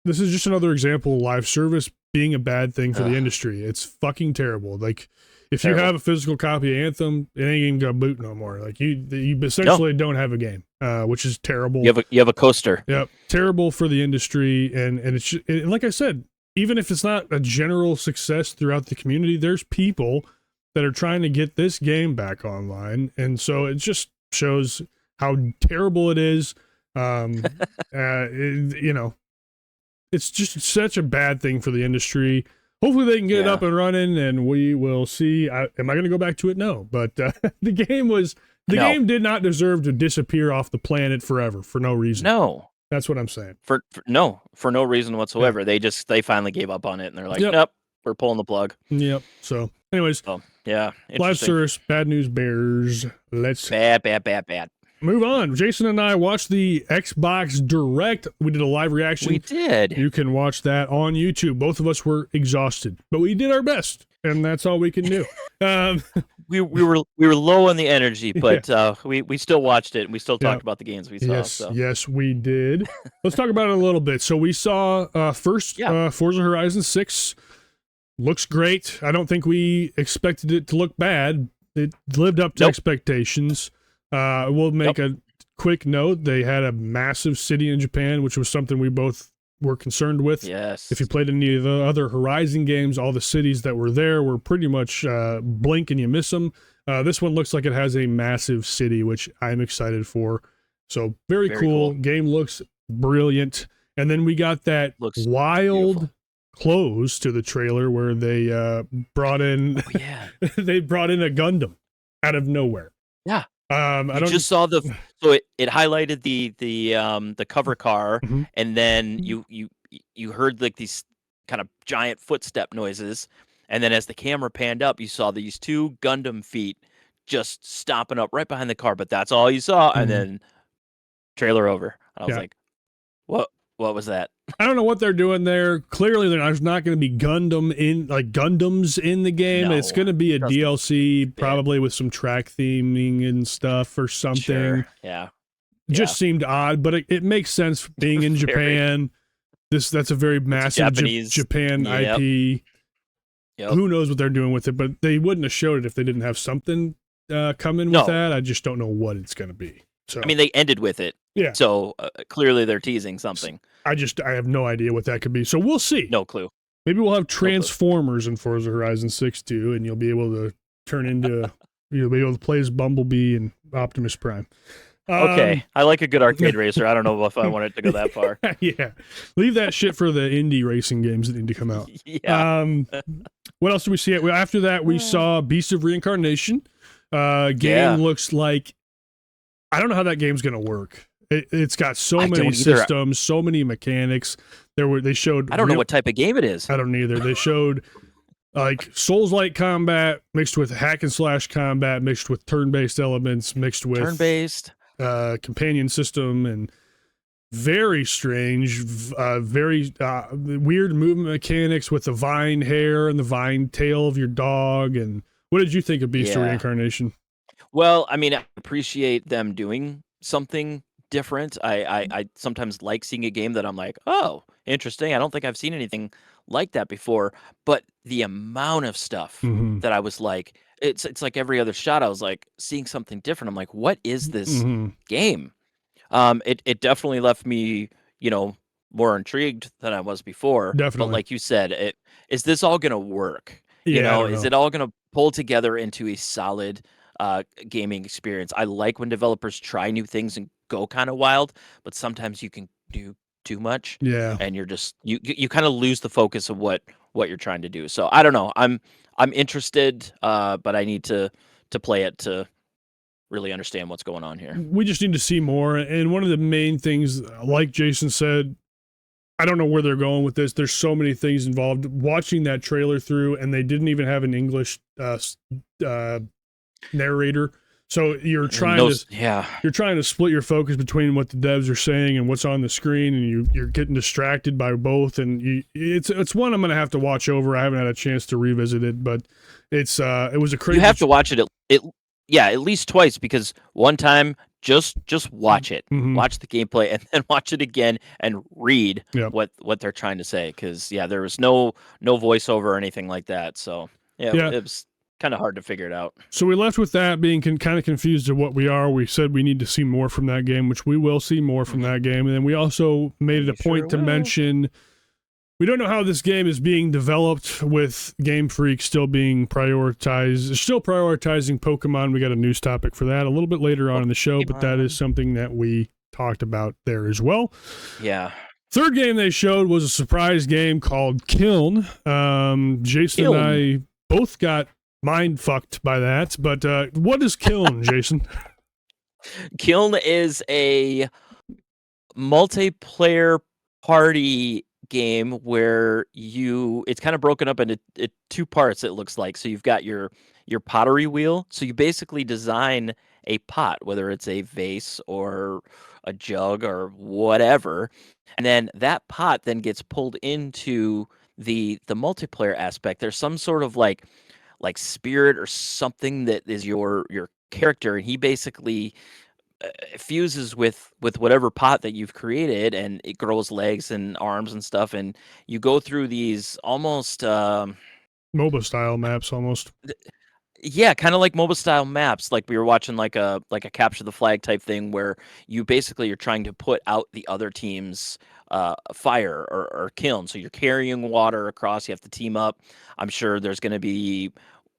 this is just another example of live service being a bad thing for the industry. It's fucking terrible. Like, if you have a physical copy of Anthem, it ain't even gonna boot no more. Like you essentially don't have a game, which is terrible. You have a coaster. Yep, terrible for the industry, and it's like I said, even if it's not a general success throughout the community, there's people that are trying to get this game back online, and so it just shows how terrible it is. It's just such a bad thing for the industry. Hopefully they can get it up and running, and we will see. Am I going to go back to it? No, but the game did not deserve to disappear off the planet forever for no reason. No, that's what I'm saying. For no reason whatsoever. Yeah. They finally gave up on it, and they're like, nope, we're pulling the plug. Yep. So, anyways, yeah, live service, bad news bears. Let's bad. Move on. Jason and I watched the Xbox Direct. We did a live reaction. We did. You can watch that on YouTube. Both of us were exhausted, but we did our best, and that's all we can do. We were low on the energy, but we still watched it, and we still talked about the games we saw. Yes, we did. Let's talk about it a little bit. So we saw first Forza Horizon 6. Looks great. I don't think we expected it to look bad. It lived up to expectations. We'll make a quick note. They had a massive city in Japan, which was something we both were concerned with. Yes. If you played any of the other Horizon games, all the cities that were there were pretty much blink and you miss them. This one looks like it has a massive city, which I'm excited for. So very cool. Game looks brilliant. And then we got that wild close to the trailer where they brought in they brought in a Gundam out of nowhere. Yeah. I just saw so it highlighted the cover car, and then you heard like these kind of giant footstep noises, and then as the camera panned up, you saw these two Gundam feet just stomping up right behind the car, but that's all you saw, and then trailer over. I was like, what was that? I don't know what they're doing there. Clearly, there's not going to be Gundams in the game. No, it's going to be a DLC, probably with some track theming and stuff or something. Sure. Yeah. Just seemed odd, but it makes sense being in Japan. That's a very massive Japan IP. Yep. Who knows what they're doing with it, but they wouldn't have showed it if they didn't have something coming with that. I just don't know what it's going to be. So, I mean, they ended with it. Yeah. So clearly they're teasing something. I have no idea what that could be. So we'll see. No clue. Maybe we'll have Transformers in Forza Horizon 6 too, and you'll be able to turn into you'll be able to play as Bumblebee and Optimus Prime. Okay, I like a good arcade racer. I don't know if I want it to go that far. Yeah, leave that shit for the indie racing games that need to come out. Yeah. What else did we see? After that, we saw Beast of Reincarnation. Game Yeah. looks like, I don't know how that game's gonna work. It's got so I many don't either. systems, so many mechanics. They showed. I don't know what type of game it is. I don't either. They showed like Souls-like combat mixed with hack and slash combat, mixed with turn-based elements, mixed with Turn-based. companion system, and very strange, very weird movement mechanics with the vine hair and the vine tail of your dog. And what did you think of Beast of Reincarnation? Well, I mean, I appreciate them doing something different. I sometimes like seeing a game that I'm like, oh, interesting. I don't think I've seen anything like that before. But the amount of stuff that I was like, it's like every other shot, I was like seeing something different. I'm like, what is this game? It definitely left me, more intrigued than I was before. Definitely. But like you said, is this all gonna work? Yeah, Is it all gonna pull together into a solid gaming experience? I like when developers try new things and go kind of wild, but sometimes you can do too much. Yeah. And you're just you kind of lose the focus of what you're trying to do. So I don't know. I'm interested, but I need to play it to really understand what's going on here. We just need to see more. And one of the main things, like Jason said, I don't know where they're going with this. There's so many things involved. Watching that trailer through, and they didn't even have an English narrator. So you're trying to split your focus between what the devs are saying and what's on the screen, and you're getting distracted by both. And it's one I'm going to have to watch over. I haven't had a chance to revisit it, but it was a crazy. You have to watch it at least twice, because one time just watch it, watch the gameplay, and then watch it again and read what they're trying to say. Because there was no voiceover or anything like that. So it was kind of hard to figure it out. So we left with that, being kind of confused at what we are. We said we need to see more from that game, which we will see more from that game. And then we also made it a point to mention, we don't know how this game is being developed, with Game Freak still being prioritizing Pokemon. We got a news topic for that a little bit later on in the show, but that is something that we talked about there as well. Yeah. Third game they showed was a surprise game called Kiln. Jason and I both got mind fucked by that, but what is Kiln, Jason? Kiln is a multiplayer party game where it's kind of broken up into two parts, it looks like. So you've got your pottery wheel. So you basically design a pot, whether it's a vase or a jug or whatever, and then that pot then gets pulled into the multiplayer aspect. There's some sort of like spirit or something that is your character, and he basically fuses with whatever pot that you've created, and it grows legs and arms and stuff, and you go through these almost MOBA style maps almost. Yeah, kind of like MOBA style maps, like we were watching like a capture the flag type thing, where you basically you're trying to put out the other team's fire or kiln. So you're carrying water across, you have to team up. I'm sure there's going to be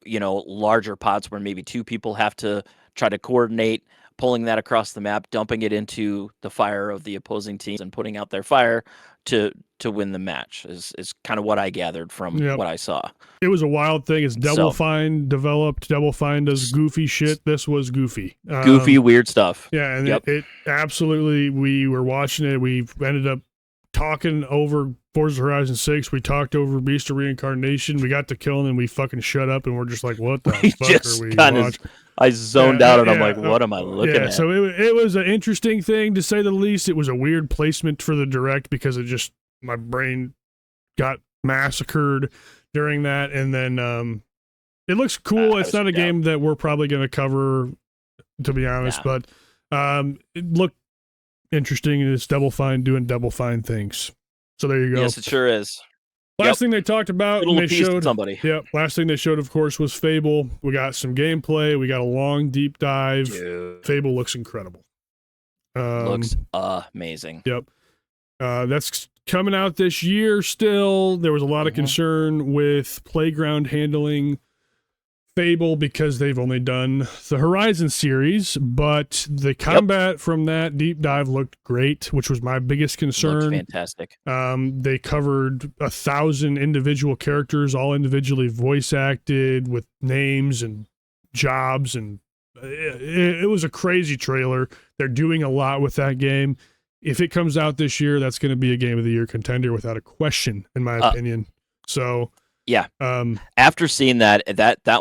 larger pots where maybe two people have to try to coordinate pulling that across the map, dumping it into the fire of the opposing teams, and putting out their fire to win the match is kind of what I gathered from what I saw. It was a wild thing. It's Double Fine developed. Double Fine does goofy shit. This was goofy. Goofy, weird stuff. Yeah, and it absolutely, we were watching it. We ended up talking over Forza Horizon 6. We talked over Beast of Reincarnation. We got to Killing, and we fucking shut up, and we're just like, what the fuck are we watching? I zoned out, and I'm like, what am I looking at? So it was an interesting thing, to say the least. It was a weird placement for the Direct, because it just, my brain got massacred during that. And then it looks cool. It's not a game that we're probably going to cover, to be honest, but it looked interesting, and it's Double Fine doing Double Fine things. So there you go. Yes, it sure is. Last thing they talked about, and they showed somebody. Last thing they showed, of course, was Fable. We got some gameplay. We got a long deep dive. Dude. Fable looks incredible. Looks amazing. Yep. That's coming out this year still. There was a lot of concern with Playground handling Fable because they've only done the Horizon series, but the combat from that deep dive looked great, which was my biggest concern. Looked fantastic. They covered 1,000 individual characters, all individually voice acted with names and jobs, and it was a crazy trailer. They're doing a lot with that game. If it comes out this year, that's going to be a Game of the Year contender without a question, in my opinion. So yeah, after seeing that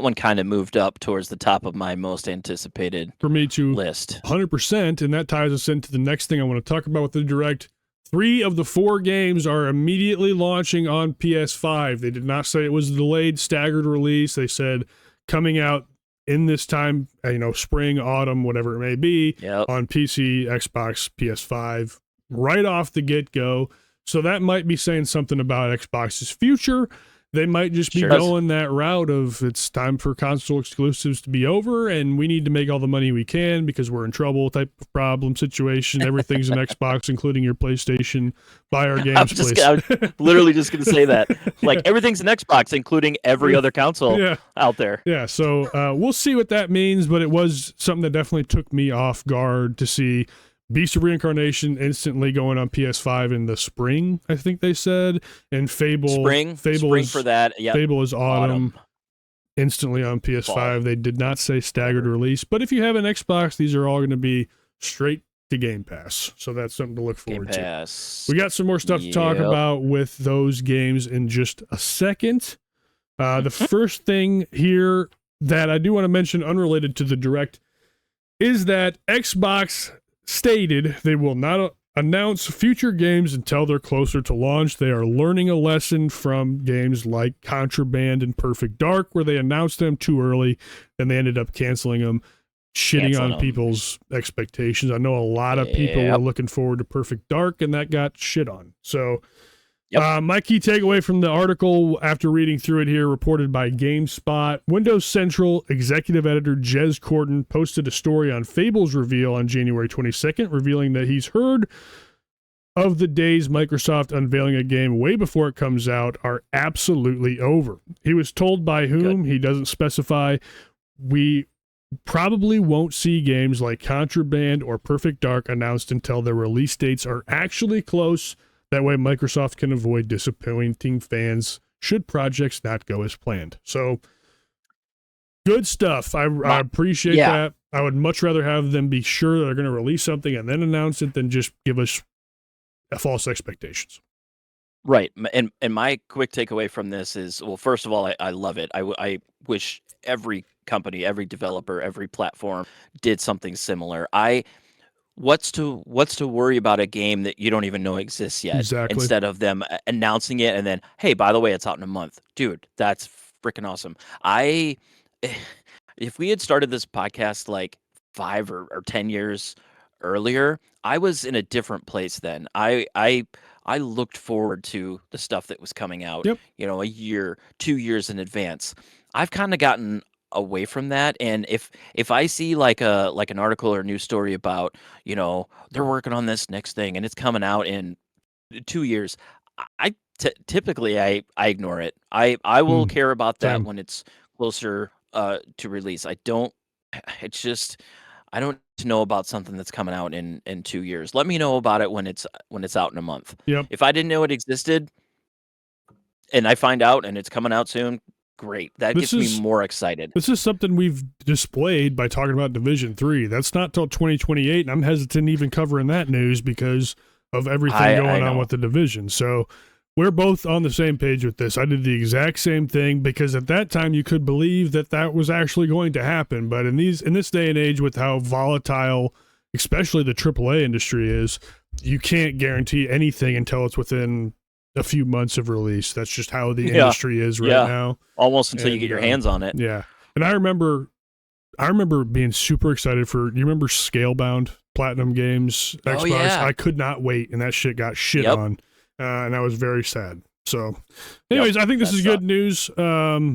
one kind of moved up towards the top of my most anticipated for me too list. 100%, and that ties us into the next thing I want to talk about with the Direct. 3 of the 4 games are immediately launching on PS5. They did not say it was a delayed, staggered release. They said coming out in this time, spring, autumn, whatever it may be, on PC, Xbox, PS5, right off the get-go. So that might be saying something about Xbox's future. They might just be going that route of it's time for console exclusives to be over and we need to make all the money we can because we're in trouble type of problem situation. Everything's an Xbox, including your PlayStation. Buy our games, please. I was literally just going to say that. Like, everything's an Xbox, including every other console out there. Yeah, so we'll see what that means, but it was something that definitely took me off guard to see Beast of Reincarnation instantly going on PS5 in the spring, I think they said, and Fable spring is, for that. Yep. Fable is autumn, instantly on PS5. Fall. They did not say staggered release, but if you have an Xbox, these are all going to be straight to Game Pass, so that's something to look forward to. We got some more stuff to talk about with those games in just a second. The first thing here that I do want to mention, unrelated to the Direct, is that Xbox stated they will not announce future games until they're closer to launch. They are learning a lesson from games like Contraband and Perfect Dark, where they announced them too early, and they ended up canceling them, shitting on people's expectations. I know a lot of people were looking forward to Perfect Dark, and that got shit on. So my key takeaway from the article, after reading through it here, reported by GameSpot, Windows Central executive editor Jez Corden posted a story on Fable's reveal on January 22nd, revealing that he's heard of the days Microsoft unveiling a game way before it comes out are absolutely over. He was told by whom, he doesn't specify. We probably won't see games like Contraband or Perfect Dark announced until their release dates are actually close. That way Microsoft can avoid disappointing fans should projects not go as planned. So, good stuff. I appreciate that. I would much rather have them be sure that they're going to release something and then announce it than just give us false expectations. Right. And my quick takeaway from this is, well, first of all, I love it. I wish every company, every developer, every platform did something similar. What's to worry about a game that you don't even know exists yet? Exactly. Instead of them announcing it and then, hey, by the way, it's out in a month. Dude, that's freaking awesome. If we had started this podcast like 5 or 10 years earlier, I was in a different place then. I looked forward to the stuff that was coming out, a year, 2 years in advance. I've kind of gotten away from that, and if I see like an article or a news story about they're working on this next thing and it's coming out in 2 years, typically I ignore it. I will care about that when it's closer to release. I don't know about something that's coming out in 2 years. Let me know about it when it's out in a month. If I didn't know it existed and I find out and it's coming out soon, great. That gets me more excited. This is something we've displayed by talking about Division 3. That's not till 2028, and I'm hesitant even covering that news because of everything going on with the Division. So we're both on the same page with this. I did the exact same thing because at that time you could believe that was actually going to happen. But in this day and age, with how volatile, especially the AAA industry is, you can't guarantee anything until it's within a few months of release. That's just how the industry is right now. Almost until you get your hands on it. Yeah. And I remember being super excited for, you remember Scalebound Platinum Games Xbox? Oh, yeah. I could not wait, and that shit got shit on. And I was very sad. So anyways, I think this is good news. There's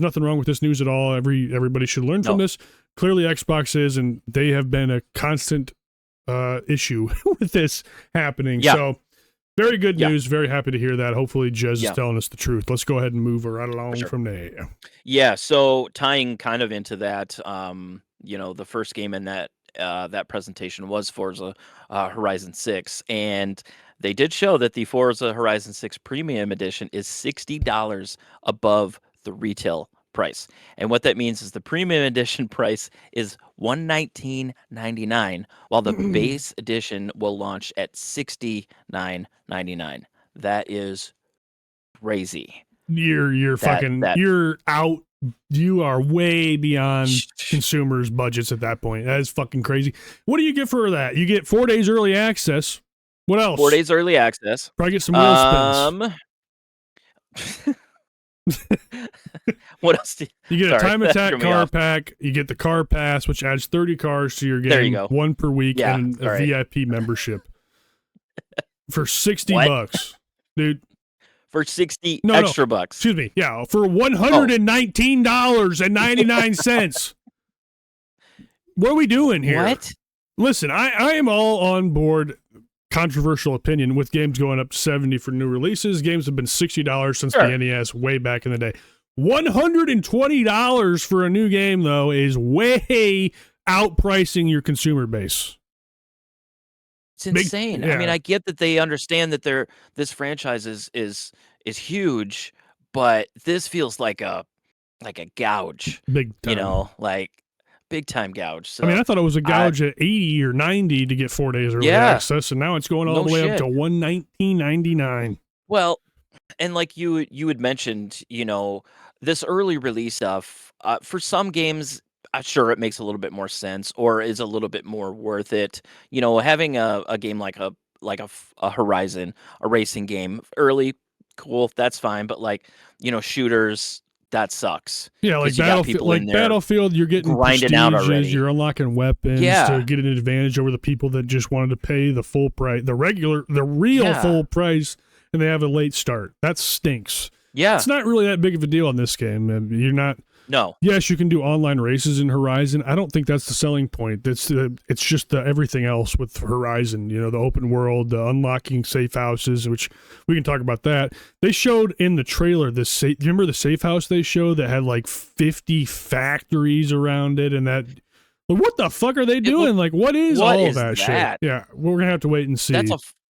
nothing wrong with this news at all. Everybody should learn from this. Clearly Xbox is, and they have been a constant issue with this happening. So Very good Yeah. news. Very happy to hear that. Hopefully, Jez is Yeah. telling us the truth. Let's go ahead and move right along Sure. from there. Yeah, so tying kind of into that, the first game in that presentation was Forza Horizon 6, and they did show that the Forza Horizon 6 Premium Edition is $60 above the retail price. And what that means is the Premium Edition price is $119.99, while the base edition will launch at $69.99. That is crazy. You're fucking you're out. You are way beyond consumers' budgets at that point. That is fucking crazy. What do you get for that? You get 4 days early access. What else? 4 days early access. Probably get some wheel spins. What else? You get a time attack car pack. You get the car pass, which adds 30 cars to your game. There you go. One per week, and a VIP membership for $60, dude. For 60 extra bucks. Excuse me. Yeah, for $119.99. What are we doing here? What? Listen, I am all on board. Controversial opinion with games going up to $70 for new releases. Games have been $60 since the NES way back in the day. $120 for a new game, though, is way outpricing your consumer base. It's insane. I mean, I get that they understand that this franchise is huge, but this feels like a gouge. Big time. Like big time gouge. So, I mean, I thought it was a gouge at 80 or 90 to get 4 days early access, and now it's going all the way up to $119.99. Well, and like you had mentioned, this early release stuff, for some games, sure, it makes a little bit more sense or is a little bit more worth it. Having a game like a Horizon, a racing game, early, cool, that's fine. But shooters, that sucks. Yeah, like Battlefield, you're getting grinding out already. You're unlocking weapons to get an advantage over the people that just wanted to pay the full price, the real full price, and they have a late start. That stinks. Yeah, it's not really that big of a deal in this game. You're not. No. Yes, you can do online races in Horizon. I don't think that's the selling point. It's just the everything else with Horizon. The open world, the unlocking safe houses, which we can talk about that. They showed in the trailer do you remember the safe house they showed that had like 50 factories around it, and that. What the fuck are they doing? What is all that shit? Yeah, we're gonna have to wait and see.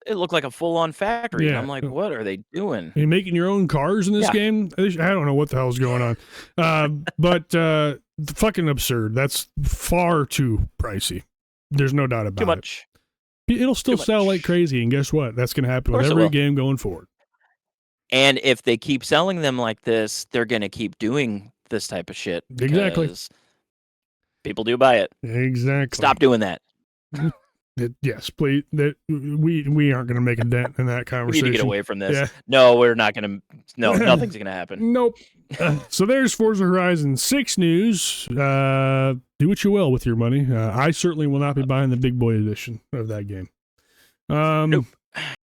It looked like a full-on factory. Yeah. I'm like, what are they doing? Are you making your own cars in this game? I don't know what the hell's going on. But fucking absurd. That's far too pricey. There's no doubt about it. Too much. It'll still sell like crazy, and guess what? That's going to happen with every game going forward. And if they keep selling them like this, they're going to keep doing this type of shit. Exactly. People do buy it. Exactly. Stop doing that. Yes, please. We aren't going to make a dent in that conversation. We need to get away from this. Yeah. No, we're not going to. No, nothing's going to happen. Nope. So there's Forza Horizon 6 news. Do what you will with your money. I certainly will not be buying the big boy edition of that game. Nope.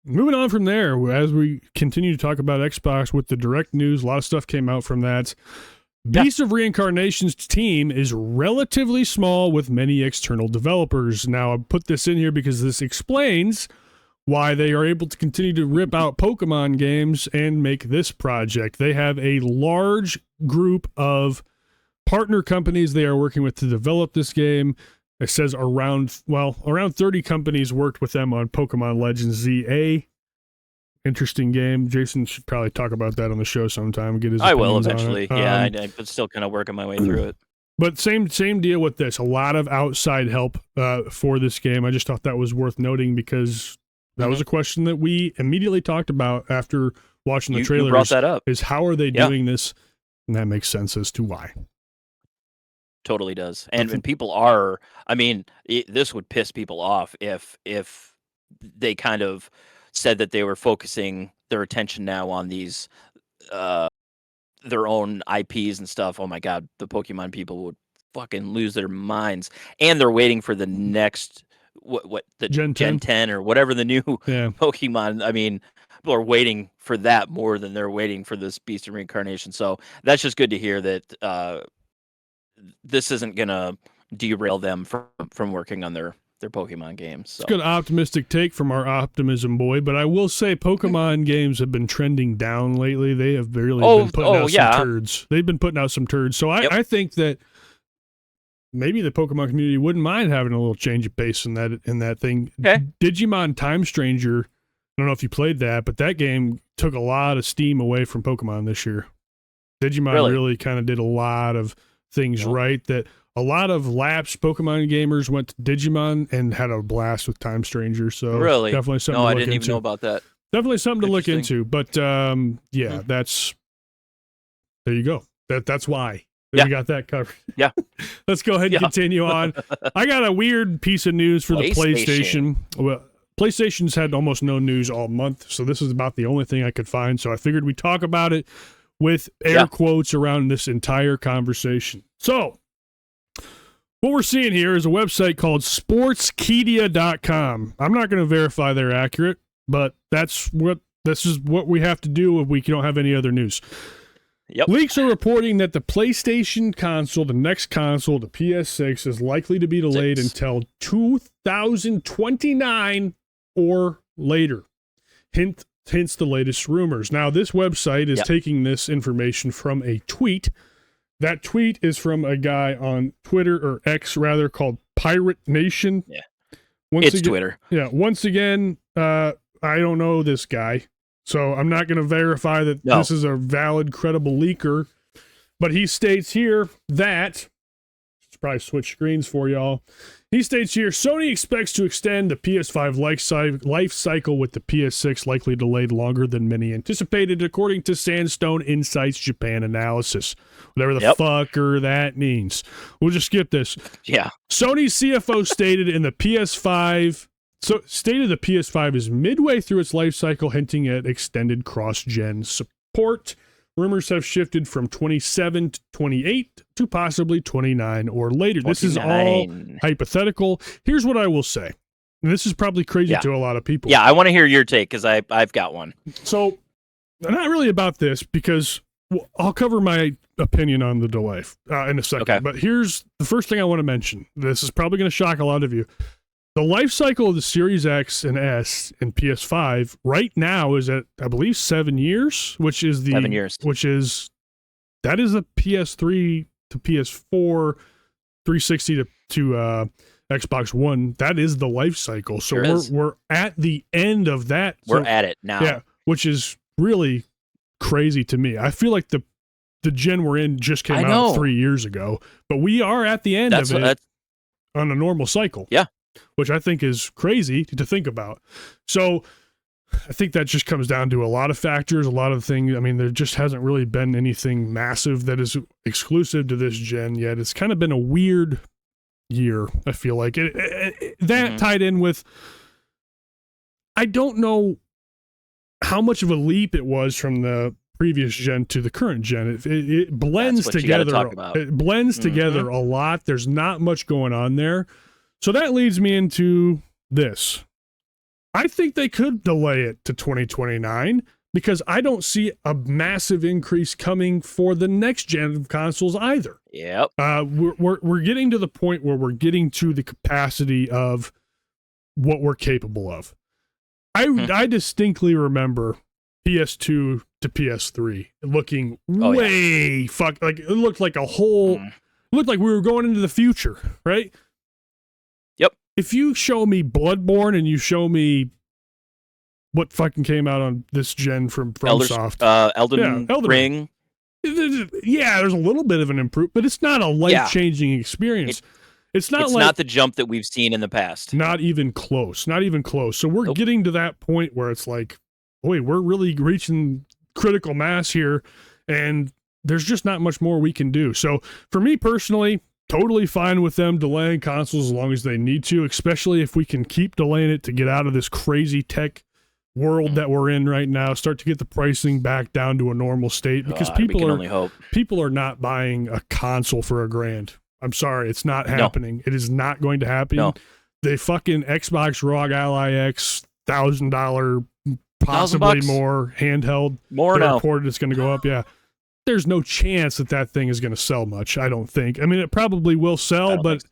Moving on from there, as we continue to talk about Xbox with the direct news, a lot of stuff came out from that. Beast of Reincarnation's team is relatively small with many external developers. Now, I put this in here because this explains why they are able to continue to rip out Pokemon games and make this project. They have a large group of partner companies they are working with to develop this game. It says around 30 companies worked with them on Pokemon Legends ZA. Interesting game. Jason should probably talk about that on the show sometime. Get his I will eventually. Yeah, I'm still kind of working my way through it. But same deal with this. A lot of outside help for this game. I just thought that was worth noting because that was a question that we immediately talked about after watching the trailers. You brought that up. Is how are they doing this? And that makes sense as to why. Totally does. And people are. I mean, this would piss people off if they kind of said that they were focusing their attention now on these their own IPs and stuff. Oh my god, the Pokemon people would fucking lose their minds. And they're waiting for the next the Gen 10 or whatever the new Pokemon. I mean, people are waiting for that more than they're waiting for this Beast of Reincarnation. So that's just good to hear that this isn't gonna derail them from working on their their Pokemon games. So. It's a good optimistic take from our optimism boy, but I will say Pokemon games have been trending down lately. They have barely been putting out some turds. They've been putting out some turds. So I think that maybe the Pokemon community wouldn't mind having a little change of pace in that thing. Okay. Digimon Time Stranger, I don't know if you played that, but that game took a lot of steam away from Pokemon this year. Digimon really kind of did a lot of things right that a lot of lapsed Pokemon gamers went to Digimon and had a blast with Time Stranger. So definitely something to look into. No, I didn't even know about that. Definitely something to look into. But that's there you go. That's why. We got that covered. Yeah. Let's go ahead and continue on. I got a weird piece of news for the PlayStation. Well, PlayStation's had almost no news all month, so this is about the only thing I could find. So I figured we'd talk about it with air quotes around this entire conversation. So what we're seeing here is a website called sportskedia.com. I'm not going to verify they're accurate, but this is what we have to do if we don't have any other news. Yep. Leaks are reporting that the PlayStation console, the next console, the PS6, is likely to be delayed until 2029 or later. Hence the latest rumors. Now, this website is taking this information from a tweet. That tweet is from a guy on Twitter, or X rather, called Pirate Nation. Yeah. It's Twitter. Yeah. Once again, I don't know this guy, so I'm not going to verify that this is a valid, credible leaker. But he states here that, let's probably switch screens for y'all. He states here, Sony expects to extend the PS5 life cycle with the PS6 likely delayed longer than many anticipated, according to Sandstone Insights Japan analysis. Whatever the fucker that means. We'll just skip this. Yeah. Sony's CFO stated the PS5 is midway through its life cycle, hinting at extended cross-gen support. Rumors have shifted from 27 to 28 to possibly 29 or later. 29. This is all hypothetical. Here's what I will say. And this is probably crazy to a lot of people. Yeah, I want to hear your take because I've got one. So, not really about this because I'll cover my opinion on the delay in a second. Okay. But here's the first thing I want to mention. This is probably going to shock a lot of you. The life cycle of the Series X and S and PS5 right now is at, I believe, 7 years, which is 7 years. That is a PS3 to PS4, 360 to Xbox One. That is the life cycle. So we're at the end of that. We're at it now. Yeah, which is really crazy to me. I feel like the gen we're in just came out 3 years ago, but we are at the end of it on a normal cycle. Yeah. Which I think is crazy to think about. So I think that just comes down to a lot of factors, a lot of things. I mean, there just hasn't really been anything massive that is exclusive to this gen yet. It's kind of been a weird year, I feel like. That tied in with, I don't know how much of a leap it was from the previous gen to the current gen. It blends together. It blends together a lot. There's not much going on there. So that leads me into this. I think they could delay it to 2029 because I don't see a massive increase coming for the next gen of consoles either. Yep. We're getting to the point where we're getting to the capacity of what we're capable of. I distinctly remember PS2 to PS3 looking way like it looked like a whole looked like we were going into the future, right? If you show me Bloodborne and you show me what fucking came out on this gen from FromSoft, Elden Ring, there's a little bit of an improvement, but it's not a life-changing experience. It's not the jump that we've seen in the past. Not even close. Not even close. So we're getting to that point where it's like, boy, we're really reaching critical mass here, and there's just not much more we can do. So for me personally, totally fine with them delaying consoles as long as they need to, especially if we can keep delaying it to get out of this crazy tech world that we're in right now, start to get the pricing back down to a normal state, because people are not buying a console for $1,000. I'm sorry, it's not happening. It is not going to happen. No. The fucking Xbox ROG Ally X $1,000, possibly more handheld. More now. Reported it's going to go up. Yeah. There's no chance that thing is going to sell much, I don't think. I mean, it probably will sell, but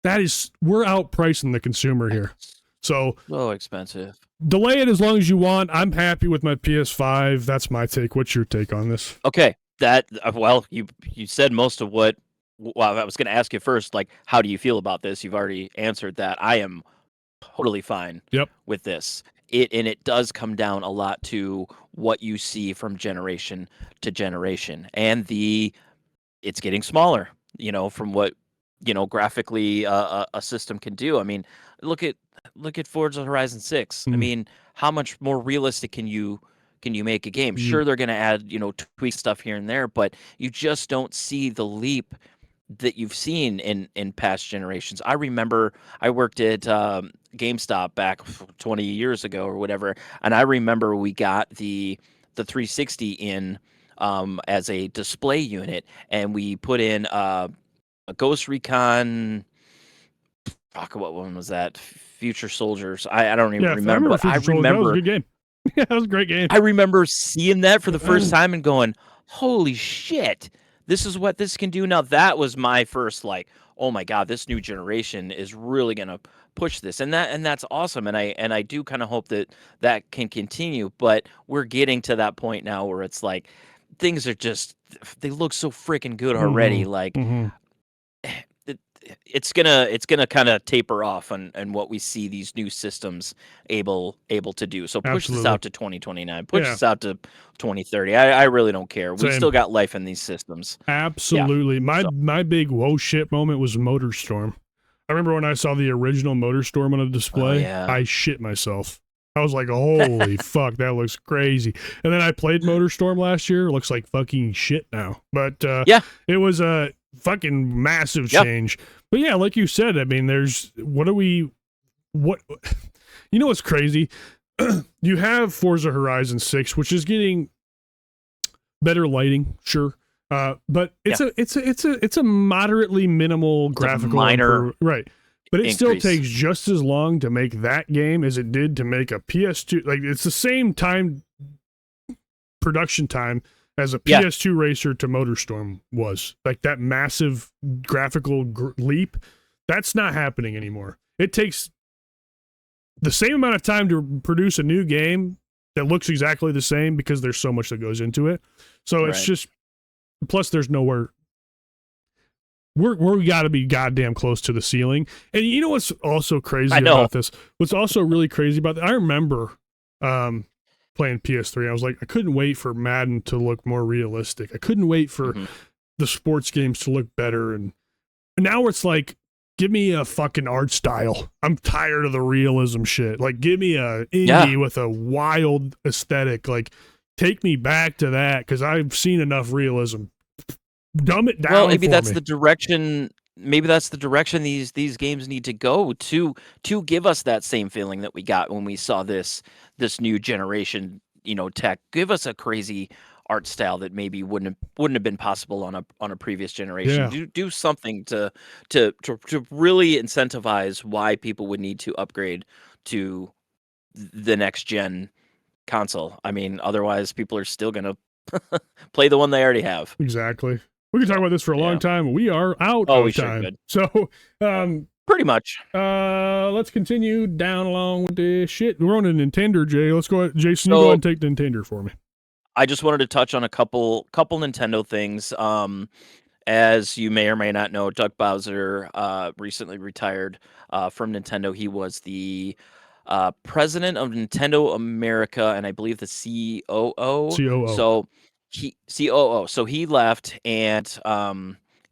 we're outpricing the consumer here. So expensive. Delay it as long as you want. I'm happy with my PS5. That's my take. What's your take on this? Okay, that well, you said most of what. Well, I was going to ask you first, like, how do you feel about this? You've already answered that. I am totally fine with this. It does come down a lot to what you see from generation to generation, and it's getting smaller. From what graphically a system can do. I mean, look at Forza Horizon 6. I mean, how much more realistic can you make a game? Sure, they're going to add tweak stuff here and there, but you just don't see the leap that you've seen in past generations. I remember I worked at GameStop back 20 years ago or whatever, and I remember we got the 360 in as a display unit, and we put in a Ghost Recon. Fuck, what one was that? Future Soldiers. I don't even remember. But I remember. That was a good game. Yeah, that was a great game. I remember seeing that for the first time and going, "Holy shit! This is what this can do now." That was my first oh my god, this new generation is really gonna push this, and that's awesome. And I do kind of hope that can continue. But we're getting to that point now where it's like things are just they look so freaking good already. It's gonna kind of taper off on what we see these new systems able to do. So push this out to 2029. Push this out to 2030. I really don't care. We still got life in these systems. Absolutely. My big whoa shit moment was MotorStorm. I remember when I saw the original MotorStorm on a display, I shit myself. I was like, holy fuck, that looks crazy. And then I played MotorStorm last year. It looks like fucking shit now. But it was a fucking massive change. But yeah, like you said, I mean, you know what's crazy? You have Forza Horizon 6, which is getting better lighting, sure. But it's a moderately minimal graphical minor right. But it still takes just as long to make that game as it did to make a PS2. Like, it's the same production time as a PS2 racer to MotorStorm was. Like, that massive graphical leap, that's not happening anymore. It takes the same amount of time to produce a new game that looks exactly the same because there's so much that goes into it. So it's just, plus there's nowhere. We got to be goddamn close to the ceiling. And you know what's also crazy about this? What's also really crazy about that? I remember playing PS3. I was like, I couldn't wait for Madden to look more realistic. I couldn't wait for the sports games to look better. And now it's like, give me a fucking art style. I'm tired of the realism shit. Like, give me a indie with a wild aesthetic. Like, take me back to that because I've seen enough realism. Dumb it down. Well, maybe that's the direction. Maybe that's the direction these games need to go to give us that same feeling that we got when we saw this new generation, tech. Give us a crazy art style that maybe wouldn't have been possible on a previous generation. Do something to really incentivize why people would need to upgrade to the next gen console. I mean, otherwise people are still gonna play the one they already have. Exactly. We can talk about this for a long time. We are out of time. Could. So, pretty much. Let's continue down along with this shit. We're on a Nintendo, Jay. Let's go. Jason, you go ahead and take Nintendo for me. I just wanted to touch on a couple Nintendo things. As you may or may not know, Doug Bowser recently retired from Nintendo. He was the president of Nintendo America, and I believe the COO. So COO. So he left, and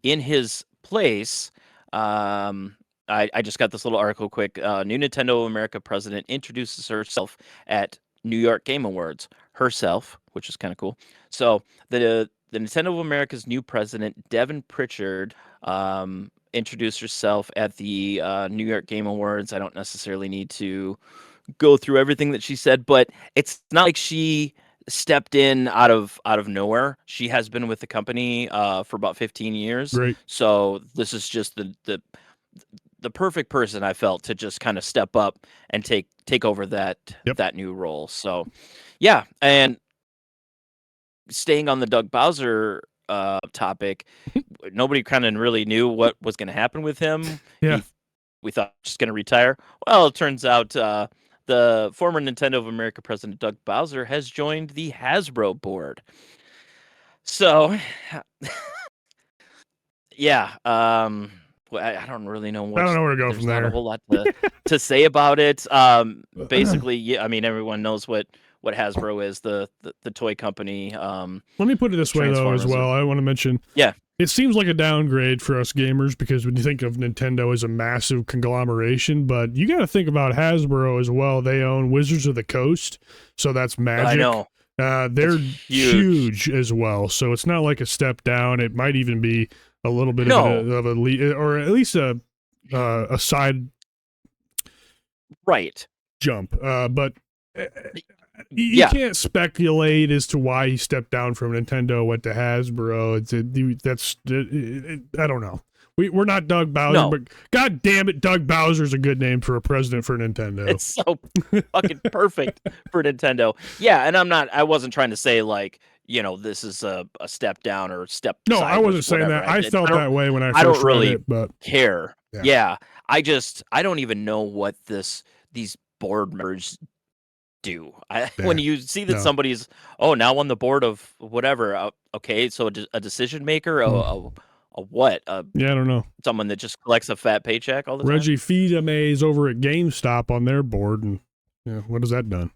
in his place, I just got this little article quick. New Nintendo America president introduces herself at New York Game Awards. Herself, which is kind of cool. So the Nintendo of America's new president, Devin Pritchard, introduced herself at the New York Game Awards. I don't necessarily need to go through everything that she said, but it's not like she stepped in out of nowhere. She has been with the company for about 15 years. Great. So this is just the perfect person, I felt, to just kind of step up and take over that new role. So yeah, and staying on the Doug Bowser topic, nobody kind of really knew what was going to happen with him. Yeah. we thought was just going to retire. Well, it turns out the former Nintendo of America president Doug Bowser has joined the Hasbro board. So, yeah, I don't really know I don't what. know where to go There's from not a there. whole lot to say about it. Basically, yeah, I mean, everyone knows what Hasbro is, the toy company. Let me put it this way, though, as Transformers. well. I want to mention, Yeah, it seems like a downgrade for us gamers because when you think of Nintendo as a massive conglomeration, but you got to think about Hasbro as well. They own Wizards of the Coast, so that's Magic. I know. They're huge as well, so it's not like a step down. It might even be a little bit of a or at least a side right jump. But you can't speculate as to why he stepped down from Nintendo, went to Hasbro. I don't know. We're not Doug Bowser, but God damn it, Doug Bowser's a good name for a president for Nintendo. It's so fucking perfect for Nintendo. Yeah, and I wasn't trying to say like, this is a step down or step. No, I wasn't saying that. I felt that way when I first read it, but care. Yeah. I don't even know what these board members do. When you see that somebody's now on the board of whatever, okay, so a decision maker, a what? I don't know. Someone that just collects a fat paycheck all the time. Reggie Fils-Aimé is over at GameStop on their board, and what has that done?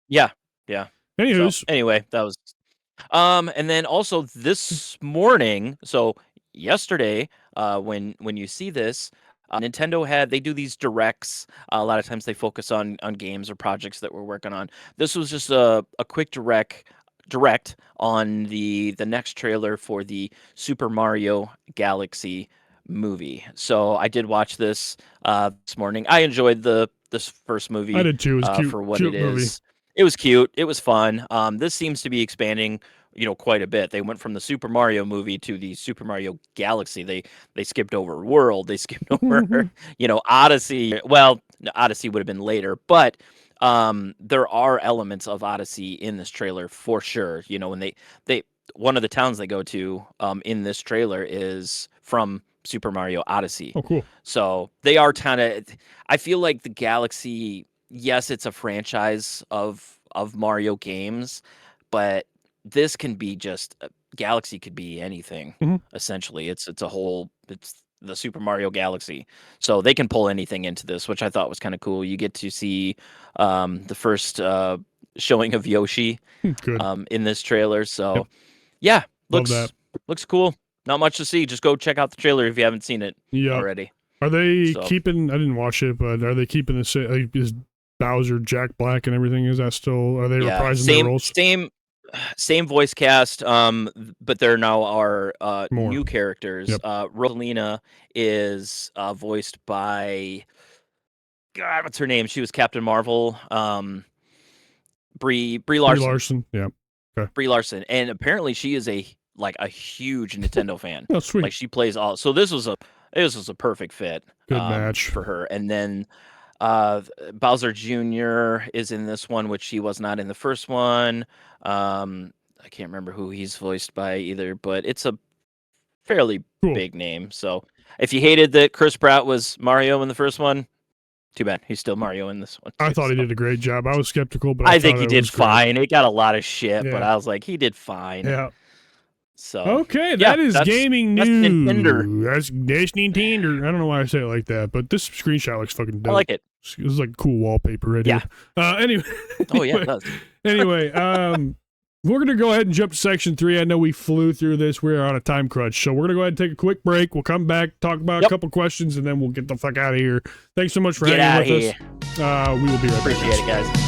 Yeah. Anywho, so, anyway, that was. And then also this morning, so yesterday, when you see this, Nintendo they do these directs. A lot of times they focus on games or projects that we're working on. This was just a quick direct on the next trailer for the Super Mario Galaxy movie. So I did watch this this morning. I enjoyed this first movie. I did too. It was cute, for what cute it movie. is. It was cute. It was fun. This seems to be expanding, quite a bit. They went from the Super Mario movie to the Super Mario Galaxy. They skipped over World. They skipped over, Odyssey. Well, Odyssey would have been later, but there are elements of Odyssey in this trailer for sure. When they one of the towns they go to in this trailer is from Super Mario Odyssey. Oh, cool. So they are kind of. I feel like the Galaxy. Yes, it's a franchise of Mario games, but this can be just Galaxy could be anything. Essentially, it's the Super Mario Galaxy, so they can pull anything into this, which I thought was kind of cool. You get to see the first showing of Yoshi in this trailer. So yeah, looks cool. Not much to see. Just go check out the trailer if you haven't seen it already. Are they keeping? I didn't watch it, but are they keeping the same? Is Bowser, Jack Black, and everything? Is that still? Are they reprising their roles? Same voice cast, but there now are new characters. Rosalina is voiced by God, what's her name? She was Captain Marvel. Brie Larson. Yeah. Okay. Brie Larson, and apparently she is a huge Nintendo fan. Oh, sweet. Like she plays all. So this was a perfect fit. Good match for her. And then Bowser Jr. is in this one, which he was not in the first one. I can't remember who he's voiced by either, but it's a fairly big name. So if you hated that Chris Pratt was Mario in the first one, too bad. He's still Mario in this one too, I thought he did a great job. I was skeptical, but I think he did fine. It got a lot of shit, but I was like, he did fine. Yeah. So okay, that is gaming news. Nintendo. That's Nintendo. I don't know why I say it like that, but this screenshot looks fucking dope. I like it. It's like cool wallpaper right here. Anyway. Oh yeah, it does. Anyway, we're gonna go ahead and jump to section 3. I know we flew through this. We're on a time crunch, so we're gonna go ahead and take a quick break. We'll come back, talk about a couple questions, and then we'll get the fuck out of here. Thanks so much for hanging with us. We will be right back. Appreciate it, guys.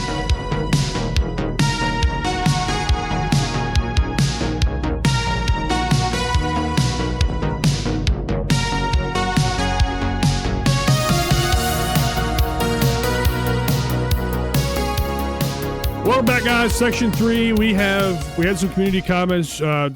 Welcome back, guys. Section 3. We had some community comments. Shout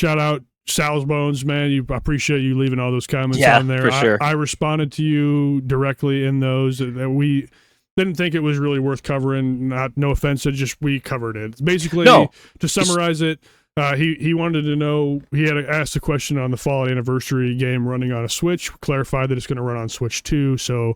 out Sal's Bones, man. I appreciate you leaving all those comments on there. For sure. I responded to you directly in those. That we didn't think it was really worth covering. No offense, we covered it. Basically, to summarize it, He wanted to know. He had asked a question on the Fallout Anniversary game running on a Switch. Clarified that it's going to run on Switch 2, so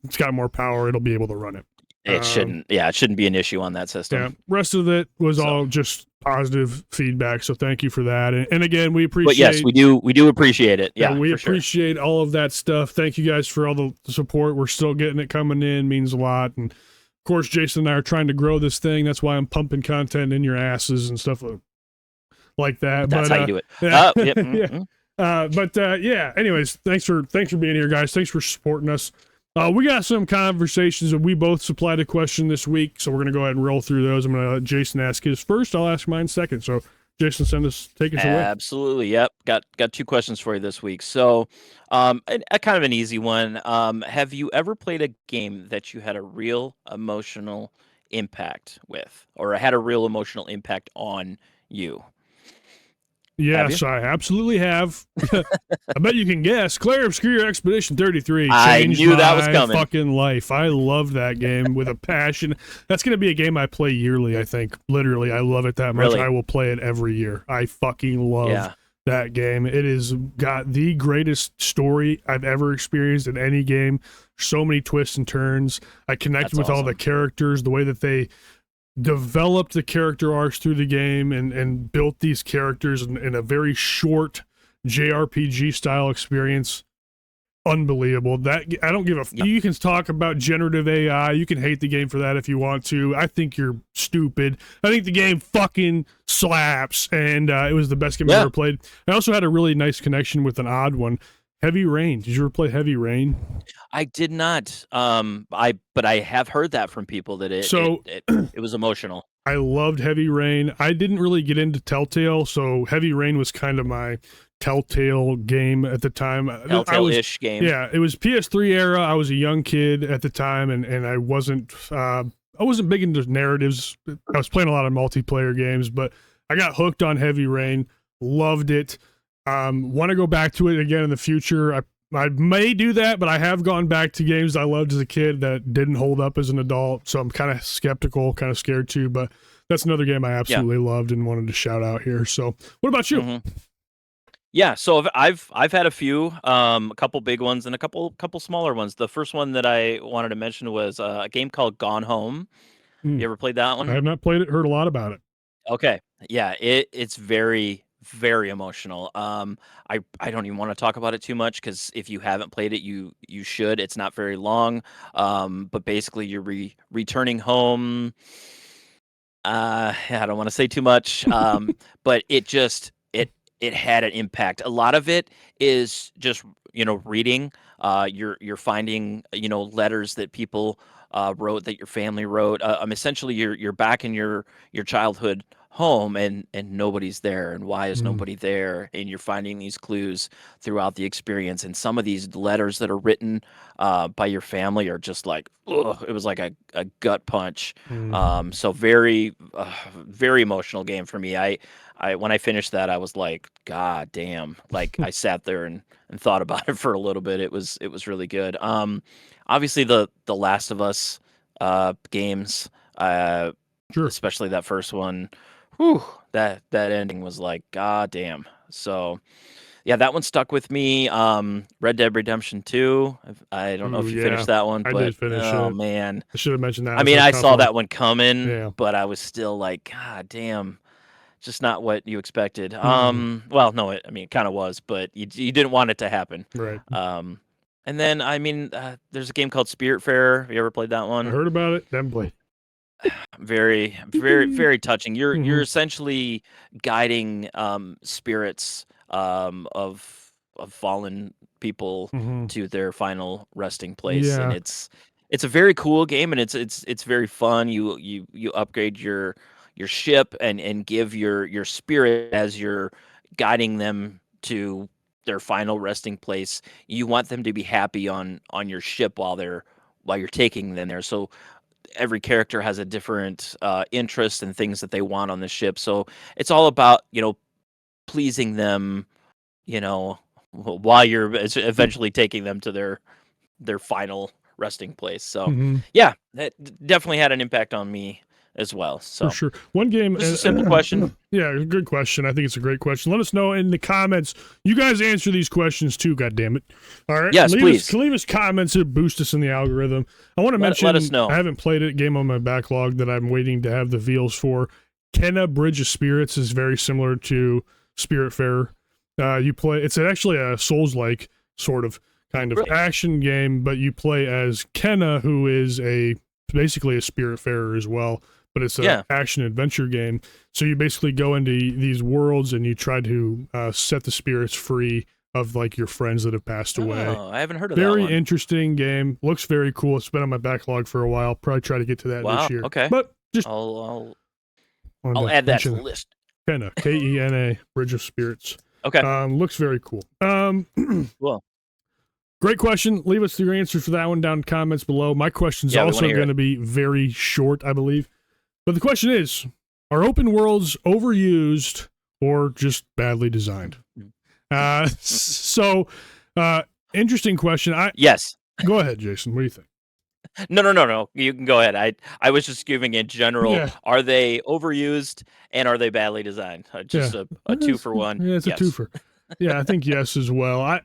it's got more power. It'll be able to run it. It shouldn't. Yeah, it shouldn't be an issue on that system. Yeah. Rest of it was all just positive feedback. So thank you for that. And again, we appreciate. But yes, we do appreciate it. Yeah, we appreciate all of that stuff. Thank you guys for all the support. We're still getting it coming in. Means a lot. And of course, Jason and I are trying to grow this thing. That's why I'm pumping content in your asses and stuff like that. That's how you do it. Yeah. Yep. Mm-hmm. Yeah. Anyways, thanks for being here, guys. Thanks for supporting us. We got some conversations, and we both supplied a question this week, so we're gonna go ahead and roll through those. I'm gonna let Jason ask his first. I'll ask mine second. So, Jason, take us away. Absolutely. Yep. Got 2 questions for you this week. So, a kind of an easy one. Have you ever played a game that you had a real emotional impact with, or had a real emotional impact on you? Yes, I absolutely have. I bet you can guess. Claire Obscure Expedition 33 I changed knew that was my coming. fucking life. I love that game with a passion. That's going to be a game I play yearly, I think. Literally, I love it that much. Really? I will play it every year. I fucking love that game. It has got the greatest story I've ever experienced in any game. So many twists and turns. I connected with all the characters, the way that they developed the character arcs through the game and built these characters in a very short JRPG style experience. Unbelievable. That I don't give a you can talk about generative AI, you can hate the game for that if you want to. I think you're stupid. I think the game fucking slaps, and it was the best game I've ever played. I also had a really nice connection with an odd one. Heavy Rain. Did you ever play Heavy Rain? I did not. But I have heard that from people that it was emotional. I loved Heavy Rain. I didn't really get into Telltale, so Heavy Rain was kind of my Telltale game at the time. Telltale-ish game. Yeah, it was PS3 era. I was a young kid at the time, and I wasn't big into narratives. I was playing a lot of multiplayer games, but I got hooked on Heavy Rain. Loved it. Want to go back to it again in the future. I may do that, but I have gone back to games I loved as a kid that didn't hold up as an adult, so I'm kind of skeptical, kind of scared too, but that's another game I absolutely loved and wanted to shout out here. So what about you? Mm-hmm. Yeah, so I've had a few, a couple big ones and a couple smaller ones. The first one that I wanted to mention was a game called Gone Home. You ever played that one? I have not played it, heard a lot about it. Okay. Yeah, it's very, very emotional. I don't even want to talk about it too much because if you haven't played it, you should. It's not very long. But basically you're returning home. I don't want to say too much. But it had an impact. A lot of it is just reading. You're finding letters that people wrote, that your family wrote. Essentially you're back in your childhood home and nobody's there, and why is nobody there, and you're finding these clues throughout the experience, and some of these letters that are written by your family are just like, ugh, it was like a gut punch. So very very emotional game for me. I when I finished that, I was like, god damn, like I sat there and thought about it for a little bit. It was really good. Obviously the Last of Us games, especially that first one. Whew, that ending was like, god damn. So yeah, that one stuck with me. Red Dead Redemption 2. I don't know if you finished that one, but I did finish it. Man, I should have mentioned that. I mean, I saw that one coming, but I was still like, god damn, just not what you expected. Well, no, I mean, it kind of was, but you didn't want it to happen, right? And then I mean, there's a game called Spiritfarer. Have you ever played that one? I heard about it. Then played. Very, very, very touching. You're essentially guiding spirits of fallen people to their final resting place, and it's a very cool game, and it's very fun. You upgrade your ship and give your spirit as you're guiding them to their final resting place. You want them to be happy on your ship while you're taking them there. So every character has a different interest and things that they want on the ship. So it's all about, pleasing them, while you're eventually taking them to their final resting place. So yeah, that definitely had an impact on me as well. For So sure. One game. just a simple question. Yeah, good question. I think it's a great question. Let us know in the comments. You guys answer these questions too, God damn it. All right. Yes, please. Leave us comments to boost us in the algorithm. I want to mention, let us know. I haven't played it. Game on my backlog that I'm waiting to have the feels for. Kenna Bridge of Spirits is very similar to Spiritfarer. You play. It's actually a Souls-like sort of kind of Really? action game, but you play as Kenna, who is basically a Spiritfarer as well. But it's an action adventure game. So you basically go into these worlds and you try to set the spirits free of like your friends that have passed away. Oh, I haven't heard of that Very one. interesting game. Looks very cool. It's been on my backlog for a while. Probably try to get to that this year. Okay. But just I'll add that to the list. Kenna, Kena, Bridge of Spirits. Okay. Looks very cool. Well, great question. Leave us your answers for that one down in the comments below. My question's also going to be very short, I believe. But the question is, are open worlds overused or just badly designed? Interesting question. Yes. Go ahead, Jason. What do you think? No. You can go ahead. I was just giving in general. Yeah. Are they overused and are they badly designed? Just a 2-for-1. Yeah, it's a twofer. Yeah, I think yes as well.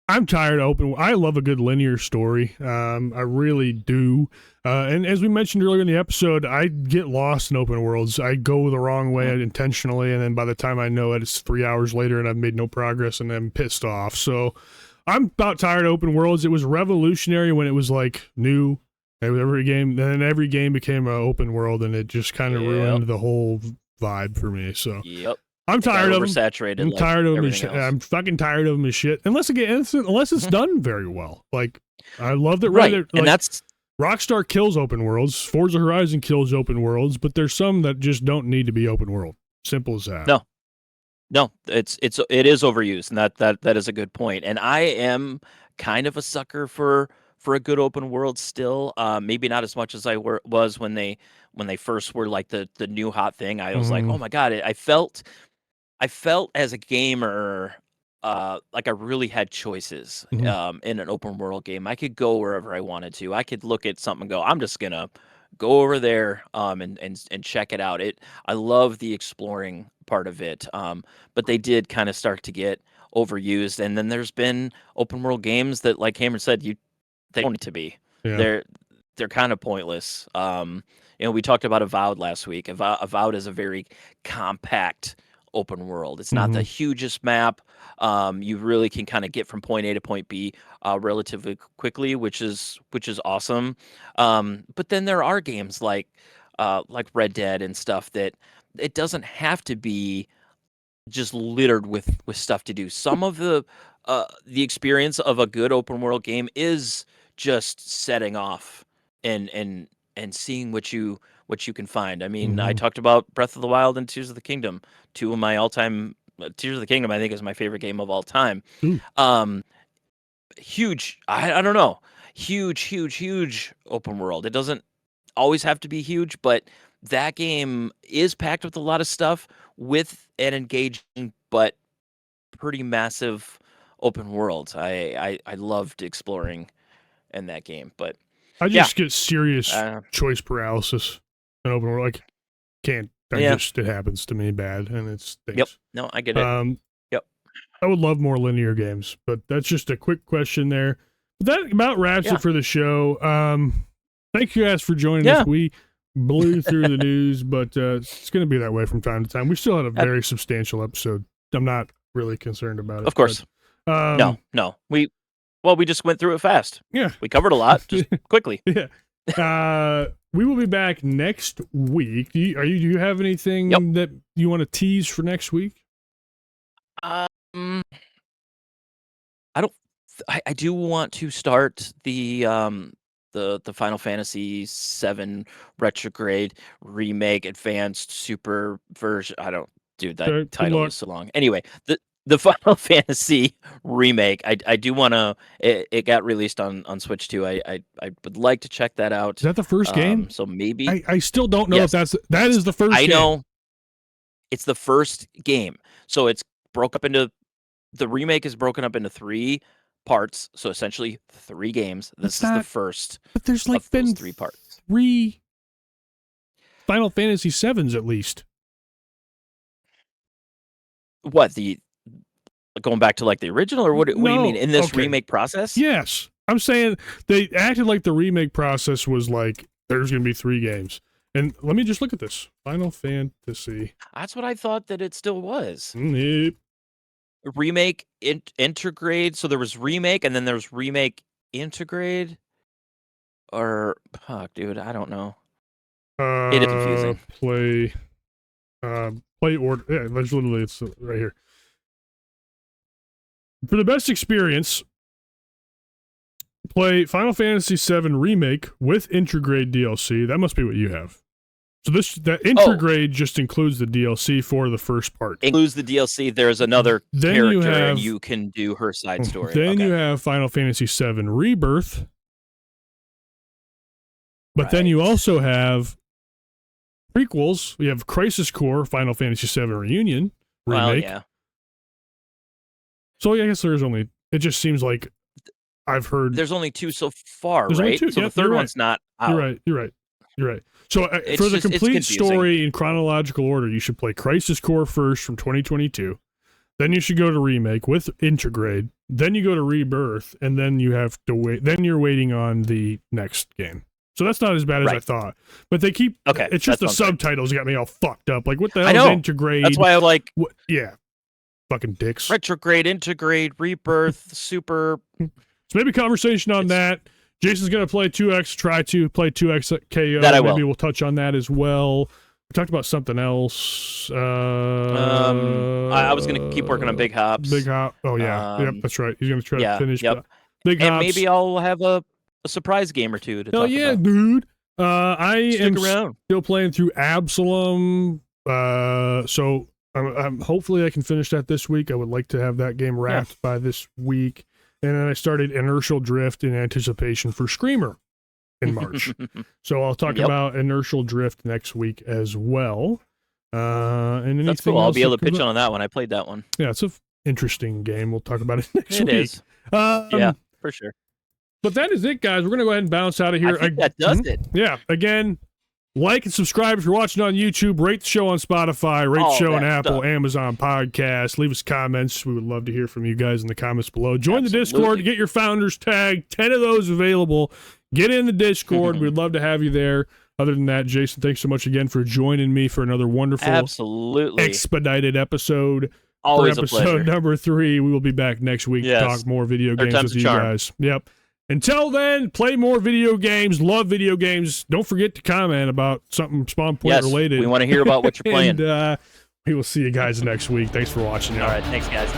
I'm tired of open. I love a good linear story. I really do. And as we mentioned earlier in the episode, I get lost in open worlds. I go the wrong way intentionally, and then by the time I know it, it's 3 hours later, and I've made no progress, and I'm pissed off. So I'm about tired of open worlds. It was revolutionary when it was like new. Every game became an open world, and it just kind of ruined the whole vibe for me. So I'm tired of them. Oversaturated. I'm tired of them. I'm fucking tired of them as shit. Unless it's done very well. Like I love that. Right, and like, that's Rockstar kills open worlds. Forza Horizon kills open worlds, but there's some that just don't need to be open world. Simple as that. No, it is overused, and that is a good point. And I am kind of a sucker for a good open world still. Maybe not as much as I was when they first were like the new hot thing. I was like, oh my god! I felt as a gamer like I really had choices in an open world game. I could go wherever I wanted to. I could look at something and go, I'm just gonna go over there and check it out. I love the exploring part of it. But they did kind of start to get overused. And then there's been open world games that, like Cameron said, they don't need to be. Yeah. They're kind of pointless. We talked about Avowed last week. Avowed is a very compact open world. It's not the hugest map. You really can kind of get from point A to point B relatively quickly, which is awesome. But then there are games like Red Dead and stuff that it doesn't have to be just littered with stuff to do. Some of the experience of a good open world game is just setting off and seeing what you can find. I mean, I talked about Breath of the Wild and Tears of the Kingdom, two of my all-time. Tears of the Kingdom, I think, is my favorite game of all time. Huge. I don't know. Huge open world. It doesn't always have to be huge, but that game is packed with a lot of stuff with an engaging but pretty massive open world. I loved exploring in that game, but I just get serious choice paralysis in open world. Like, can't. It happens to me bad, and it's things. Yep. No, I get it. Yep. I would love more linear games, but that's just a quick question there. But that about wraps it for the show. Thank you guys for joining us. We blew through the news, but it's going to be that way from time to time. We still had a very substantial episode. I'm not really concerned about it. Of course. But, no. We just went through it fast. Yeah. We covered a lot, just quickly. Yeah. We will be back next week. Do you have anything that you want to tease for next week? I don't. I do want to start the Final Fantasy VII Retrograde Remake Advanced Super version. I don't. Dude, that title is so long. Anyway, the Final Fantasy remake. I do want to. It got released on Switch too. I would like to check that out. Is that the first game? So maybe I still don't know if that is the first. I know it's the first game. So it's broke up into the remake is broken up into 3 parts. So essentially 3 games. This is the first. But there's like been 3 parts. 3. Final Fantasy VII's at least. What, going back to like the original, or what do you mean in this remake process? Yes. I'm saying they acted like the remake process was like there's going to be 3 games. And let me just look at this. Final Fantasy. That's what I thought that it still was. Nope. Remake, Intergrade. So there was remake, and then there's remake, Intergrade. Or, fuck, dude, I don't know. It is confusing. Play order. Yeah, that's literally, it's right here. For the best experience, play Final Fantasy VII Remake with Intergrade DLC. That must be what you have. So that Intergrade just includes the DLC for the first part. Includes the DLC. There's another character, and you can do her side story. Then you have Final Fantasy VII Rebirth. But then you also have prequels. We have Crisis Core, Final Fantasy VII Reunion Remake. Well, yeah. So I guess there's only, it just seems like I've heard. There's only 2 so far, there's right? Only 2. So the third one's not out. You're right. So for the complete story in chronological order, you should play Crisis Core first from 2022. Then you should go to Remake with Intergrade. Then you go to Rebirth, and then you have to wait. Then you're waiting on the next game. So that's not as bad as I thought. But they keep... Okay. It's just the subtitles got me all fucked up. Like, what the hell is Intergrade? That's why I like... Yeah. Fucking dicks. Retrograde, Intergrade, Rebirth, Super... So maybe conversation on that. Jason's going to play 2X, try to play 2X KO. That I will. Maybe we'll touch on that as well. We talked about something else. I was going to keep working on Big Hops. Big Hop. Oh, yeah. Yep, that's right. He's going to try to finish. Yep. Big Hops. And maybe I'll have a surprise game or 2 to talk about. Dude. I am around. Still playing through Absalom. So I'm hopefully I can finish that this week. I would like to have that game wrapped by this week. And then I started Inertial Drift in anticipation for Screamer in March. So I'll talk about Inertial Drift next week as well. And that's cool. I'll be able to pitch on that one. I played that one. Yeah, it's an interesting game. We'll talk about it next week. It is. Yeah, for sure. But that is it, guys. We're going to go ahead and bounce out of here. I think that does it. Yeah. Again, like and subscribe if you're watching on YouTube. Rate the show on Spotify. Rate the show on Apple, Amazon Podcasts. Leave us comments. We would love to hear from you guys in the comments below. Join the Discord to get your founders tagged. 10 of those available. Get in the Discord. We'd love to have you there. Other than that, Jason, thanks so much again for joining me for another wonderful, expedited episode. Always for episode number 3. We will be back next week to talk more video games with you guys. Yep. Until then, play more video games. Love video games. Don't forget to comment about something Spawn Point related. We want to hear about what you're playing. And we will see you guys next week. Thanks for watching. All right. Thanks, guys.